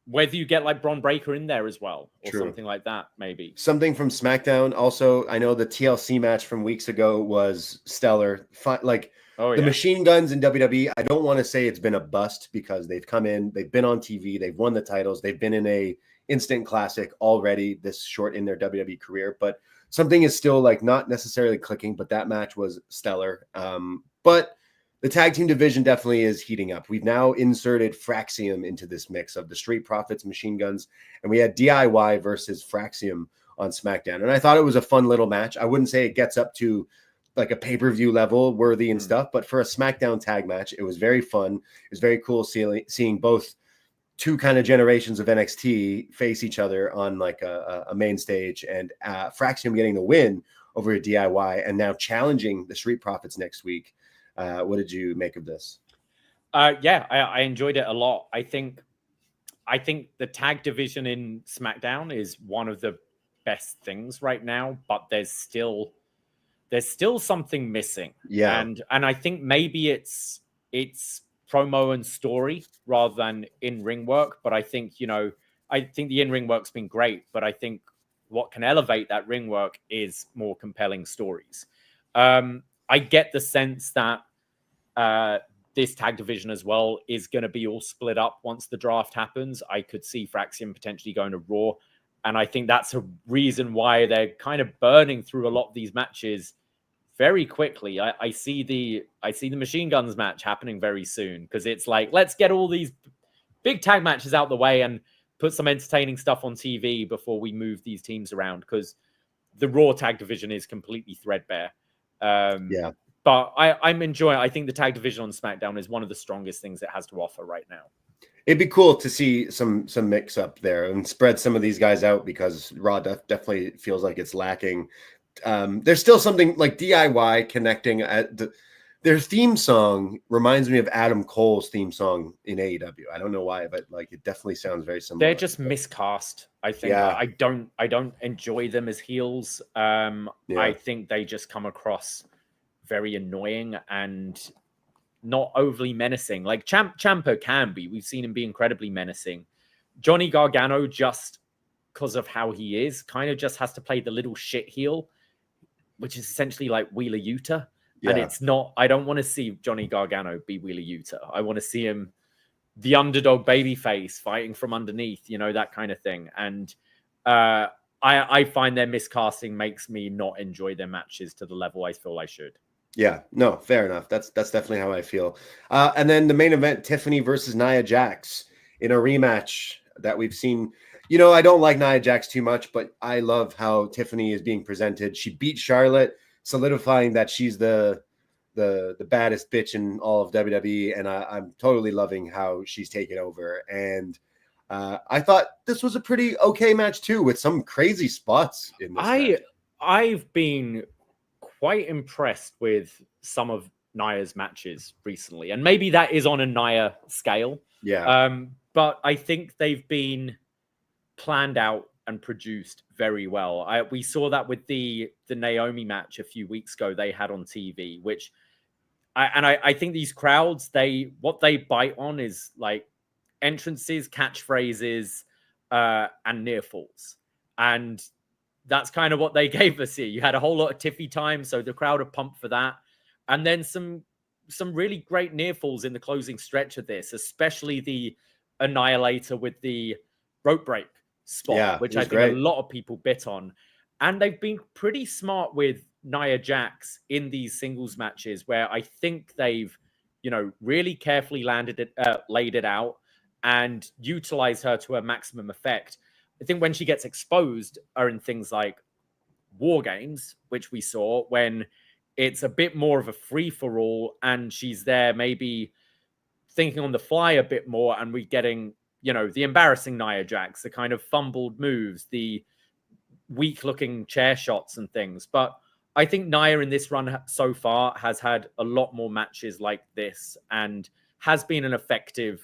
whether you get, like, Bron Breakker in there as well, or something like that, maybe. Something from SmackDown. Also, I know the TLC match from weeks ago was stellar. The Machine Guns in WWE, I don't want to say it's been a bust, because they've come in, they've been on TV, they've won the titles, they've been in a instant classic already this short in their WWE career, but something is still, like, not necessarily clicking. But that match was stellar. But the tag team division definitely is heating up. We've now inserted Fraxium into this mix of the Street Profits, Machine Guns, and we had DIY versus Fraxium on SmackDown. And I thought it was a fun little match. I wouldn't say it gets up to, like, a pay-per-view level worthy and stuff, but for a SmackDown tag match, it was very fun. It was very cool seeing both two kind of generations of NXT face each other on, like, a main stage, and Fraxium getting the win over a DIY and now challenging the Street Profits next week. What did you make of this? I enjoyed it a lot. I think the tag division in SmackDown is one of the best things right now, but there's still something missing. Yeah. And I think maybe it's promo and story rather than in-ring work. But I think, I think the in-ring work's been great, but I think what can elevate that ring work is more compelling stories. I get the sense that this tag division as well is going to be all split up once the draft happens. I could see Fraxium potentially going to Raw. And I think that's a reason why they're kind of burning through a lot of these matches very quickly. I see the Machine Guns match happening very soon, because it's like, let's get all these big tag matches out the way and put some entertaining stuff on TV before we move these teams around, because the Raw tag division is completely threadbare. But I'm enjoying. I think the tag division on SmackDown is one of the strongest things it has to offer right now. It'd be cool to see some mix up there and spread some of these guys out, because Raw definitely feels like it's lacking. There's still something like DIY connecting at their theme song reminds me of Adam Cole's theme song in AEW. I don't know why, but like it definitely sounds very similar. They're just miscast. I think. Yeah. I don't enjoy them as heels. I think they just come across very annoying and not overly menacing. Like Ciampa can be. We've seen him be incredibly menacing. Johnny Gargano, just because of how he is, kind of just has to play the little shit heel, which is essentially like Wheeler Yuta. Yeah. And it's not, I don't want to see Johnny Gargano be Wheeler Yuta. I want to see him the underdog babyface fighting from underneath, that kind of thing. And I find their miscasting makes me not enjoy their matches to the level I feel I should. Yeah, no, fair enough. That's definitely how I feel. And then the main event, Tiffany versus Nia Jax in a rematch that we've seen. I don't like Nia Jax too much, but I love how Tiffany is being presented. She beat Charlotte, solidifying that she's the baddest bitch in all of WWE, and I'm totally loving how she's taken over. And I thought this was a pretty okay match too, with some crazy spots in this match. I've been quite impressed with some of Nia's matches recently, and maybe that is on a Nia scale. Yeah. But I think they've been planned out and produced very well. We saw that with the Naomi match a few weeks ago they had on TV, which I think these crowds, what they bite on is like entrances, catchphrases, and near falls. And that's kind of what they gave us here. You had a whole lot of Tiffy time, so the crowd are pumped for that. And then some really great near falls in the closing stretch of this, especially the Annihilator with the rope break spot, which I think great. A lot of people bit on. And they've been pretty smart with Nia Jax in these singles matches, where I think they've, really carefully laid it out and utilized her to her maximum effect. I think when she gets exposed are in things like War Games, which we saw, when it's a bit more of a free-for-all and she's there maybe thinking on the fly a bit more, and we're getting, the embarrassing Nia Jax, the kind of fumbled moves, the weak-looking chair shots and things. But I think Nia in this run so far has had a lot more matches like this and has been an effective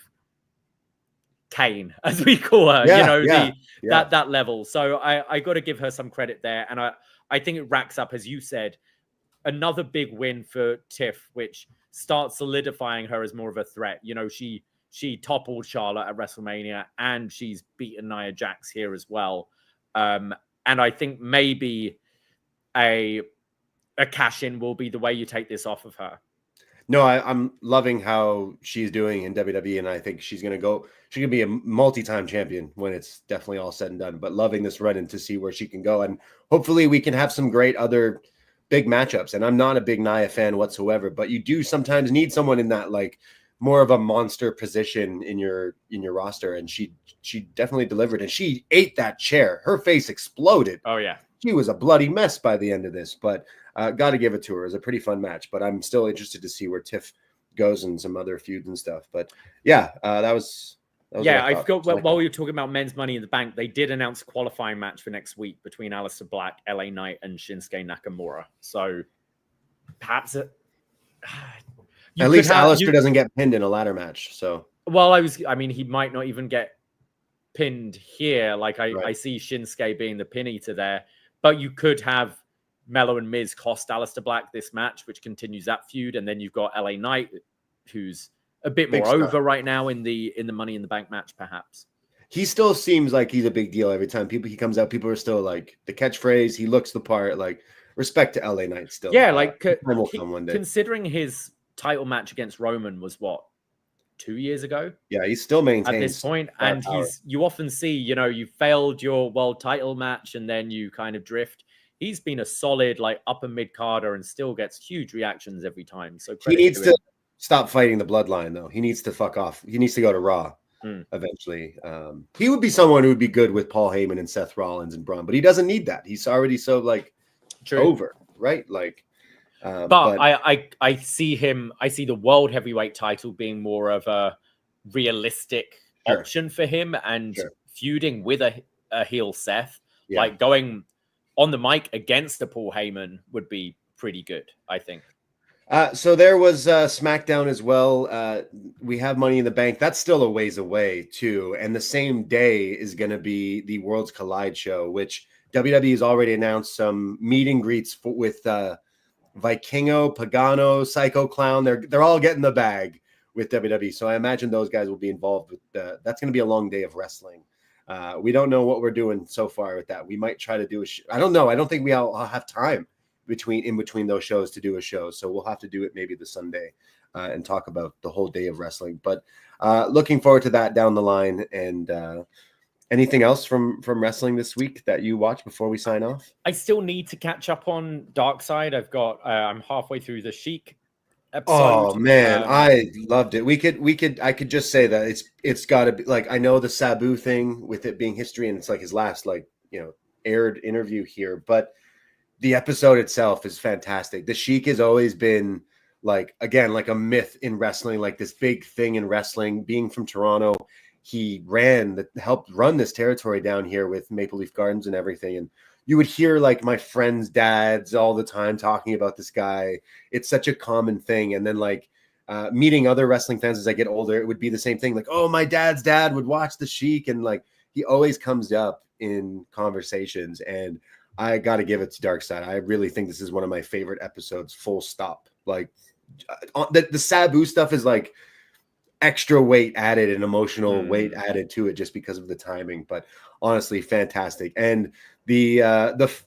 Kane, as we call her, that level. So I got to give her some credit there. And I think it racks up, as you said, another big win for Tiff, which starts solidifying her as more of a threat. She toppled Charlotte at WrestleMania, and she's beaten Nia Jax here as well. And I think maybe a cash-in will be the way you take this off of her. No, I'm loving how she's doing in WWE, and I think she's going to be a multi-time champion when it's definitely all said and done. But loving this run-in to see where she can go. And hopefully we can have some great other big matchups. And I'm not a big Nia fan whatsoever, but you do sometimes need someone in that, like, more of a monster position in your roster. And she definitely delivered, and she ate that chair. Her face exploded. Oh yeah. She was a bloody mess by the end of this, but got to give it to her. It was a pretty fun match, but I'm still interested to see where Tiff goes and some other feuds and stuff. But yeah, that was I forgot while we were talking about men's Money in the Bank, they did announce a qualifying match for next week between Aleister Black, LA Knight, and Shinsuke Nakamura. So perhaps at least Aleister doesn't get pinned in a ladder match. So he might not even get pinned here. Like I see Shinsuke being the pin eater there, but you could have Melo and Miz cost Aleister Black this match, which continues that feud, and then you've got LA Knight, who's a bit Big more star. over right now in the Money in the Bank match, perhaps. He still seems like he's a big deal every time he comes out. People are still like the catchphrase. He looks the part. Like respect to LA Knight still. Yeah, like time will come one day. considering his title match against Roman was what, 2 years ago? Yeah, he still maintains at this point, star and power. you often see, you failed your world title match and then you kind of drift. He's been a solid like upper mid carder and still gets huge reactions every time. So He needs to stop fighting the bloodline though. He needs to fuck off. He needs to go to Raw. Eventually. He would be someone who would be good with Paul Heyman and Seth Rollins and Braun, but he doesn't need that. He's already so like over, right? Like, but I see the world heavyweight title being more of a realistic option for him, and feuding with a heel Seth, like going on the mic against a Paul Heyman would be pretty good, I think. So there was SmackDown as well. We have Money in the Bank. That's still a ways away too. And the same day is going to be the Worlds Collide show, which WWE has already announced some meet and greets with Vikingo, Pagano, Psycho Clown. They're all getting the bag with WWE. So I imagine those guys will be involved with that's going to be a long day of wrestling. We don't know what we're doing so far with that. We might try to do I don't know. I don't think we all have time in between those shows to do a show, so we'll have to do it maybe the Sunday and talk about the whole day of wrestling. But looking forward to that down the line. And anything else from wrestling this week that you watch before we sign off? I still need to catch up on Dark Side. I'm halfway through the Sheik episode. Oh man, I loved it. I could just say that it's got to be like, I know the Sabu thing with it being history and it's like his last aired interview here, but the episode itself is fantastic. The Sheik has always been like a myth in wrestling, like this big thing in wrestling. Being from Toronto, he helped run this territory down here with Maple Leaf Gardens and everything. And you would hear like my friends' dads all the time talking about this guy. It's such a common thing. And then like meeting other wrestling fans as I get older, it would be the same thing. Like, oh, my dad's dad would watch the Sheik, and like he always comes up in conversations. And I got to give it to Dark Side. I really think this is one of my favorite episodes, full stop. Like the Sabu stuff is like extra weight added and emotional weight added to it just because of the timing. But honestly, fantastic. And the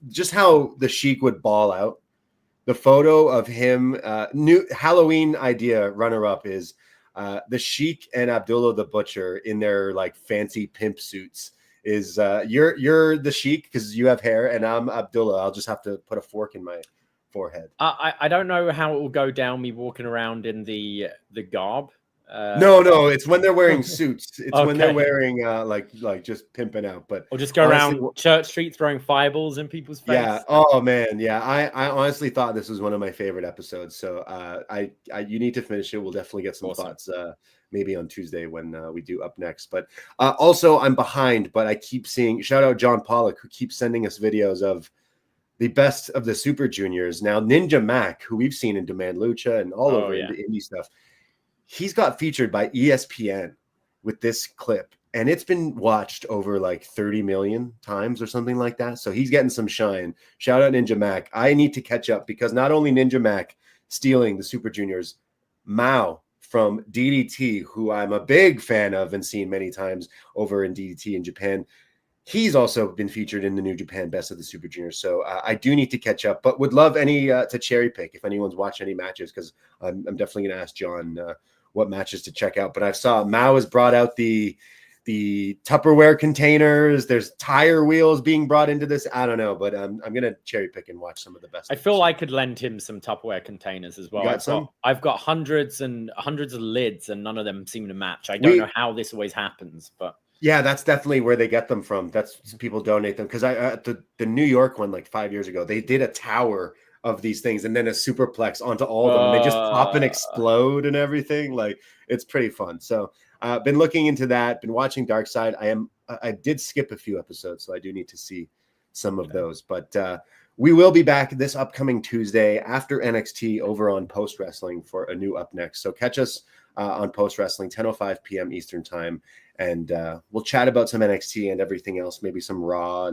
just how the Sheik would ball out. The photo of him, new Halloween idea runner-up is the Sheik and Abdullah the Butcher in their like fancy pimp suits. Is you're the Sheik because you have hair, and I'm Abdullah. I'll just have to put a fork in my forehead. I don't know how it will go down, me walking around in the garb. No, it's when they're wearing suits. It's when they're wearing like just pimping out. But or just go around Church Street throwing fireballs in people's face. Yeah. Oh man. Yeah. I honestly thought this was one of my favorite episodes. So you need to finish it. We'll definitely get some thoughts maybe on Tuesday when we do Up Next. But also I'm behind, but I keep seeing, shout out John Pollock, who keeps sending us videos of the best of the Super Juniors. Now Ninja Mac, who we've seen in Demand Lucha and all over the indie stuff, he's got featured by ESPN with this clip, and it's been watched over like 30 million times or something like that. So he's getting some shine. Shout out Ninja Mac. I need to catch up because not only Ninja Mac stealing the Super Juniors, Mao from DDT, who I'm a big fan of and seen many times over in DDT in Japan, he's also been featured in the New Japan Best of the Super Juniors. So I do need to catch up, but would love any to cherry pick if anyone's watched any matches, because I'm definitely going to ask John what matches to check out. But I saw Mao has brought out the Tupperware containers. There's tire wheels being brought into this. I don't know, but I'm going to cherry pick and watch some of the best. I feel I could lend him some Tupperware containers as well. I've got hundreds and hundreds of lids, and none of them seem to match. I don't know how this always happens, but yeah, that's definitely where they get them from. That's people donate them, because the New York one like 5 years ago, they did a tower of these things and then a superplex onto all of them. And they just pop and explode and everything. Like, it's pretty fun. So been looking into that, been watching Dark Side. I did skip a few episodes, so I do need to see some of those. But we will be back this upcoming Tuesday after NXT over on Post Wrestling for a new Up Next. So catch us on Post Wrestling, 10:05 p.m. Eastern time. And we'll chat about some NXT and everything else, maybe some Raw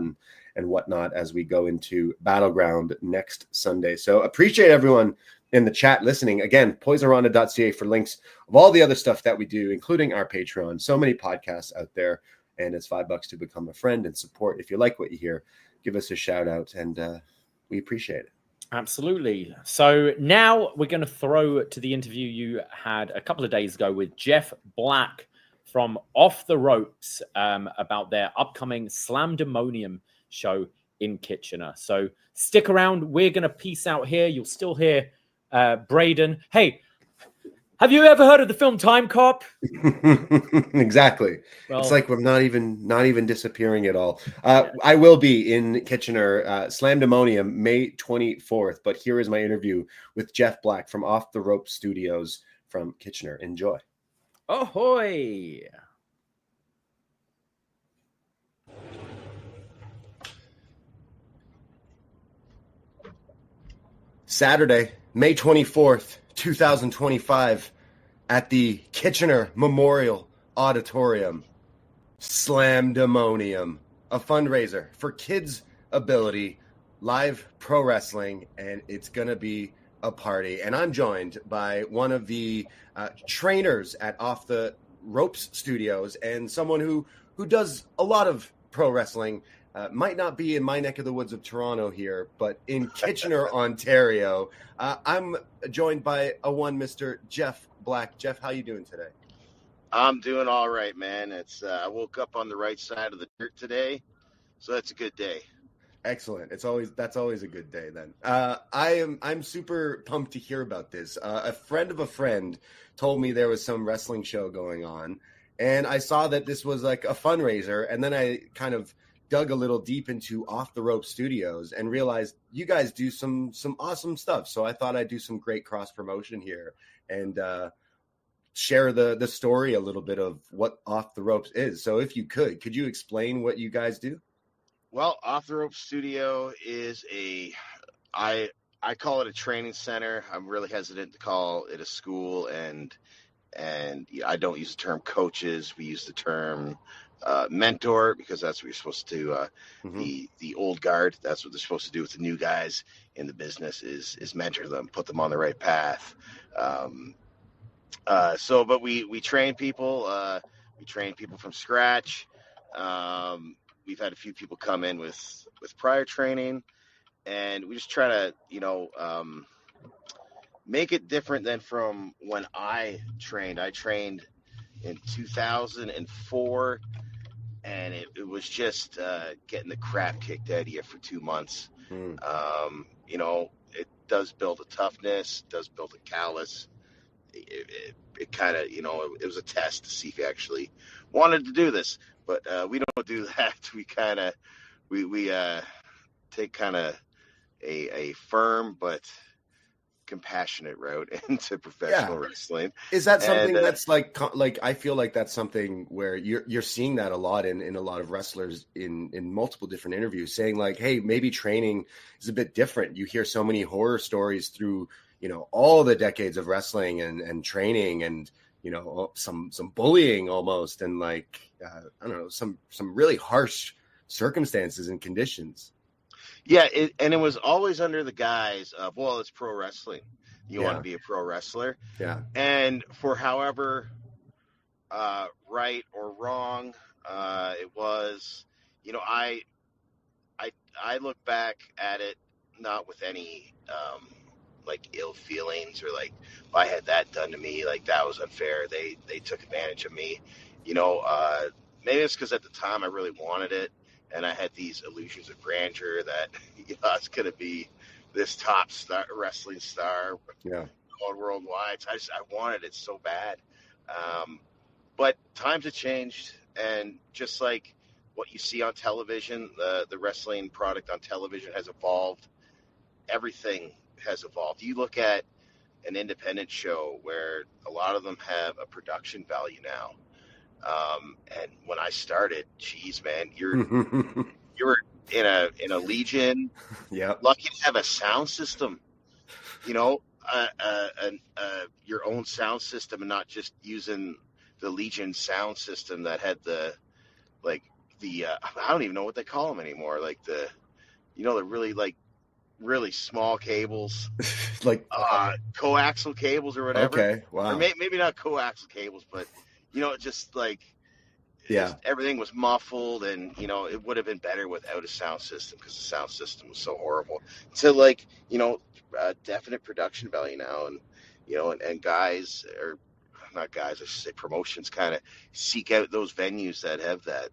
and whatnot as we go into Battleground next Sunday. So appreciate everyone in the chat listening. Again, poisonrana.ca for links of all the other stuff that we do, including our Patreon. So many podcasts out there, and it's $5 to become a friend and support. If you like what you hear, give us a shout out, and we appreciate it. Absolutely. So now we're going to throw to the interview you had a couple of days ago with Jeff Black from Off the Ropes about their upcoming Slam-Demonium show in Kitchener. So stick around. We're going to peace out here. You'll still hear Braden. Hey, have you ever heard of the film Time Cop? Exactly. Well, it's like we're not even disappearing at all. I will be in Kitchener, Slam-Demonium, May 24th. But here is my interview with Jeff Black from Off the Rope Studios from Kitchener. Enjoy. Ahoy! Saturday, May 24th, 2025, at the Kitchener Memorial Auditorium, Slam-Demonium, a fundraiser for KidsAbility, live pro wrestling, and it's going to be a party. And I'm joined by one of the trainers at Off the Ropes Studios and someone who does a lot of pro wrestling. Might not be in my neck of the woods of Toronto here, but in Kitchener, Ontario. I'm joined by Mr. Jeff Black. Jeff, how you doing today? I'm doing all right, man. It's I woke up on the right side of the dirt today, so that's a good day. Excellent. That's always a good day then. I'm super pumped to hear about this. A friend of a friend told me there was some wrestling show going on, and I saw that this was like a fundraiser, and then I kind of dug a little deep into Off the Rope Studios and realized you guys do some awesome stuff. So I thought I'd do some great cross promotion here and share the story a little bit of what Off the Ropes is. So if you could you explain what you guys do? Well, Off the Rope Studio is I call it a training center. I'm really hesitant to call it a school, and I don't use the term coaches. We use the term mentor, because that's what you're supposed to do. The old guard, that's what they're supposed to do with the new guys in the business, is mentor them, put them on the right path. But we train people. We train people from scratch. We've had a few people come in with prior training, and we just try to make it different than from when I trained. I trained in 2004, and it was just getting the crap kicked out of you for 2 months. It does build a toughness, does build a callus. It kind of, it was a test to see if you actually wanted to do this. But we don't do that. We kind of, we take kind of a firm but compassionate route into professional wrestling. Is that something that's like I feel like that's something where you're seeing that a lot in a lot of wrestlers in multiple different interviews, saying like, hey, maybe training is a bit different. You hear so many horror stories through all the decades of wrestling and training, and some bullying almost, and like I don't know, some really harsh circumstances and conditions. Yeah, and it was always under the guise of, well, it's pro wrestling. You want to be a pro wrestler. Yeah. And for however right or wrong it was, I look back at it not with any like ill feelings, or like, if I had that done to me, like that was unfair. They took advantage of me. Maybe it's because at the time I really wanted it, and I had these illusions of grandeur that I was going to be this top star, wrestling star, going worldwide. I wanted it so bad. But times have changed, and just like what you see on television, the wrestling product on television has evolved. Everything has evolved. You look at an independent show where a lot of them have a production value now. And when I started, geez, man, you were in a Legion. Yeah. Lucky to have a sound system, your own sound system, and not just using the Legion sound system that had the I don't even know what they call them anymore. Like the really like really small cables, like coaxial cables or whatever. Okay, wow. Or maybe not coaxial cables, but just like everything was muffled, and it would have been better without a sound system because the sound system was so horrible. To definite production value now, and and guys, or not guys, I should say promotions, kind of seek out those venues that have that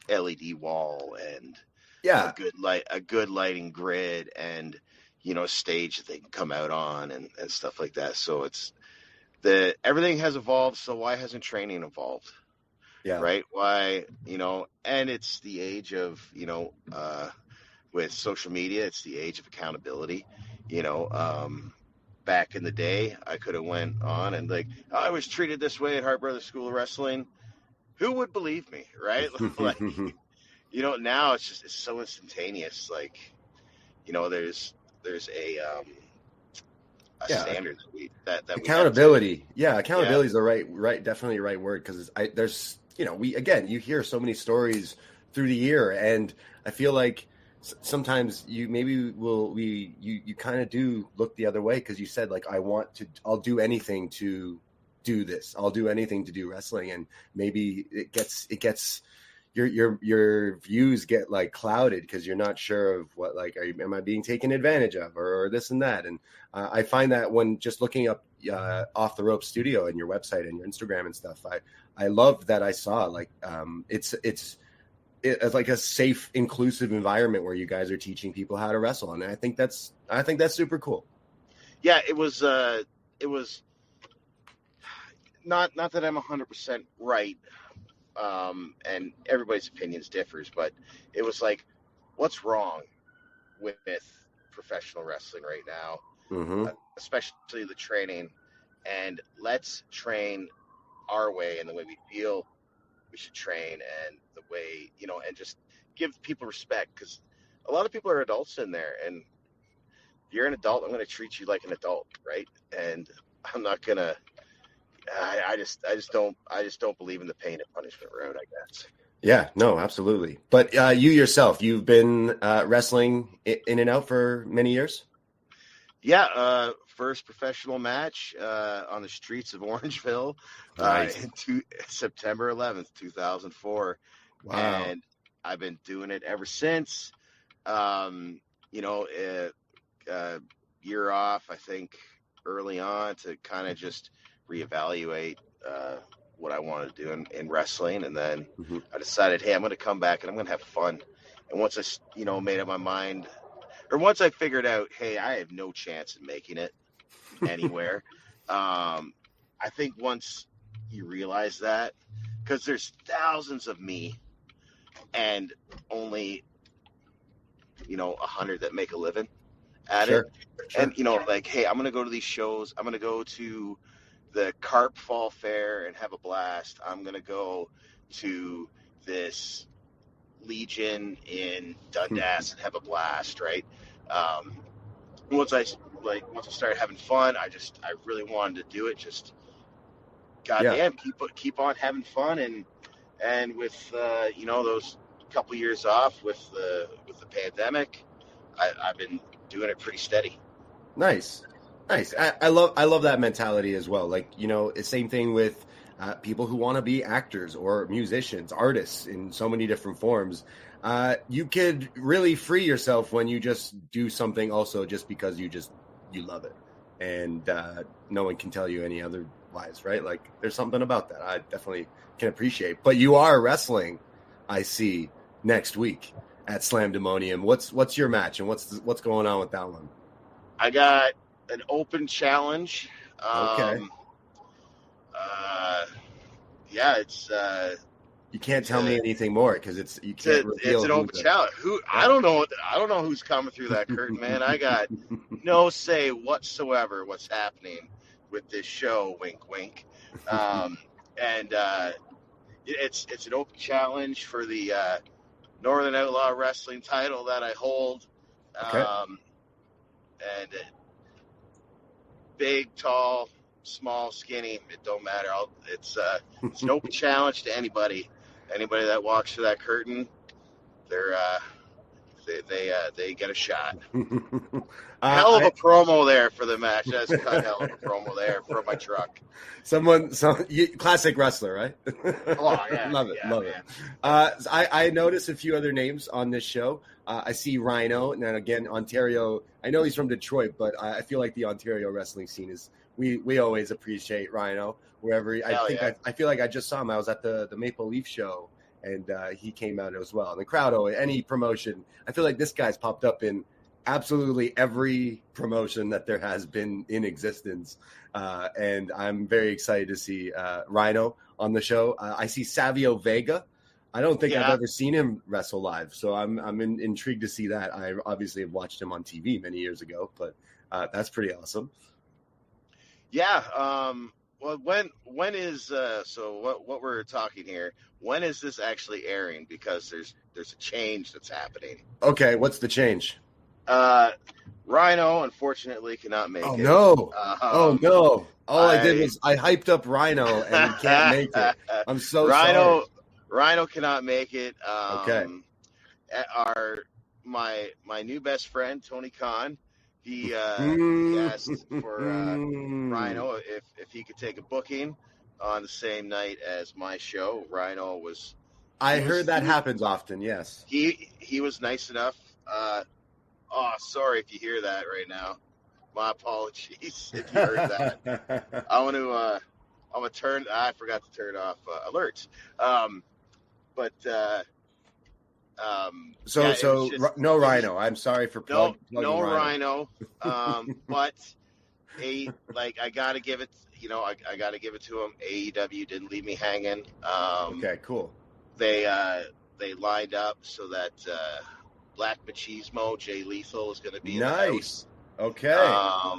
LED wall and a good lighting grid, and a stage that they can come out on and stuff like that. So everything has evolved. So why hasn't training evolved? Yeah. Right. Why, and it's the age of, with social media, it's the age of accountability. Back in the day, I could have went on and I was treated this way at Hart Brothers School of Wrestling. Who would believe me? Right. Now it's so instantaneous. There's a standard that accountability. Accountability is the right, definitely the right word, because there's you hear so many stories through the year, and I feel like sometimes you kind of do look the other way, because you said I'll do anything to do this, I'll do anything to do wrestling, and maybe it gets your views get clouded because you're not sure of what am I being taken advantage of or this and that. And I find that when just looking up Off the Rope Studio and your website and your Instagram and stuff, I love that I saw it's like a safe, inclusive environment where you guys are teaching people how to wrestle, and I think that's super cool. Yeah, it was not that I'm 100% right. And everybody's opinions differs, but it was what's wrong with professional wrestling right now, especially the training, and let's train our way and the way we feel we should train, and the way, and just give people respect, because a lot of people are adults in there, and if you're an adult, I'm going to treat you like an adult, right? And I'm not going to I just don't believe in the pain and punishment road, I guess. Yeah, no, absolutely. But you yourself, you've been wrestling in and out for many years? Yeah, first professional match on the streets of Orangeville, nice. September 11th, 2004. Wow. And I've been doing it ever since. Year off, I think, early on, to kind of just reevaluate what I wanted to do in wrestling, and then I decided, hey, I'm going to come back and I'm going to have fun. And once I made up my mind, or once I figured out, hey, I have no chance in making it anywhere, I think once you realize that, because there's thousands of me and only 100 that make a living at it. Sure. And hey, I'm going to go to these shows, I'm going to go to the Carp Fall Fair and have a blast. I'm going to go to this Legion in Dundas and have a blast, right? Once I started having fun, I really wanted to do it. Just goddamn, keep on having fun, and with those couple years off with the pandemic, I've been doing it pretty steady. Nice. I love that mentality as well. Same thing with people who want to be actors or musicians, artists in so many different forms. You could really free yourself when you just do something also just because you love it, and no one can tell you any otherwise, right? There's something about that I definitely can appreciate. But you are wrestling, I see, next week at Slam-Demonium. What's your match, and what's going on with that one? I got an open challenge. Okay. It's you can't tell me anything more because it's an open challenge. I don't know who's coming through that curtain, man. I got no say whatsoever what's happening with this show. Wink, wink. And it's an open challenge for the Northern Outlaw Wrestling title that I hold. Okay. And big, tall, small, skinny, it don't matter. It's an open challenge to anybody that walks through that curtain. If They get a shot. Uh, Hell of I- a promo there for the match. That's cut hell of a promo there for my truck. classic wrestler, right? Oh yeah, love it, yeah, love man. it. I noticed a few other names on this show. I see Rhino, and then again Ontario. I know he's from Detroit, but I feel like the Ontario wrestling scene is we always appreciate Rhino wherever. I feel like I just saw him. I was at the Maple Leaf show, and he came out as well. And the crowd, any promotion, I feel like this guy's popped up in absolutely every promotion that there has been in existence. And I'm very excited to see Rhino on the show. I see Savio Vega. I don't think I've ever seen him wrestle live, so I'm intrigued to see that. I obviously have watched him on TV many years ago, but that's pretty awesome. Yeah. Well, when is so what we're talking here? When is this actually airing? Because there's a change that's happening. Okay, what's the change? Rhino unfortunately cannot make it. No. Oh no! All I did was I hyped up Rhino, and he can't make it. I'm so sorry. Rhino cannot make it. Okay. My new best friend Tony Khan, he asked for Rhino if he could take a booking on the same night as my show. Rhino was. I heard that happens often. Yes. He was nice enough. Sorry if you hear that right now. My apologies if you heard that. I want to turn. I forgot to turn off alerts. No Rhino. I'm sorry for plugging no Rhino. But I gotta give it. I gotta give it to him. AEW didn't leave me hanging. Okay, cool. They lined up so that Black Machismo, Jay Lethal, is going to be in the house. Okay. I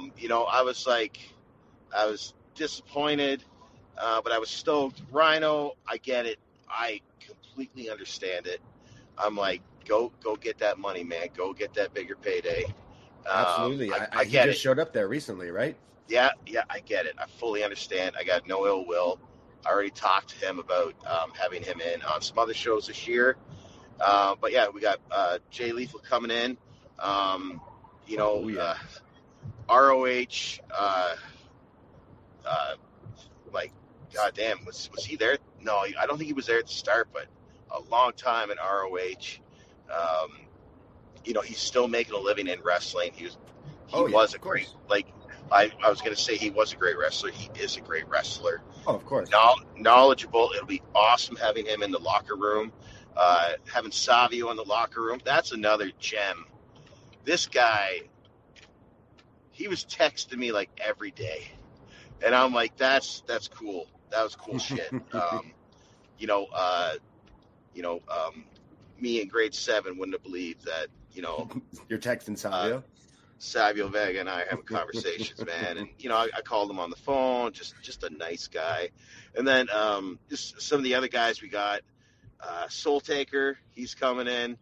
was disappointed, but I was stoked. Rhino, I get it. I completely understand it. I'm like, go get that money, man. Go get that bigger payday. Absolutely. I get it. He just showed up there recently, right? Yeah, I get it. I fully understand. I got no ill will. I already talked to him about having him in on some other shows this year. But yeah, we got Jay Lethal coming in. ROH. Goddamn, was he there? No, I don't think he was there at the start, but a long time in ROH. He's still making a living in wrestling. He was a great, I was going to say he was a great wrestler. He is a great wrestler. Oh, of course. Knowledgeable. It'll be awesome having him in the locker room. Having Savio in the locker room. That's another gem. This guy, he was texting me like every day. And I'm like, that's cool. That was cool shit. Me in grade 7 wouldn't have believed that, You're texting Savio? Savio Vega and I are having conversations, man. And, I called him on the phone, just a nice guy. And then just some of the other guys we got, Soul Taker, he's coming in.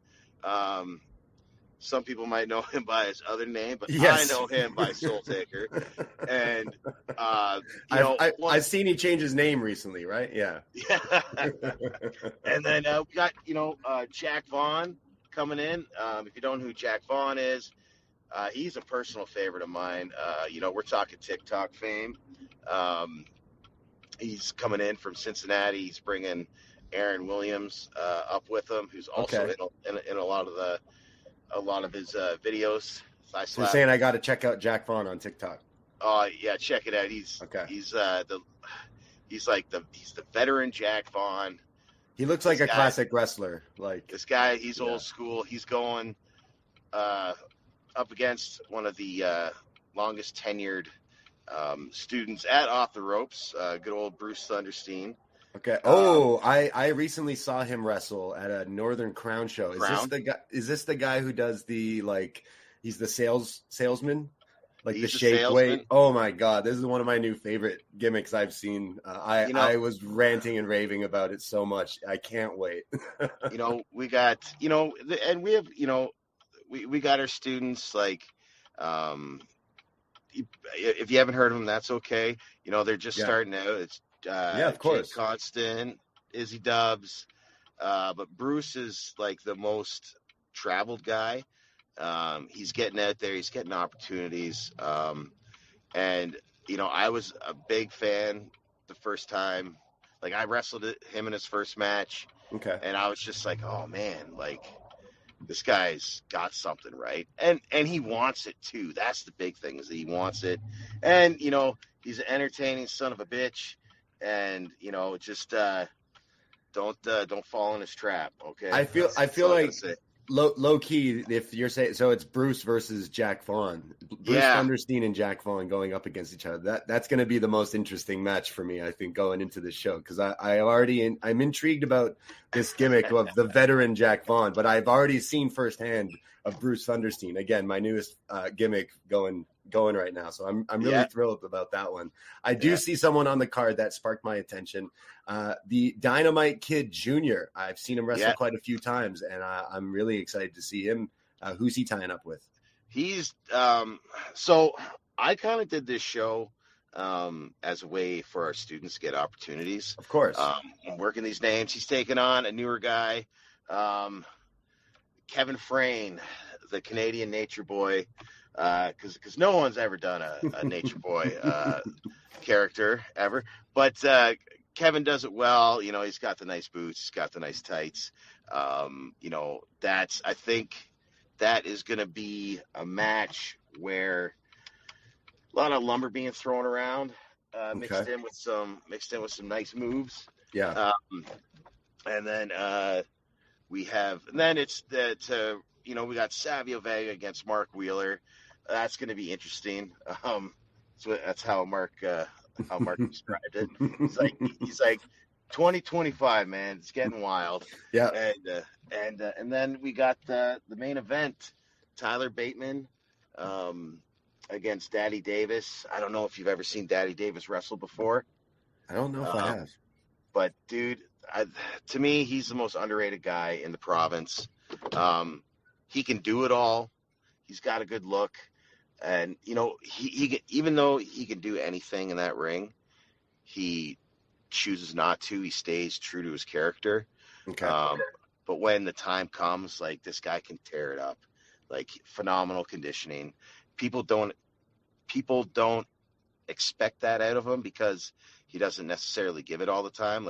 Some people might know him by his other name, but yes. I know him by Soul Taker. And, I've seen he change his name recently, right? Yeah. And then we got, Jack Vaughn coming in. If you don't know who Jack Vaughn is, he's a personal favorite of mine. We're talking TikTok fame. He's coming in from Cincinnati. He's bringing Aaron Williams up with him, who's also in a lot of his videos. So you're saying I got to check out Jack Vaughn on TikTok? Oh yeah, check it out. He's the veteran Jack Vaughn. He looks like a classic wrestler. Like this guy, he's old school. He's going up against one of the longest tenured students at Off the Ropes, good old Bruce Thunderstein. Okay. I recently saw him wrestle at a Northern Crown show. Is this the guy who does the he's the salesman? He's the shake weight. Oh my God. This is one of my new favorite gimmicks I've seen. I was ranting and raving about it so much. I can't wait. We got, and we have, we got our students if you haven't heard of them, that's okay. They're just starting out. It's of course. Jake Constant, Izzy Dubs, but Bruce is the most traveled guy. He's getting out there. He's getting opportunities. And, I was a big fan the first time. Like, I wrestled him in his first match. Okay. And I was just like, oh, man, like, this guy's got something, right? And he wants it, too. That's the big thing, is that he wants it. And, he's an entertaining son of a bitch. And, just don't fall in his trap, okay? I feel That's all like say. low key, if you're saying so, it's Bruce versus Jack Vaughn. Bruce Thunderstein and Jack Vaughn going up against each other. That's going to be the most interesting match for me, I think, going into this show, because I'm intrigued about this gimmick of the veteran Jack Vaughn, but I've already seen firsthand of Bruce Thunderstein. Again, my newest gimmick going right now, so I'm really thrilled about that one. I do see someone on the card that sparked my attention. The Dynamite Kid Jr. I've seen him wrestle quite a few times, and I'm really excited to see him. Who's he tying up with? He's so I kind of did this show as a way for our students to get opportunities. Of course. I'm working these names. He's taking on a newer guy, Kevin Frayne, the Canadian Nature Boy, because no one's ever done a Nature Boy character ever. But Kevin does it well. He's got the nice boots. He's got the nice tights. I think that is going to be a match where a lot of lumber being thrown around, mixed in with some nice moves. Yeah. And then we got Savio Vega against Mark Wheeler. That's going to be interesting. So that's how Mark described it. He's like 2025, man. It's getting wild. Yeah. And then we got the main event, Tyler Bateman against Daddy Davis. I don't know if you've ever seen Daddy Davis wrestle before. I don't know if I have. But dude, to me, he's the most underrated guy in the province. He can do it all. He's got a good look. And, he even though he can do anything in that ring, he chooses not to. He stays true to his character. Okay. But when the time comes, like, this guy can tear it up. Like, phenomenal conditioning. People don't expect that out of him because he doesn't necessarily give it all the time.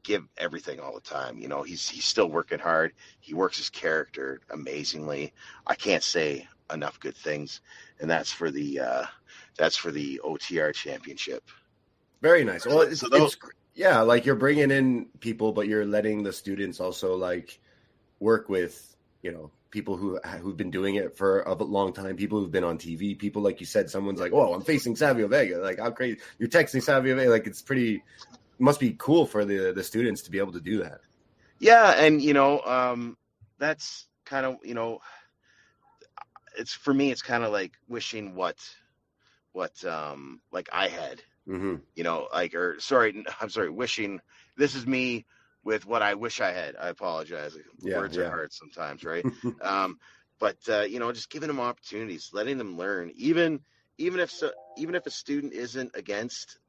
Give everything all the time. He's still working hard. He works his character amazingly. I can't say enough good things, and that's for the OTR championship. Very nice. Well, it's like you're bringing in people, but you're letting the students also like work with people who've been doing it for a long time, people who've been on TV, people like you said, someone's like, oh, I'm facing Savio Vega. Like, how crazy, you're texting Savio Vega. Like, it must be cool for the students to be able to do that. Yeah. And, that's kind of, it's for me, it's kind of like wishing what like I had, wishing this is me with what I wish I had. I apologize. Words are hard sometimes, right? But just giving them opportunities, letting them learn, even if a student isn't against,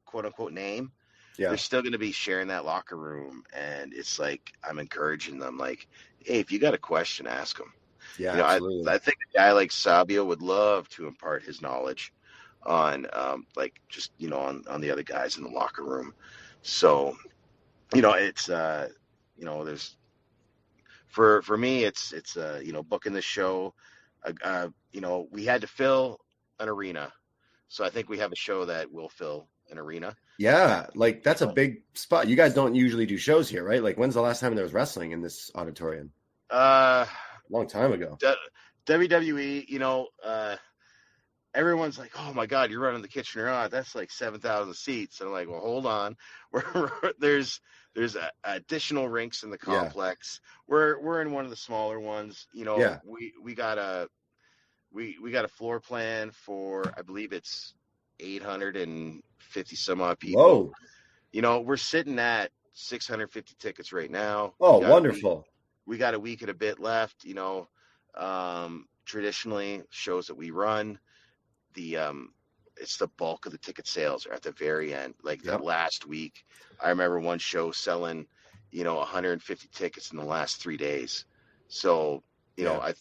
quote unquote name, they're still going to be sharing that locker room. And it's like, I'm encouraging them, like, hey, if you got a question, ask them. Yeah, absolutely. I think a guy like Sabio would love to impart his knowledge on, on the other guys in the locker room. So, it's, there's, for me, it's booking the show, we had to fill an arena. So I think we have a show that will fill an arena. Yeah. Like, that's a big spot. You guys don't usually do shows here, right? Like, when's the last time there was wrestling in this auditorium? Long time ago. WWE, everyone's like, oh my God, you're running the Kitchener. That's like 7,000 seats. And I'm like, well, hold on. There's additional rinks in the complex. Yeah. We're in one of the smaller ones. We got a floor plan for, I believe it's 850 some odd people. Whoa. We're sitting at 650 tickets right now. Oh, wonderful. We got a week and a bit left. Traditionally, shows that we run, it's the bulk of the ticket sales are at the very end. Like the last week, I remember one show selling, 150 tickets in the last 3 days. So, Yeah.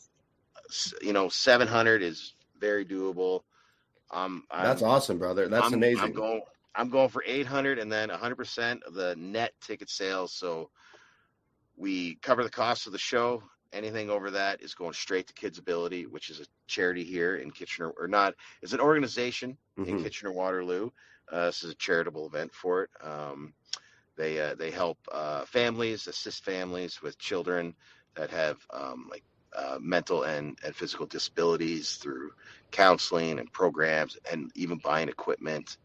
700 is very doable. That's awesome, brother. That's amazing. I'm going for 800 and then 100% of the net ticket sales. So we cover the cost of the show. Anything over that is going straight to KidsAbility, which is a charity here in Kitchener, or not. It's an organization in Kitchener Waterloo. This is a charitable event for it. They help families, assist families with children that have mental and physical disabilities through counseling and programs, and even buying equipment.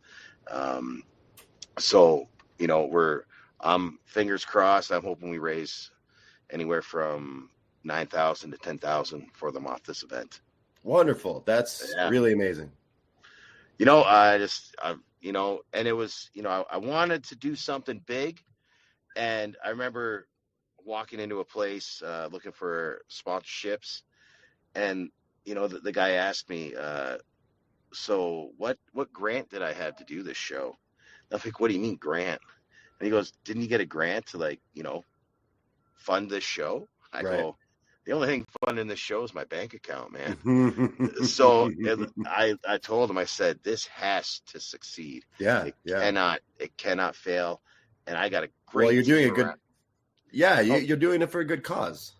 So I'm fingers crossed. I'm hoping we raise anywhere from 9,000 to 10,000 for them off this event. Wonderful. That's really amazing. And it was, I wanted to do something big, and I remember walking into a place looking for sponsorships, and the guy asked me, so what grant did I have to do this show? And I'm like, what do you mean grant? And he goes, didn't you get a grant to fund this show? I go, the only thing funding this show is my bank account, man. So I told him, I said, this has to succeed. It cannot fail. And I got a great. Well, you're doing a good. Yeah, you're doing it for a good cause.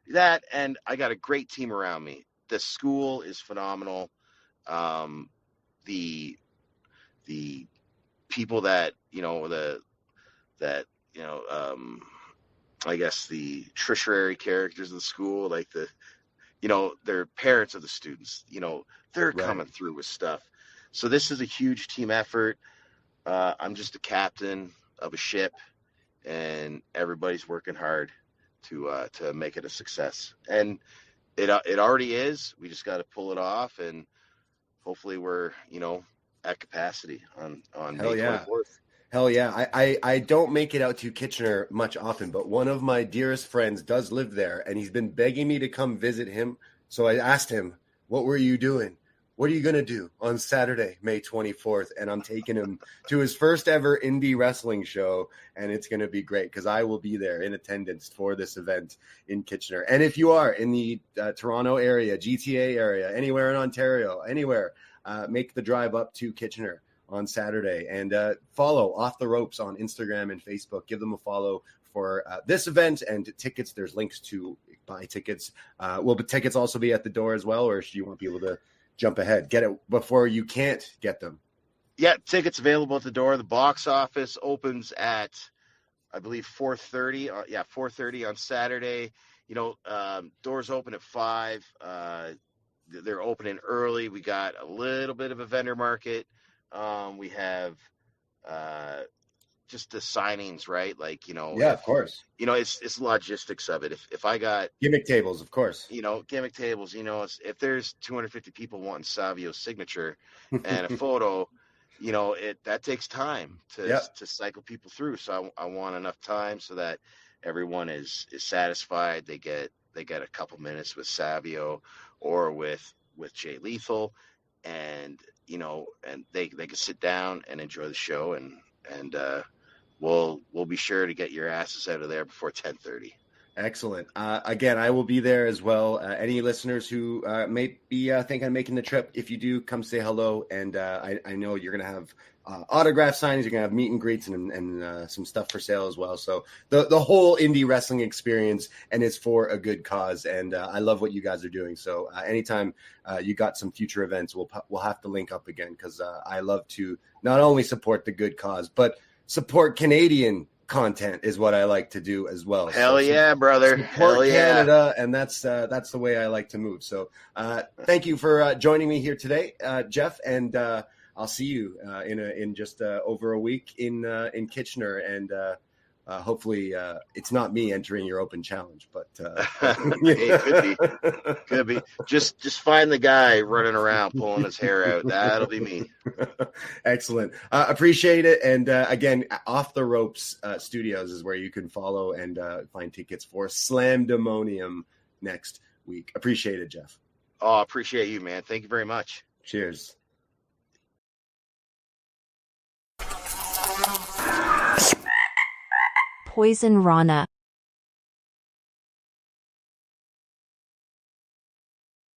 That, and I got a great team around me. The school is phenomenal. The people that I guess the tertiary characters of the school, they're parents of the students, they're coming through with stuff. So this is a huge team effort. I'm just a captain of a ship, and everybody's working hard to make it a success. And it already is. We just got to pull it off, and hopefully we're, at capacity on May 24th. Hell yeah. I don't make it out to Kitchener much often, but one of my dearest friends does live there, and he's been begging me to come visit him. So I asked him, what were you doing? What are you going to do on Saturday, May 24th? And I'm taking him to his first ever indie wrestling show, and it's going to be great because I will be there in attendance for this event in Kitchener. And if you are in the Toronto area, GTA area, anywhere in Ontario, anywhere, make the drive up to Kitchener on Saturday, and follow Off the Ropes on Instagram and Facebook. Give them a follow for this event and tickets. There's links to buy tickets. Will the tickets also be at the door as well, or do you want people to jump ahead, get it before you can't get them? Yeah, tickets available at the door. The box office opens at, I believe, 4:30. 4:30 on Saturday. Doors open at 5. They're opening early. We got a little bit of a vendor market. We have just the signings, right? Of course. It's logistics of it. If I got gimmick tables, of course. Gimmick tables. If there's 250 people wanting Savio's signature and a photo, that takes time to cycle people through. So I want enough time so that everyone is satisfied. They get a couple minutes with Savio or with Jay Lethal, and and they can sit down and enjoy the show, and we'll be sure to get your asses out of there before 10:30. Excellent. Again, I will be there as well. Any listeners who may be thinking of making the trip, if you do, come say hello. And I know you're going to have autograph signings. You're going to have meet and greets and some stuff for sale as well. So the whole indie wrestling experience, and it's for a good cause. And I love what you guys are doing. So anytime you got some future events, we'll have to link up again, because I love to not only support the good cause, but support Canadian content is what I like to do as well. Hell yeah, brother. Support Canada, and that's the way I like to move. So thank you for joining me here today, Jeff, and I'll see you in just over a week in Kitchener, and hopefully it's not me entering your open challenge, but it could be. Just find the guy running around pulling his hair out. That'll be me. Excellent. Appreciate it. And again, Off the Ropes Studios is where you can follow and find tickets for Slam-Demonium next week. Appreciate it, Jeff. Oh, appreciate you, man. Thank you very much. Cheers. Poisonrana,